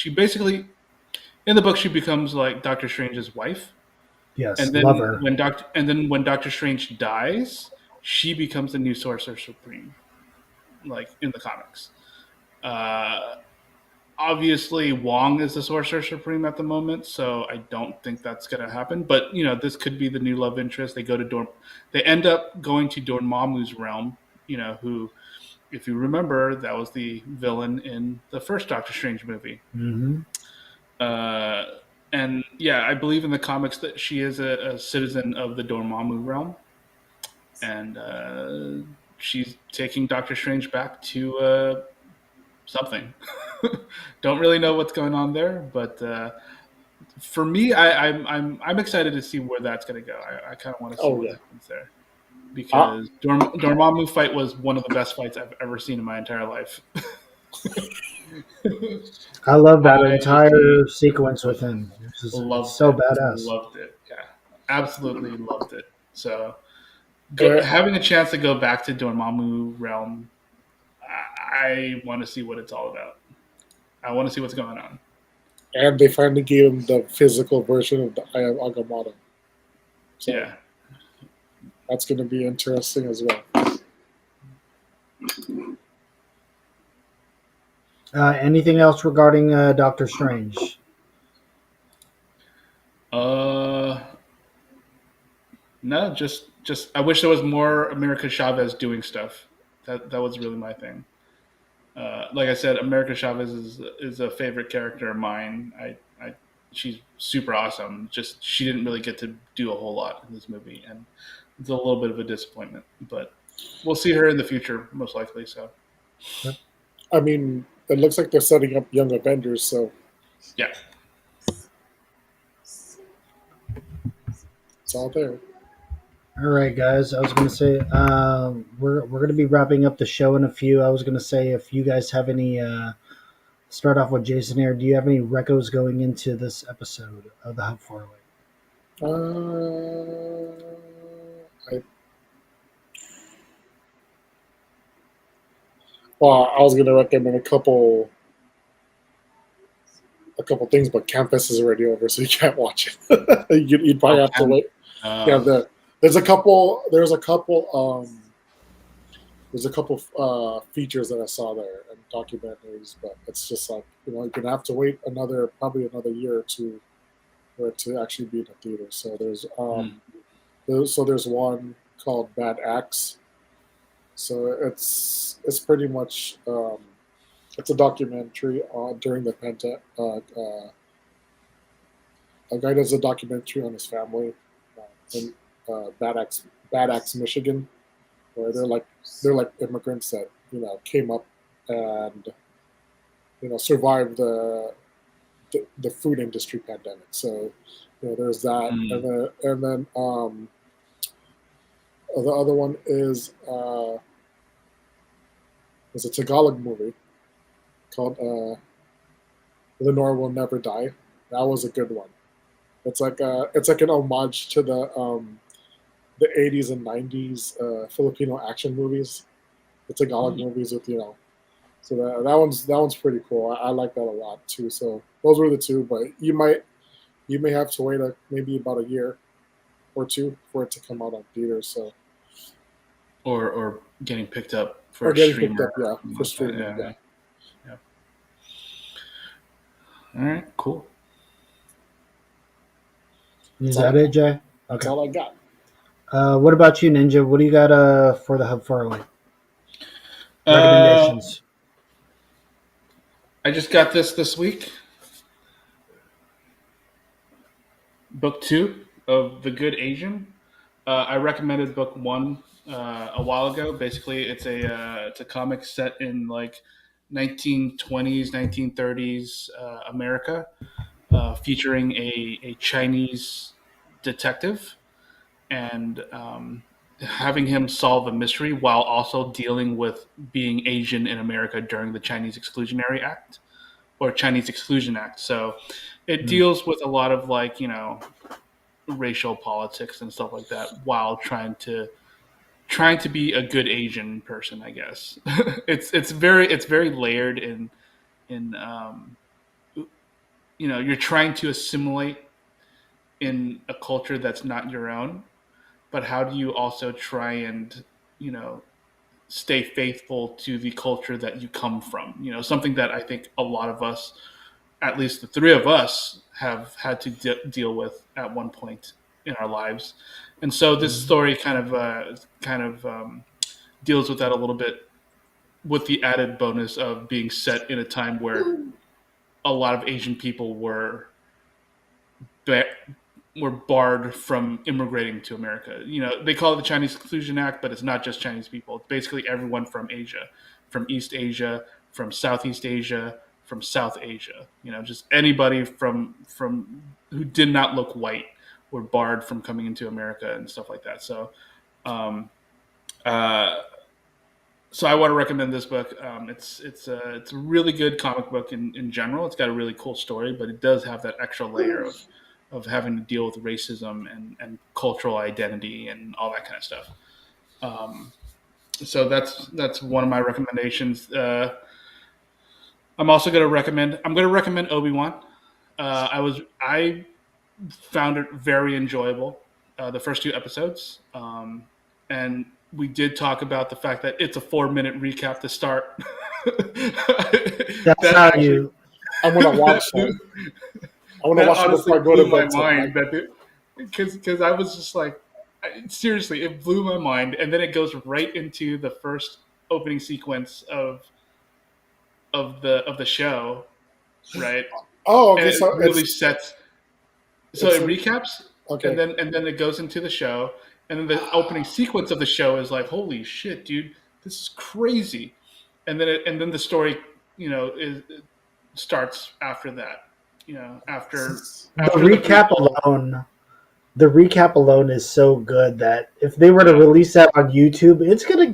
basically in the book she becomes like Doctor Strange's wife. Yes. And then Lover. when Doctor Strange dies, she becomes the new Sorcerer Supreme, like in the comics. Uh, Obviously, Wong is the Sorcerer Supreme at the moment, so I don't think that's going to happen. But this could be the new love interest. They end up going to Dormammu's realm. Who, if you remember, that was the villain in the first Doctor Strange movie. Mm-hmm. Uh, and yeah, I believe in the comics that she is a citizen of the Dormammu realm, and she's taking Doctor Strange back to something. Don't really know what's going on there, but for me, I'm excited to see where that's going to go. I kind of want to see Oh what yeah. happens there I, because Dormammu fight was one of the best fights I've ever seen in my entire life. I love that I entire sequence with him. It's loved so it. badass. Loved it. Yeah, absolutely loved it. So eh, having a chance to go back to Dormammu realm, I want to see what it's all about. I want to see what's going on. and they finally gave him the physical version of the Eye of Agamotto. So Yeah. that's going to be interesting as well. Anything else regarding Doctor Strange? Uh, no, just I wish there was more America Chavez doing stuff. That was really my thing. Like I said, America Chavez is a favorite character of mine. She's super awesome. Just she didn't really get to do a whole lot in this movie, and it's a little bit of a disappointment. But we'll see her in the future, most likely. So I mean, it looks like they're setting up Young Avengers, so yeah, it's all there. All right, guys. I was going to say we're going to be wrapping up the show in a few. I was going to say if you guys have any. Start off with Jason here. Do you have any recos going into this episode of the Hub 408? I, well, I was going to recommend a couple things, but Campus is already over, so you can't watch it. You'd probably have to wait. Yeah, there's a couple. There's a couple features that I saw there and documentaries, but it's just like you're gonna have to wait probably another year or two for it to actually be in the theater. So there's one called Bad Axe. So it's pretty much it's a documentary during the pandemic. A guy does a documentary on his family in Bad Axe, Michigan, where they're like immigrants that came up and survived the food industry pandemic. So there's that, and then the other one is a Tagalog movie called Lenore Will Never Die. That was a good one. It's like an homage to the 80s and 90s Filipino action movies, the Tagalog movies with So that one's pretty cool. I like that a lot too. So those were the two, but you may have to wait maybe about a year or two for it to come out on theaters. So or getting picked up for or a getting picked streamer. up, yeah, for streaming. Yeah. All right, cool. Is that it, Jay? That's Okay. all I got. What about you, Ninja? What do you got for the Hub 408? Recommendations. I just got this week. Book 2 of The Good Asian. I recommended book 1 a while ago. Basically, it's a comic set in like 1920s, 1930s America, featuring a Chinese detective and having him solve a mystery while also dealing with being Asian in America during the Chinese Exclusionary Act or Chinese Exclusion Act. So it deals with a lot of like racial politics and stuff like that while trying to be a good Asian person, I guess. it's very layered in you're trying to assimilate in a culture that's not your own, but how do you also try and stay faithful to the culture that you come from? Something that I think a lot of us, at least the three of us, have had to deal with at one point in our lives. And so this story kind of deals with that a little bit, with the added bonus of being set in a time where a lot of Asian people were barred from immigrating to America. They call it the Chinese Exclusion Act, but it's not just Chinese people. It's basically everyone from Asia, from East Asia, from Southeast Asia, from South Asia. Just anybody from who did not look white were barred from coming into America and stuff like that. So, uh, so I want to recommend this book. It's a really good comic book in general. It's got a really cool story, but it does have that extra layer of having to deal with racism and cultural identity and all that kind of stuff. So that's one of my recommendations. I'm going to recommend Obi Wan. I found it very enjoyable. The first 2 episodes, and we did talk about the fact that it's a 4-minute recap to start. That's that how actually you. I'm gonna that watch that. blew, I want to that watch it honestly before I go to blew my bed tonight. mind. Because I was just like, seriously, it blew my mind. And then it goes right into the first opening sequence of the show, right? Oh, And okay. it So really sets. So it's it a, recaps, okay. and then it goes into the show, and then the opening sequence of the show is like, holy shit, dude, this is crazy. And then the story, it starts after that. After The the recap prequel. alone. The recap alone is so good that if they were to Yeah, release that on YouTube,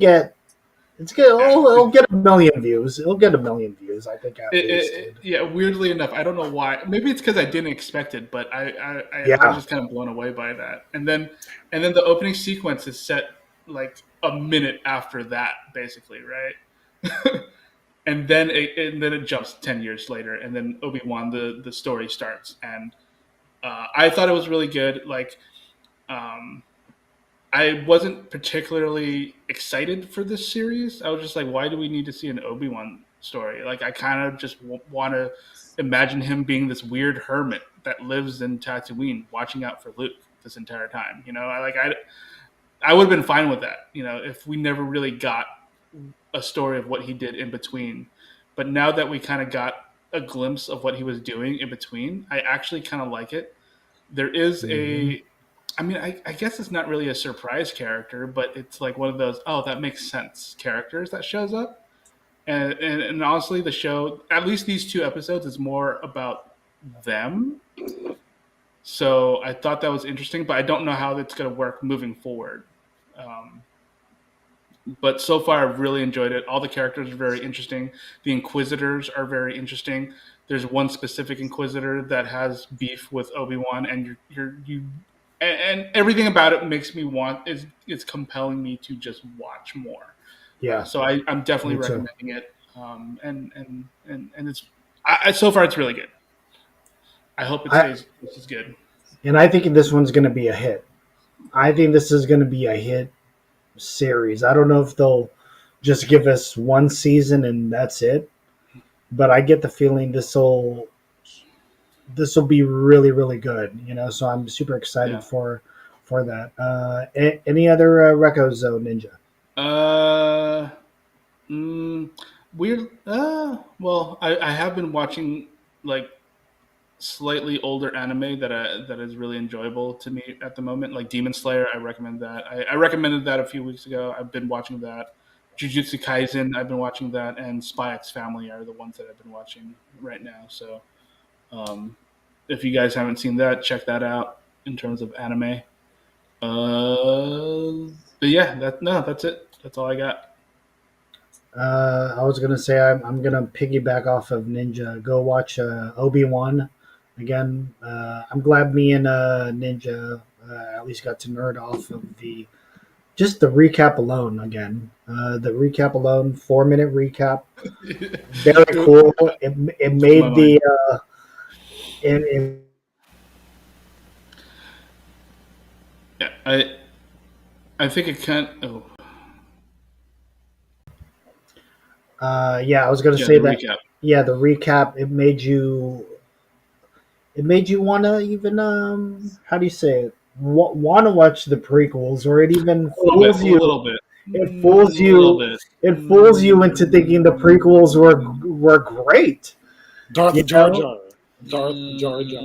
yeah. it'll get a million views. It'll get a million views, I think, at least, dude. Yeah, weirdly enough, I don't know why. Maybe it's because I didn't expect it, but I was Yeah. just kind of blown away by that. And then the opening sequence is set like a minute after that, basically, right? And then it jumps 10 years later, and then Obi Wan the story starts, and I thought it was really good. Like, um, I wasn't particularly excited for this series. I was just like, why do we need to see an Obi Wan story? Like, I kind of just want to imagine him being this weird hermit that lives in Tatooine, watching out for Luke this entire time. I would have been fine with that. If we never really got a story of what he did in between. But now that we kind of got a glimpse of what he was doing in between, I actually kind of like it. There is Hmm. I guess it's not really a surprise character, but it's like one of those, oh, that makes sense characters that shows up. And honestly, the show, at least these 2 episodes, is more about them. So I thought that was interesting, but I don't know how it's going to work moving forward. Um, but so far, I've really enjoyed it. All the characters are very interesting. The Inquisitors are very interesting. There's one specific Inquisitor that has beef with Obi Wan, and and everything about it makes me want is compelling me to just watch more. Yeah, So I'm definitely me too. recommending it. And it's so far it's really good. I hope it I stays just as good. and I think this one's going to be a hit. I think this is going to be a hit series. I don't know if they'll just give us one season and that's it, but I get the feeling this will be really really good. So I'm super excited Yeah. for that. Any other Reco Zone Ninja? Uh, mm, Weird. Well, I have been watching like slightly older anime that is really enjoyable to me at the moment. Like Demon Slayer, I recommend that. I recommended that a few weeks ago. I've been watching that. Jujutsu Kaisen, I've been watching that, and Spy X Family are the ones that I've been watching right now. So, um, if you guys haven't seen that, check that out in terms of anime. But yeah, that's it. That's all I got. I was gonna say I'm gonna piggyback off of Ninja. Go watch Obi Wan again. I'm glad me and Ninja at least got to nerd off of the just the recap alone again. The recap alone, 4-minute recap, very cool. It Blew my made mind. the it Yeah, I think it can. Oh, yeah, I was gonna yeah, say the that. recap. Yeah, the recap it made you want to even how do you say it, want to watch the prequels, or it even A little bit, fools a you. little bit, It fools a little you. bit. It fools you into thinking the prequels were great. You Darth Jar know, Jar. Darth Jar Jar.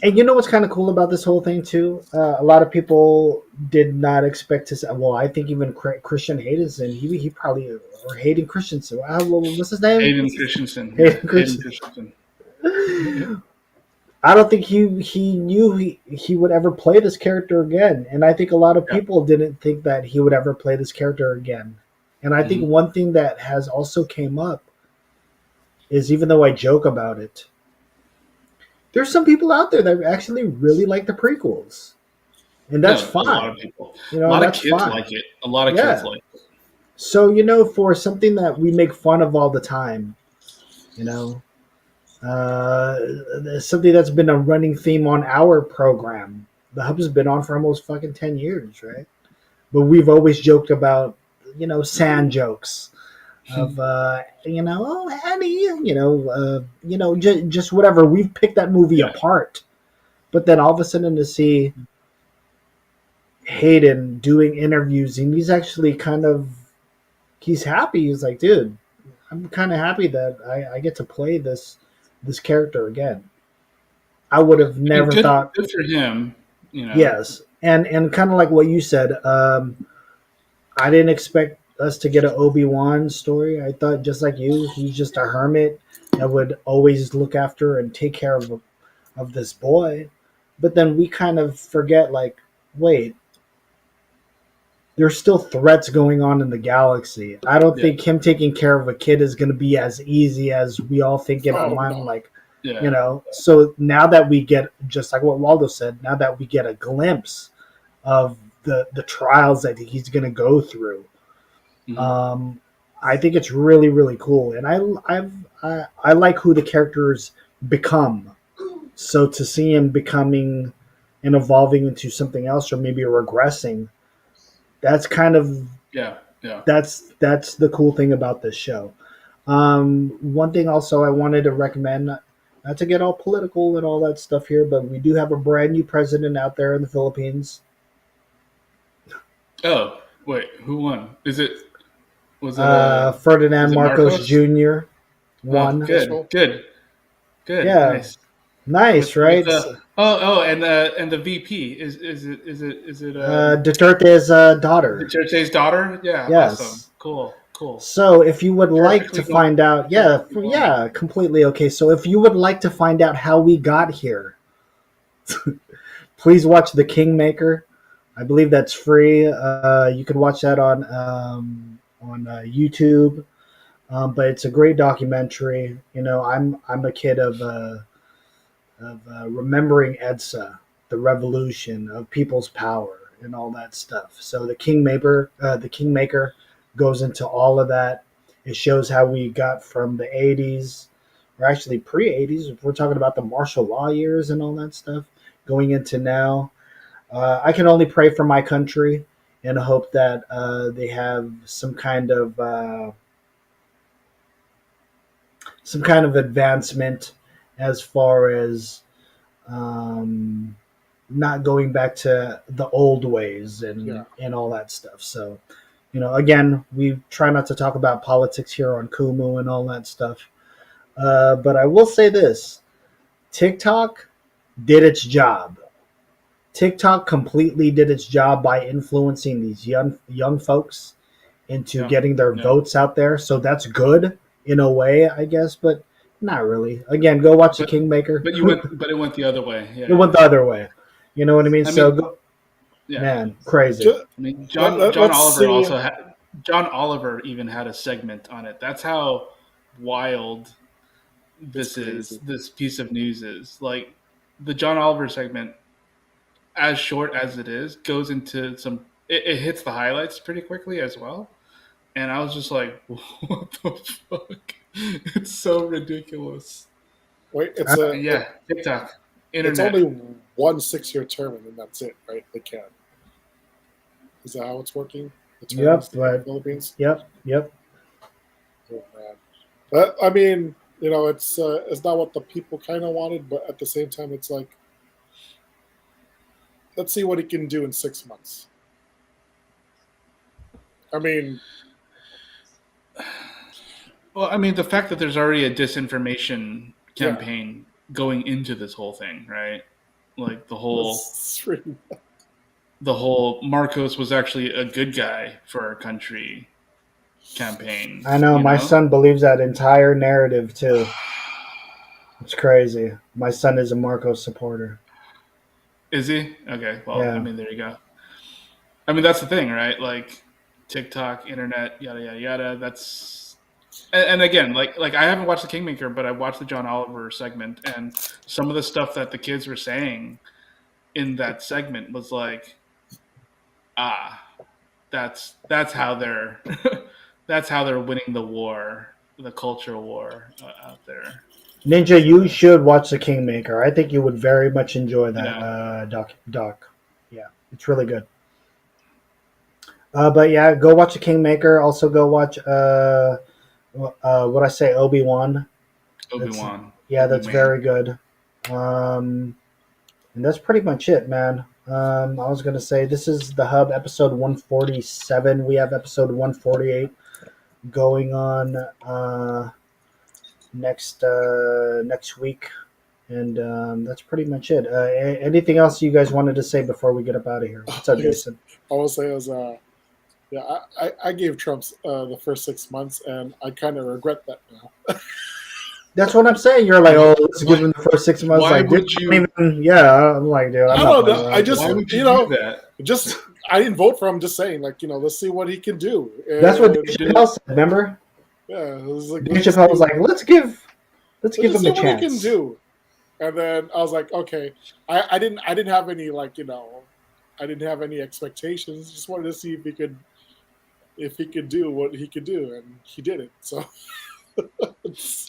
and you know what's kind of cool about this whole thing too? A lot of people did not expect to. Well, I think even Christian Hayden, he probably or Hayden Christensen. What's his name? Hayden Christensen, yeah, Hayden Hayden Christensen. Christensen. I don't think he knew he would ever play this character again, and I think a lot of Yeah. people didn't think that he would ever play this character again. And I think Mhm. one thing that has also came up is, even though I joke about it, there's some people out there that actually really like the prequels, and that's No, a lot of fine. people, a And lot of that's kids fine. like it. A lot of kids Yeah. like it. So for something that we make fun of all the time, you know, Something that's been a running theme on our program. The Hub's been on for almost fucking 10 years, right? But we've always joked about, sand jokes of, oh, Annie, just whatever. We've picked that movie Yeah. apart. But then all of a sudden to see Hayden doing interviews, and he's happy. He's like, dude, I'm kind of happy that I get to play this character again. I would have I mean, never good, thought. good for him. Yes, and kind of like what you said. I didn't expect us to get an Obi Wan story. I thought just like you, he's just a hermit that would always look after and take care of this boy. But then we kind of forget, like, wait, there's still threats going on in the galaxy. I don't Yeah. think him taking care of a kid is going to be as easy as we all think in our Oh, mind. no. Like, Yeah. So now that we get, just like what Waldo said, now that we get a glimpse of the trials that he's going to go through, Mhm. um, I think it's really really cool, and I like who the characters become. So to see him becoming and evolving into something else, or maybe regressing, that's kind of Yeah. Yeah. that's the cool thing about this show. One thing also I wanted to recommend, not to get all political and all that stuff here, but we do have a brand new president out there in the Philippines. Oh, wait, who won? Was it a Ferdinand was it Marcos Marcos? Jr. Oh, won. good, Marshall. good, good, Yeah, nice. nice, With right? and the VP is it Duterte's daughter. Duterte's daughter? Yeah, awesome, Yes. cool. So if you would like to Perfectly find going, out, perfectly going. yeah, completely okay. So if you would like to find out how we got here, please watch The Kingmaker. I believe that's free. You can watch that on YouTube. But it's a great documentary. I'm a kid of remembering EDSA, the revolution of people's power, and all that stuff. So the Kingmaker goes into all of that. It shows how we got from the '80s, or actually pre-'80s, if we're talking about the martial law years and all that stuff, going into now. I can only pray for my country and hope that they have some kind of advancement as far as um, not going back to the old ways Yeah. and all that stuff. So, again, we try not to talk about politics here on Kumu and all that stuff. But I will say this: TikTok did its job. TikTok completely did its job by influencing these young folks into Yeah, getting their yeah. votes out there. So that's good in a way, I guess, but not really. Again, go watch The But Kingmaker. but it went the other way. It Yeah, went yeah. the other way. You know what I mean? I So, mean, yeah. man, crazy. Just, I mean, John let's Oliver see. also had John Oliver even had a segment on it. That's how wild It's crazy. this piece of news is. Like the John Oliver segment, as short as it is, goes into it hits the highlights pretty quickly as well. And I was just like, what the fuck? It's so ridiculous. Wait, I, And yeah, TikTok, it's only internet. 1 6-year term, and then that's it, right? They can't. Is that how it's working? The yep, terms in the but Philippines. yep. Oh man. But I mean, it's not what the people kind of wanted, but at the same time, it's like, let's see what he can do in 6 months. I mean, Well, I mean, the fact that there's already a disinformation yeah, campaign going into this whole thing, right? Like that's really, the whole Marcos was actually a good guy for our country campaign, I know you my know? son believes that entire narrative too. It's crazy. My son is a Marcos supporter. Is he? Okay, well, I Yeah, mean, there you go. I mean, that's the thing, right? Like TikTok, internet, yada yada yada. And again, like I haven't watched the Kingmaker, but I watched the John Oliver segment, and some of the stuff that the kids were saying in that segment was like, ah, that's how they're that's how they're winning the war, the culture war out there. Ninja, you should watch The Kingmaker. I think you would very much enjoy that Yeah. doc. Yeah, it's really good. But yeah, go watch The Kingmaker. Also, go watch what I say, Obi Wan. Obi That's Wan. yeah, Obi that's Wan. very good. And that's pretty much it, man. I was gonna say this is the Hub episode 147. We have episode 148 going on next week, and that's pretty much it. Anything else you guys wanted to say before we get up out of here? What's up, Jason? I will say is yeah, I gave Trump's the first 6 months, and I kind of regret that now. That's what I'm saying. You're like, oh, let's give him the first 6 months. Why Like, dude, would you? I don't even, yeah, I'm like, dude, I'm I not don't playing know. around I with just this Why one. would you you do know that? just I didn't vote for him. Just saying, like let's see what he can do. That's what And, Dave Chappelle said. Remember, yeah, it was like Dave Chappelle was like, let's give let's him just see a what he can chance. do. And then I was like, okay, I didn't have any I didn't have any expectations. Just wanted to see if he could do what he could do, and he did it. So it's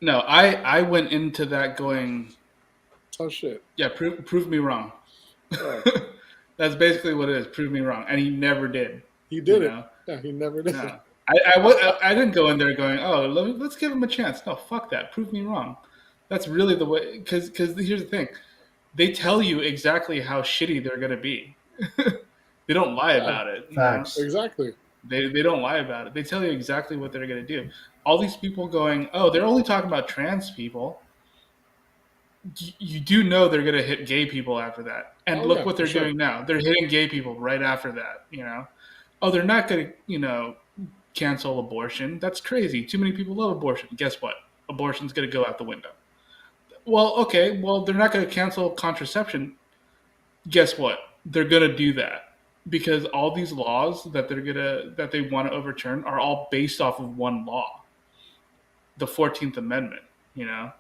No, I went into that going, tough shit. yeah, prove me wrong. Yeah, That's basically what it is. Prove me wrong, and he never did. he You did it. know, Yeah, he never did. no. I didn't go in there going, oh, let's give him a chance. No, fuck that. Prove me wrong. That's really the way. Because here's the thing, they tell you exactly how shitty they're gonna be. They don't lie Yeah, about it. You know? Facts. exactly. They don't lie about it. They tell you exactly what they're gonna do. All these people going, oh, they're only talking about trans people. You do know they're going to hit gay people after that. And Oh look yeah, what for they're sure. doing now. They're hitting gay people right after that, you know. Oh, they're not going to, cancel abortion. That's crazy. Too many people love abortion. Guess what? Abortion's going to go out the window. Well, okay. Well, they're not going to cancel contraception. Guess what? They're going to do that because all these laws that they want to overturn are all based off of one law, the 14th Amendment, you know.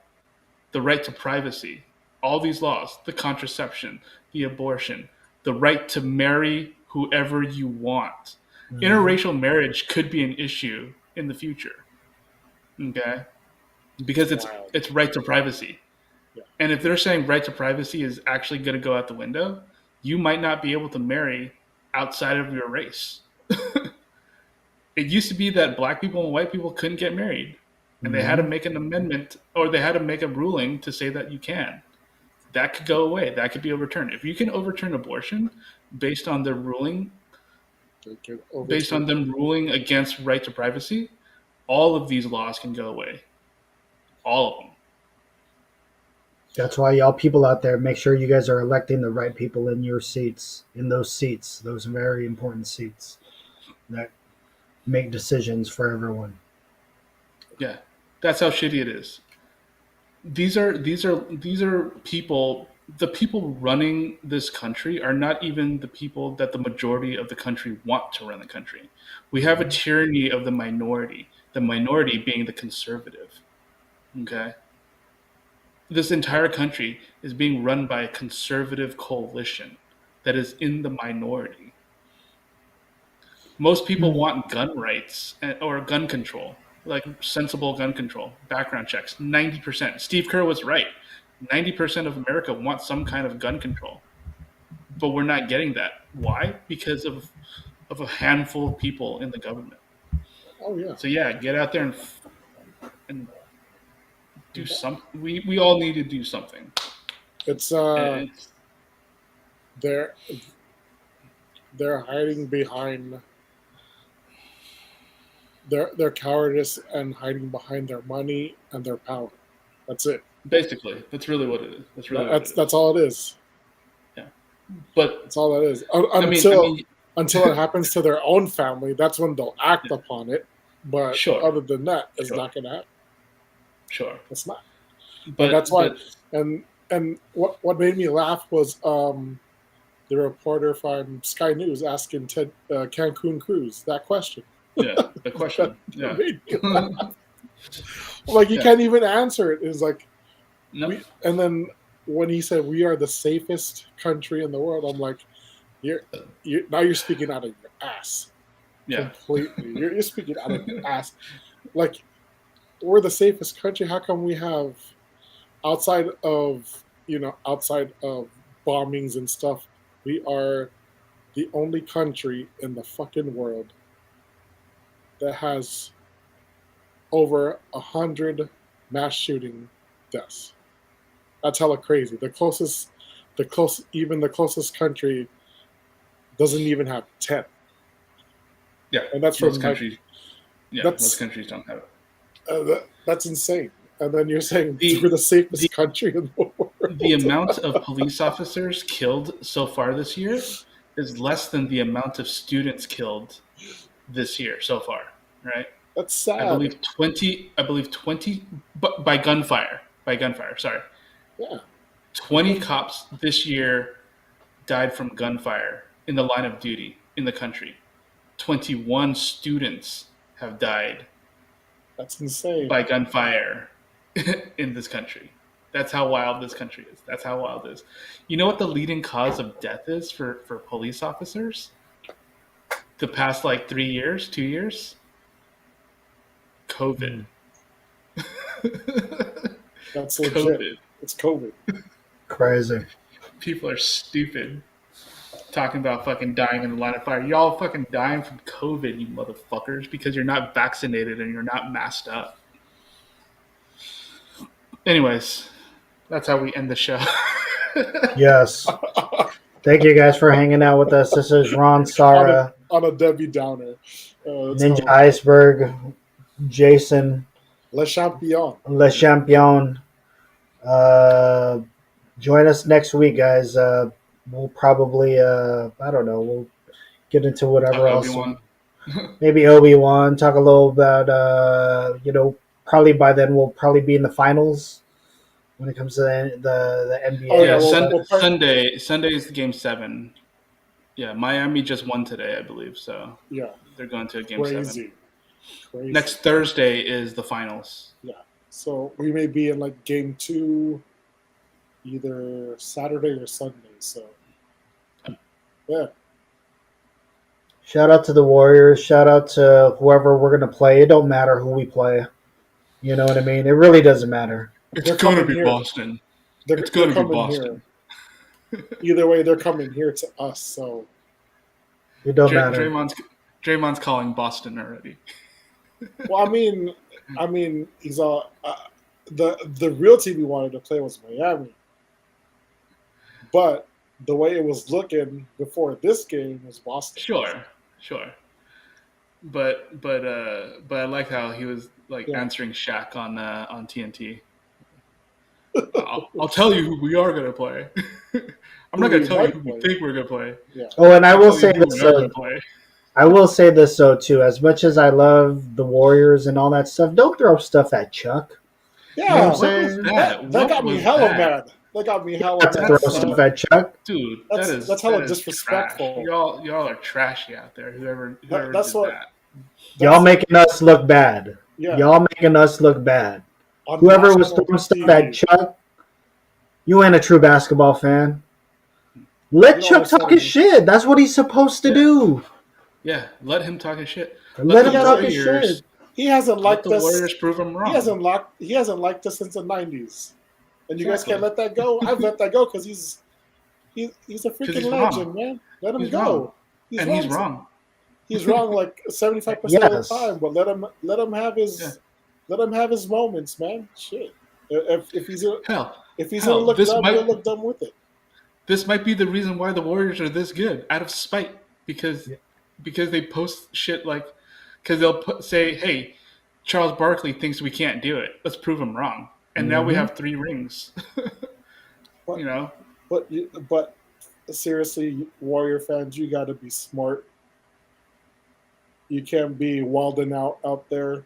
The right to privacy, all these laws, the contraception, the abortion, the right to marry whoever you want. Mhm. Interracial marriage could be an issue in the future. Okay? Because Wild. it's right to privacy. Yeah. And if they're saying right to privacy is actually going to go out the window, you might not be able to marry outside of your race. It used to be that black people and white people couldn't get married. And they had to Mhm. make an amendment or they had to make a ruling to say that you can. That could go away. That could be overturned. If you can overturn abortion based on their ruling, They can based on overturn. them ruling against right to privacy, all of these laws can go away. All of them. That's why y'all people out there, make sure you guys are electing the right people in your seats, those very important seats that make decisions for everyone. Yeah. That's how shitty it is. These are people, the people running this country are not even the people that the majority of the country want to run the country. We have a tyranny of the minority being the conservative. Okay? This entire country is being run by a conservative coalition that is in the minority. Most people want gun rights or gun control, like sensible gun control, background checks. 90%. Steve Kerr was right. 90% of America wants some kind of gun control, but we're not getting that. Why? Because of a handful of people in the government. Oh yeah. So yeah, get out there and do something. We all need to do something. It's And it's, they're they're hiding behind their cowardice and hiding behind their money and their power. That's it. basically, that's really what it is. That's really what it is. That's all it is. Yeah, but That's all that is. I mean, Until it happens to their own family, that's when they'll act Yeah. upon it. But Sure. other than that, it's Sure. not going to happen. sure, It's not. but And that's why. but And what made me laugh was the reporter from Sky News asking Ted Cancun Cruz that question. yeah, the question, yeah, Made me laugh. Like you Yeah. can't even answer it. It's like, no, and then when he said we are the safest country in the world, I'm like, now you're speaking out of your ass. yeah, Completely. You're speaking out of your ass. Like we're the safest country. How come we have outside of bombings and stuff, we are the only country in the fucking world that has over 100 mass shooting deaths. That's hella crazy. Even the closest country doesn't even have 10, Yeah, and that's most from countries. Yeah, that's most countries don't have it. that's insane. And then you're saying The we're the safest country in the world. the amount of police officers killed so far this year is less than the amount of students killed this year so far. Right? That's I sad. believe 20. I believe 20, but by gunfire. By gunfire. Sorry, Yeah. 20 cops this year died from gunfire in the line of duty in the country. 21 students have died That's insane. by gunfire in this country. That's how wild this country is. That's how wild it is. You know what the leading cause of death is for police officers? The past like 3 years, 2 years? COVID. That's legit. COVID. It's COVID. Crazy. People are stupid. Talking about fucking dying in the line of fire. Y'all fucking dying from COVID, you motherfuckers, because you're not vaccinated and you're not masked up. Anyways, that's how we end the show. Yes. Thank you guys for hanging out with us. This is Ron Sara, on a Debbie Downer. Ninja Iceberg, Jason, Le Champion. Le Champion. Join us next week, guys. We'll probably, I don't know, we'll get into whatever else. Obi-Wan. Maybe Obi-Wan. Talk a little about, probably by then we'll probably be in the finals when it comes to the NBA. Oh, Yeah, well, Sunday is game 7. Yeah, Miami just won today, I believe. So Yeah. they're going to game 7. Crazy. Next Thursday is the finals. Yeah. So we may be in like game 2 either Saturday or Sunday. So yeah. Shout out to the Warriors. Shout out to whoever we're going to play. It don't matter who we play. You know what I mean? It really doesn't matter. It's They're going to coming be here. Boston. They're It's going to be coming Boston. here. Either way, they're coming here to us. So It don't matter. Draymond's calling Boston already. well, I mean, he's all the real team we wanted to play was Miami, but the way it was looking before this game was Boston. Sure. But I like how he was like answering Shaq on TNT. I'll tell you who we are gonna play. I'm not gonna tell you who we think we're gonna play. Yeah. Oh, and I will I'll tell say you who this. we're not gonna play. I will say this though too. As much as I love the Warriors and all that stuff, don't throw stuff at Chuck. Yeah, You know what I'm What saying? was that? that What got me was hella that? mad. That got me hella Not to mad. throw That's- stuff at Chuck. Dude, That's hella that is disrespectful. trash. Y'all are trashy out there. Whoever That's did what- that. Y'all making us look bad. Yeah. Y'all making us look bad. On Whoever was national throwing stuff TV. at Chuck, you ain't a true basketball fan. Let You Chuck understand talk his me. shit. That's what he's supposed to Yeah. do. Yeah, let him talk his shit. Let him the talk his Warriors- shit. He hasn't Let liked the us. Warriors prove him wrong. He hasn't liked us since the '90s, and you guys Exactly. can't let that go. I've let that go because he's a freaking he's legend, wrong. man. Let him He's go. wrong. He's wrong. He's wrong like 75% of Yes. the time, but let him have his Yeah. let him have his moments, man. Shit. If he's Hell, gonna look this dumb, might- he'll look dumb with it. this might be the reason why the Warriors are this good, out of spite, because they post shit like, because they'll say, "Hey, Charles Barkley thinks we can't do it. Let's prove him wrong." And now we Mhm. have 3 rings. What? You know, But seriously, Warrior fans, you got to be smart. You can't be wilding out there.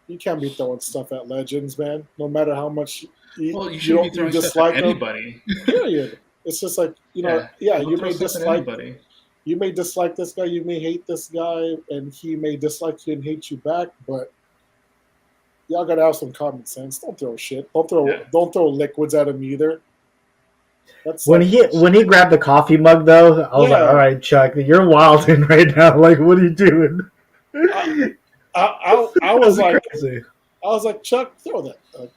You can't be throwing stuff at legends, man. No matter how much you shouldn't be throwing stuff dislike at them. anybody. Period. It's just like Don't you throw may stuff at dislike anybody. you may dislike this guy, you may hate this guy, and he may dislike you and hate you back. But y'all gotta have some common sense. Don't throw shit. Don't throw liquids at him either. That's When he grabbed the coffee mug though, I was like, Yeah. all right, Chuck, you're wilding right now. Like, what are you doing? I was like, crazy. I was like, Chuck, throw that. I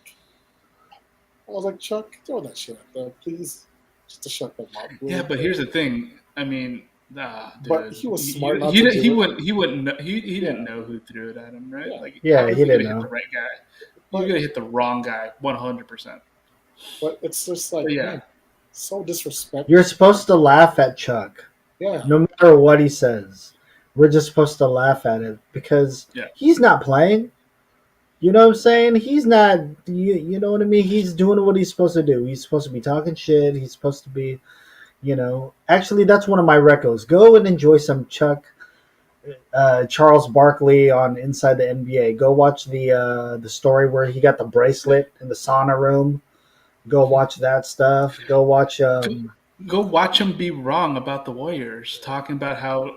was like, Chuck, throw that shit up there, please, just to shut them up, Yeah, real but quick. here's the thing. I mean, But dude, he was smart not to he do it. wouldn't know, he didn't Yeah, know who threw it at him, right? yeah. Like, how Yeah, is he he gonna didn't hit the know. right guy? He's But gonna hit the wrong guy, 100%. but it's just But like, yeah, man, so disrespectful. You're supposed to laugh at Chuck, Yeah, no matter what he says. We're just supposed to laugh at it because yeah. he's not playing. You know what I'm saying? He's not. You know what I mean? He's doing what he's supposed to do. He's supposed to be talking shit. He's supposed to be. Actually, that's one of my recos. Go and enjoy some Chuck Charles Barkley on Inside the NBA. Go watch the story where he got the bracelet in the sauna room. Go watch that stuff. Go watch. Go watch him be wrong about the Warriors, talking about how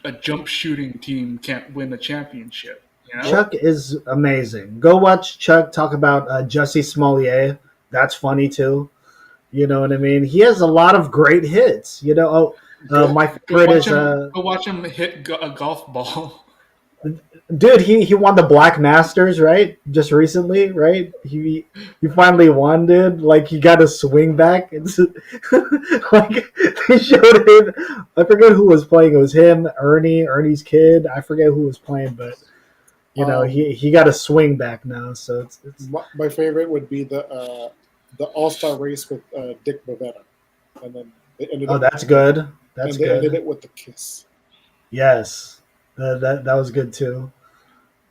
a jump shooting team can't win a championship. You know? well, Chuck is amazing. Go watch Chuck talk about Jussie Smollett. That's funny too. You know what I mean? He has a lot of great hits. go My favorite is Go watch him hit a golf ball. dude. He won the Black Masters, right? Just recently, right? He finally won, dude. Like he got a swing back. It's like they showed him. I forget who was playing. It was him, Ernie's kid. I forget who was playing, but um, he got a swing back now. So it's my favorite would be the All Star race with Dick Bavetta, and then they ended oh, up that's good. That's and they ended good. it with the kiss. Yes, that was good too.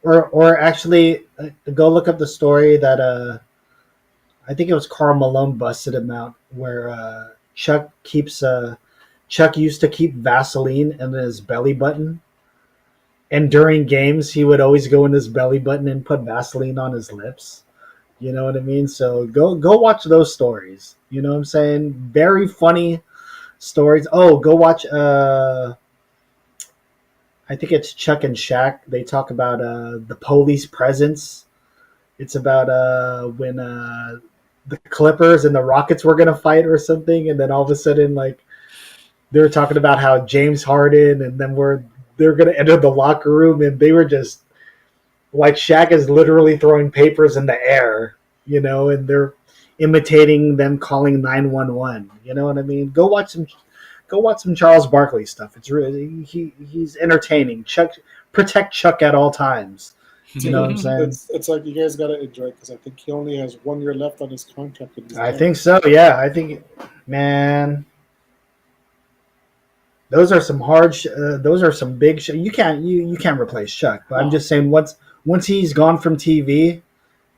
Or actually, go look up the story that I think it was Carl Malone busted him out, where Chuck used to keep Vaseline in his belly button, and during games he would always go in his belly button and put Vaseline on his lips. You know what I mean? So go watch those stories. You know what I'm saying? Very funny stories. Oh, go watch. I think it's Chuck and Shaq. They talk about the police presence. It's about when the Clippers and the Rockets were gonna fight or something, and then all of a sudden, like they were talking about how James Harden and then they're gonna enter the locker room, and they were just like Shaq is literally throwing papers in the air, and they're imitating them calling 911. You know what I mean? Go watch some Charles Barkley stuff. It's really he's entertaining. Protect Chuck at all times. It's You know what I'm saying? it's like you guys gotta enjoy because I think he only has 1 year left on his contract and he's I done. think so. Yeah, I think, man, those are some those are some big. You can't replace Chuck. But I'm No, just saying, once he's gone from TV,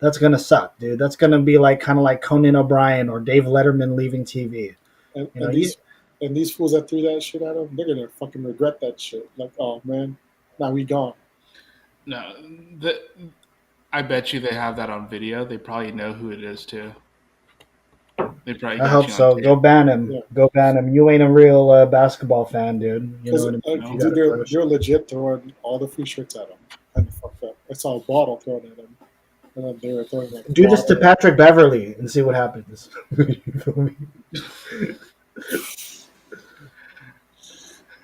that's gonna suck, dude. That's gonna be like kind of like Conan O'Brien or Dave Letterman leaving TV. and, You know, and these fools that threw that shit at him, they're gonna fucking regret that shit. Like, oh man, now we gone. No, the, I bet you they have that on video. They probably know who it is too. They probably I got hope you on so. Go tape. ban him. Yeah, Go ban him. You ain't a real basketball fan, dude. You know because what I mean? You No, dude, gotta throw they're shit. legit throwing all the free shirts at him. And fucked up. I saw a bottle thrown at him, and then they were throwing like Do this to water. Patrick Beverly and see what happens. You feel me?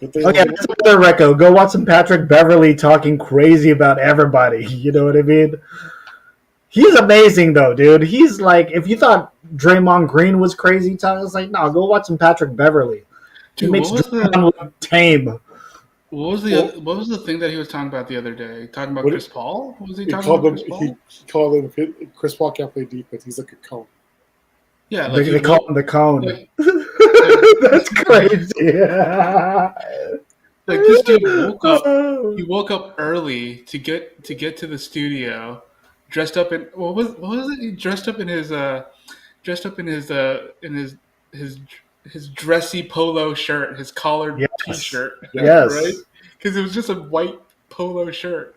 Good thing Oh it yeah, wasn't. that's another reco. Go watch some Patrick Beverly talking crazy about everybody. You know what I mean? He's amazing though, dude. He's like, if you thought Draymond Green was crazy, I was like, no, go watch some Patrick Beverly. He dude. makes Draymond look tame. What was the thing that he was talking about the other day? Talking about What Chris Paul? Was he he talking called about him, Chris Paul? he called him. Chris Paul can't play defense. He's like a cone. Yeah, like They call him the cone. like like That's crazy. like this dude woke up. He woke up early to the studio, dressed up in what was it? He dressed up in his his dressy polo shirt, his collared Yes. T-shirt, Yeah, right? Yes. Because it was just a white polo shirt,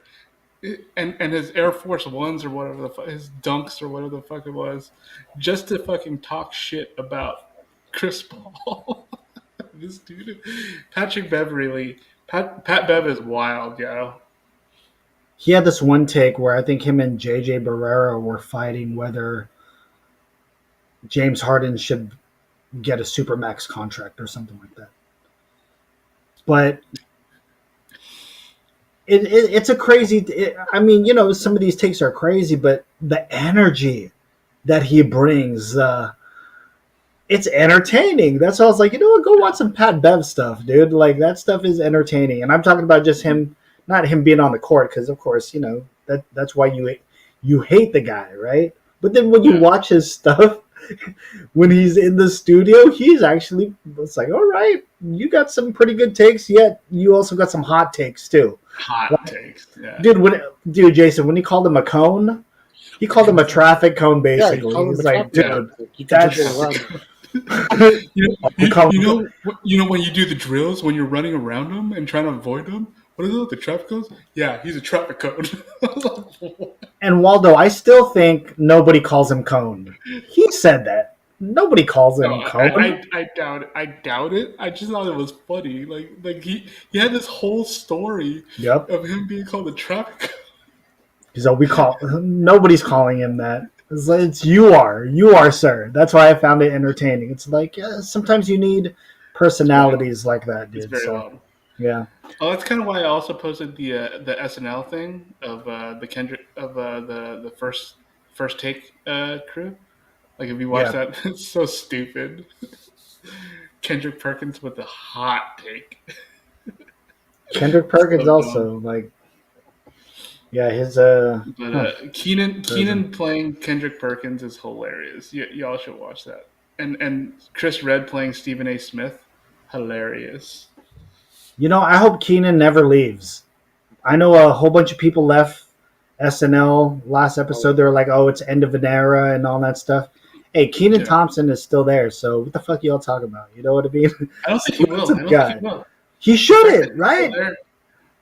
and his Air Force Ones or whatever his Dunks or whatever the fuck it was, just to fucking talk shit about Chris Paul. This dude, Patrick Beverly, Pat Bev is wild, yo. He had this one take where I think him and JJ Barrera were fighting whether James Harden should get a supermax contract or something like that. But it's a crazy. I mean, some of these takes are crazy, but the energy that he brings, it's entertaining. That's why I was like, what? Go watch some Pat Bev stuff, dude. Like that stuff is entertaining. And I'm talking about just him, not him being on the court, because of course, that's why you hate the guy, right? But then when you watch his stuff, when he's in the studio, he's actually, it's like, all right, you got some pretty good takes, yet you also got some hot takes too. Hot takes, yeah. Dude, Jason, when he called him a cone, he called him a traffic cone, basically. Yeah, He's like, dude, you can just go around. You know when you do the drills, when you're running around them and trying to avoid them, what is it, the traffic cones? Yeah, he's a traffic cone. And Waldo, I still think nobody calls him cone. He said that. Nobody calls him cone. I doubt it. I doubt it. I just thought it was funny. Like he had this whole story of him being called a traffic cone. So nobody's calling him that. It's you are, sir. That's why I found it entertaining. It's like sometimes you need personalities like that, dude. It's very odd. Yeah. Oh, that's kind of why I also posted the SNL thing of the Kendrick of the first take crew. Like if you watch that, it's so stupid. Kendrick Perkins with the hot take. Kendrick Perkins so also like. Yeah, his But Keenan playing Kendrick Perkins is hilarious. Y'all should watch that. And Chris Redd playing Stephen A. Smith, hilarious. I hope Keenan never leaves. I know a whole bunch of people left SNL last episode. They were like, "Oh, it's end of an era" and all that stuff. Hey, Kenan Thompson is still there, so what the fuck y'all talking about? You know what I mean? I don't think he will. I don't think he will. He shouldn't, right?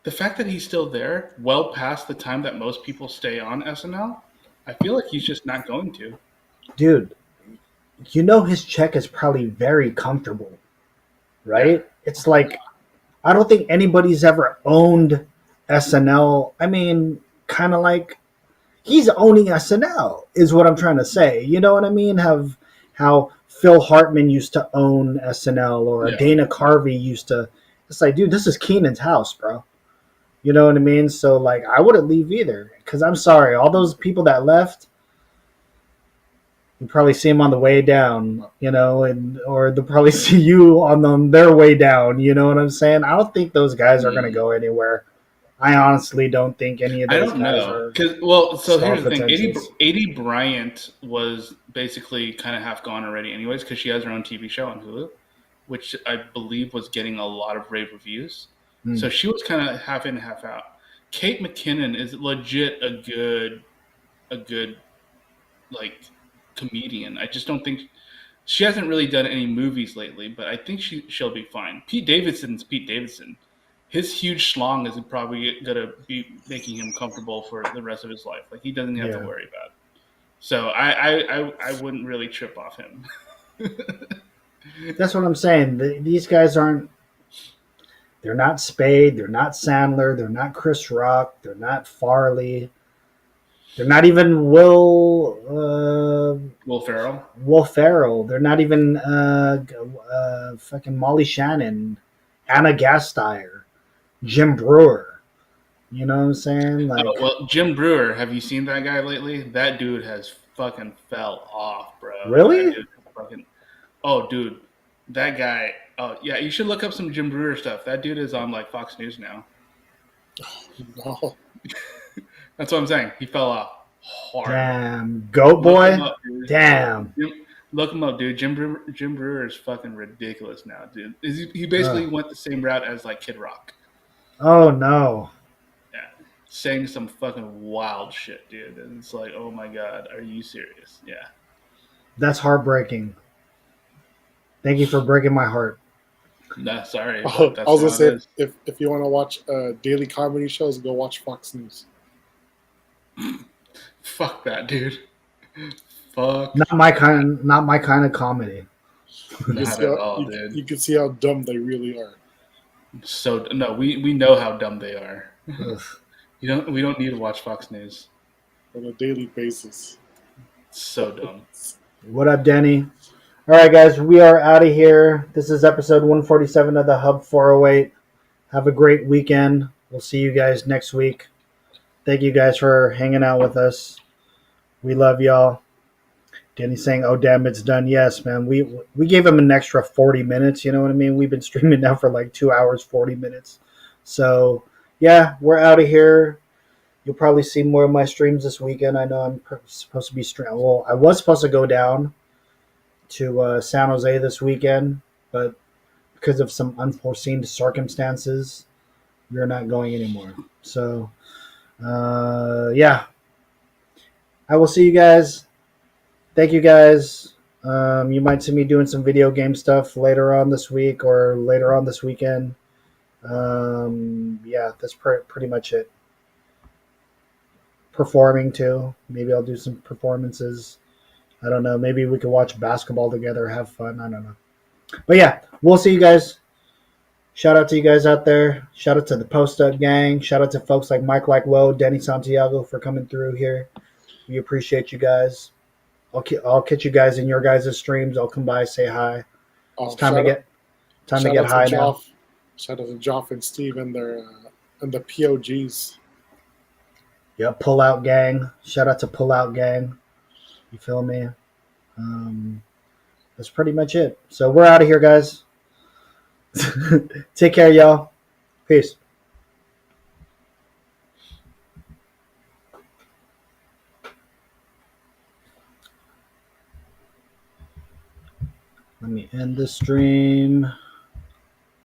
The fact that he's still there, well past the time that most people stay on SNL, I feel like he's just not going to. Dude, his check is probably very comfortable, right? Yeah. It's like, I don't think anybody's ever owned SNL. I mean, kind of like, he's owning SNL is what I'm trying to say. You know what I mean? How Phil Hartman used to own SNL or Dana Carvey used to. It's like, dude, this is Keenan's house, bro. You know what I mean? So, like, I wouldn't leave either. Because I'm sorry, all those people that left, you probably see them on the way down, or they'll probably see you on their way down. You know what I'm saying? I don't think those guys are going to go anywhere. I honestly don't think any of those guys are. So here's the thing. Adie Bryant was basically kind of half gone already anyways because she has her own TV show on Hulu, which I believe was getting a lot of rave reviews. So she was kind of half in, half out. Kate McKinnon is legit a good like comedian. I just don't think she hasn't really done any movies lately, but I think she'll be fine. Pete Davidson's Pete Davidson. His huge schlong is probably gonna be making him comfortable for the rest of his life. Like he doesn't have to worry about it. So I wouldn't really trip off him. That's what I'm saying. These guys aren't. They're not Spade. They're not Sandler. They're not Chris Rock. They're not Farley. They're not even Will Ferrell. Will Ferrell. They're not even fucking Molly Shannon, Anna Gasteyer, Jim Brewer. You know what I'm saying? Like, Jim Brewer. Have you seen that guy lately? That dude has fucking fell off, bro. Really? Dude, that guy. Oh yeah, you should look up some Jim Brewer stuff. That dude is on like Fox News now. No. That's what I'm saying. He fell off hard. Damn, goat boy. Damn. Look him up, dude. Jim Brewer is fucking ridiculous now, dude. He basically went the same route as like Kid Rock. Oh no. Yeah, saying some fucking wild shit, dude. And it's like, oh my god, are you serious? Yeah. That's heartbreaking. Thank you for breaking my heart. No, sorry. I was gonna say, if you want to watch daily comedy shows, go watch Fox News. Fuck that, dude. Fuck. Not my kind of comedy. Not at all, dude. You can see how dumb they really are. So no, we know how dumb they are. We don't need to watch Fox News on a daily basis. So dumb. What up, Denny? All right, guys, we are out of here. This is episode 147 of the Hub 408. Have a great weekend. We'll see you guys next week. Thank you guys for hanging out with us. We love y'all. Danny's saying, "Oh damn, it's done." Yes, man. We gave him an extra 40 minutes. You know what I mean? We've been streaming now for like 2 hours 40 minutes. So yeah, we're out of here. You'll probably see more of my streams this weekend. I know I'm supposed to be streaming. Well, I was supposed to go down to San Jose this weekend, but because of some unforeseen circumstances, we're not going anymore. So yeah, I will see you guys. Thank you guys. You might see me doing some video game stuff later on this week or later on this weekend. Yeah, that's pretty much it. Performing too. Maybe I'll do some performances. I don't know. Maybe we could watch basketball together, have fun. I don't know. But yeah, we'll see you guys. Shout out to you guys out there. Shout out to the Post Up Gang. Shout out to folks like Mike Like Woe, Denny Santiago for coming through here. We appreciate you guys. I'll catch you guys in your guys' streams. I'll come by, say hi. It's time to get high now. Shout out to Joff and Steve and their and the POGs. Yeah, Pull Out Gang. Shout out to Pull Out Gang. You feel me? That's pretty much it. So we're out of here, guys. Take care, y'all. Peace. Let me end the stream.